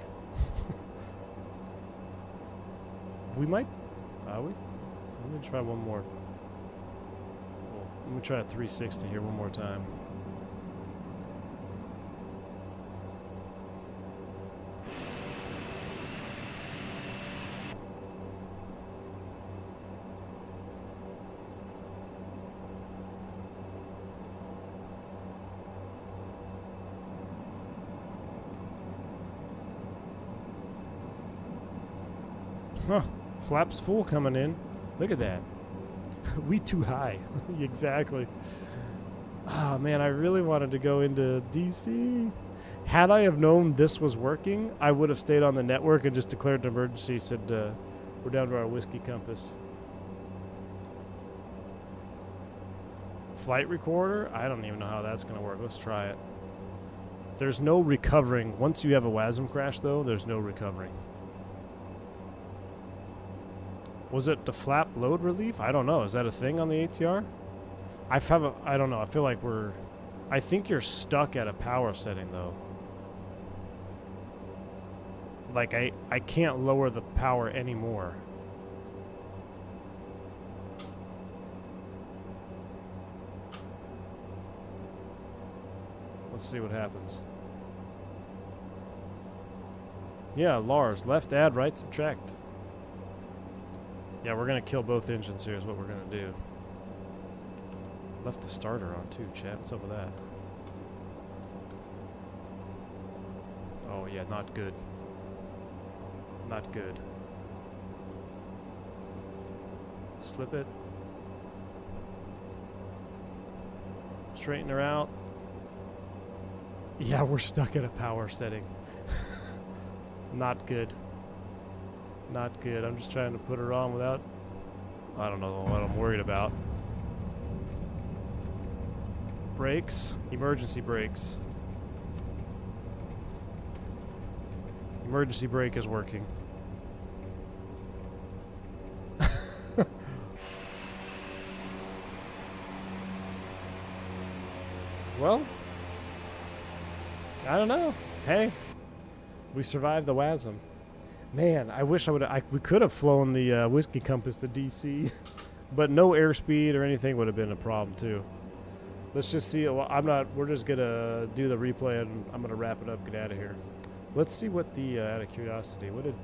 We might... Let me try one more. Well, let me try a 360 here one more time. Huh. Flaps full coming in. Look at that. We too high. Exactly. Ah, man, I really wanted to go into DC. Had I have known this was working, I would have stayed on the network and just declared an emergency, said we're down to our whiskey compass. Flight recorder? I don't even know how that's going to work. Let's try it. There's no recovering. Once you have a WASM crash, though, there's no recovering. Was it the flap load relief? I don't know. Is that a thing on the ATR? I don't know. I feel like I think you're stuck at a power setting, though. Like, I can't lower the power anymore. Let's see what happens. Yeah, Lars. Left add, right subtract. Yeah, we're going to kill both engines here is what we're going to do. Left the starter on too, chat. What's up with that? Oh, yeah, not good. Not good. Slip it. Straighten her out. Yeah, we're stuck at a power setting. Not good. Not good. I'm just trying to put her on without... I don't know what I'm worried about. Brakes. Emergency brakes. Emergency brake is working. Well, I don't know. Hey, we survived the WASM. Man, I wish we could have flown the Whiskey Compass to DC, but no airspeed or anything would have been a problem too. Let's just see. Well, we're just gonna do the replay and I'm gonna wrap it up. Get out of here. Let's see what the out of curiosity. What did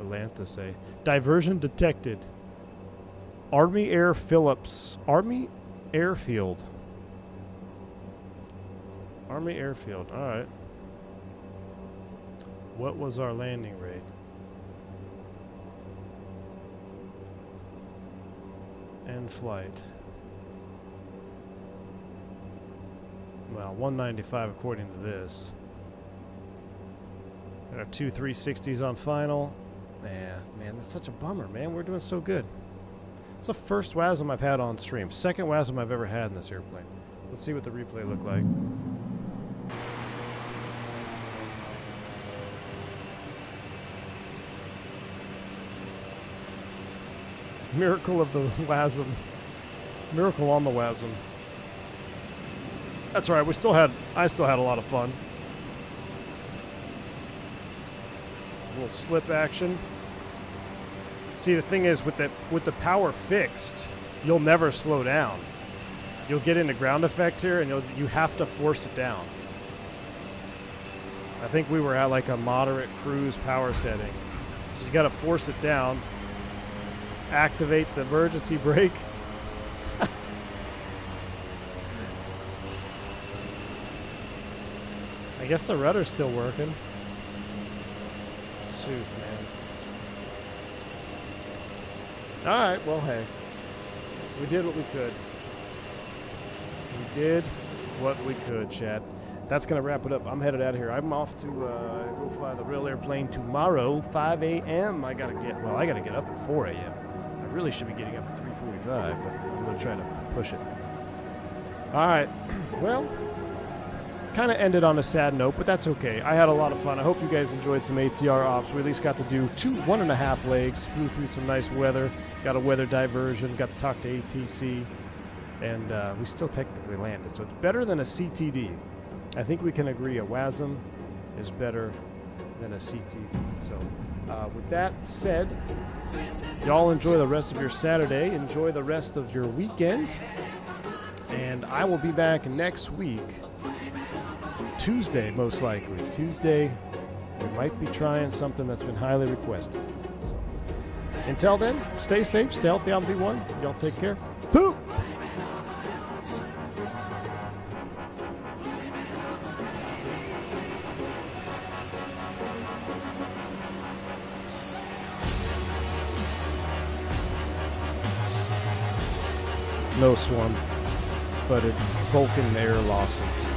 Atlanta say? Diversion detected. Army Air Phillips. Army Airfield. Army Airfield. All right. What was our landing rate? End flight. Well, 195 according to this. Got our 2 360s on final. Man, that's such a bummer, man. We're doing so good. It's the first WASM I've had on stream. Second WASM I've ever had in this airplane. Let's see what the replay looked like. Miracle of the WASM. Miracle on the WASM. That's alright, I still had a lot of fun. A little slip action. See, the thing is, with the power fixed, you'll never slow down. You'll get into ground effect here, and you have to force it down. I think we were at like a moderate cruise power setting. So you gotta force it down. Activate the emergency brake. I guess the rudder's still working. Shoot, man. Alright, well, hey. We did what we could. We did what we could, chat. That's going to wrap it up. I'm headed out of here. I'm off to go fly the real airplane tomorrow, 5 a.m. I got to get up at 4 a.m. I really should be getting up at 3:45, but I'm going to try to push it. All right. Well, kind of ended on a sad note, but that's okay. I had a lot of fun. I hope you guys enjoyed some ATR ops. We at least got to do 1.5 legs, flew through some nice weather, got a weather diversion, got to talk to ATC, and we still technically landed. So it's better than a CTD. I think we can agree a WASM is better than a CTD. So with that said, y'all enjoy the rest of your Saturday. Enjoy the rest of your weekend. And I will be back next week. Tuesday, most likely. Tuesday, we might be trying something that's been highly requested. So, until then, stay safe, stay healthy. I'm V1. Y'all take care. Two. No swarm, but it Vulcan air losses.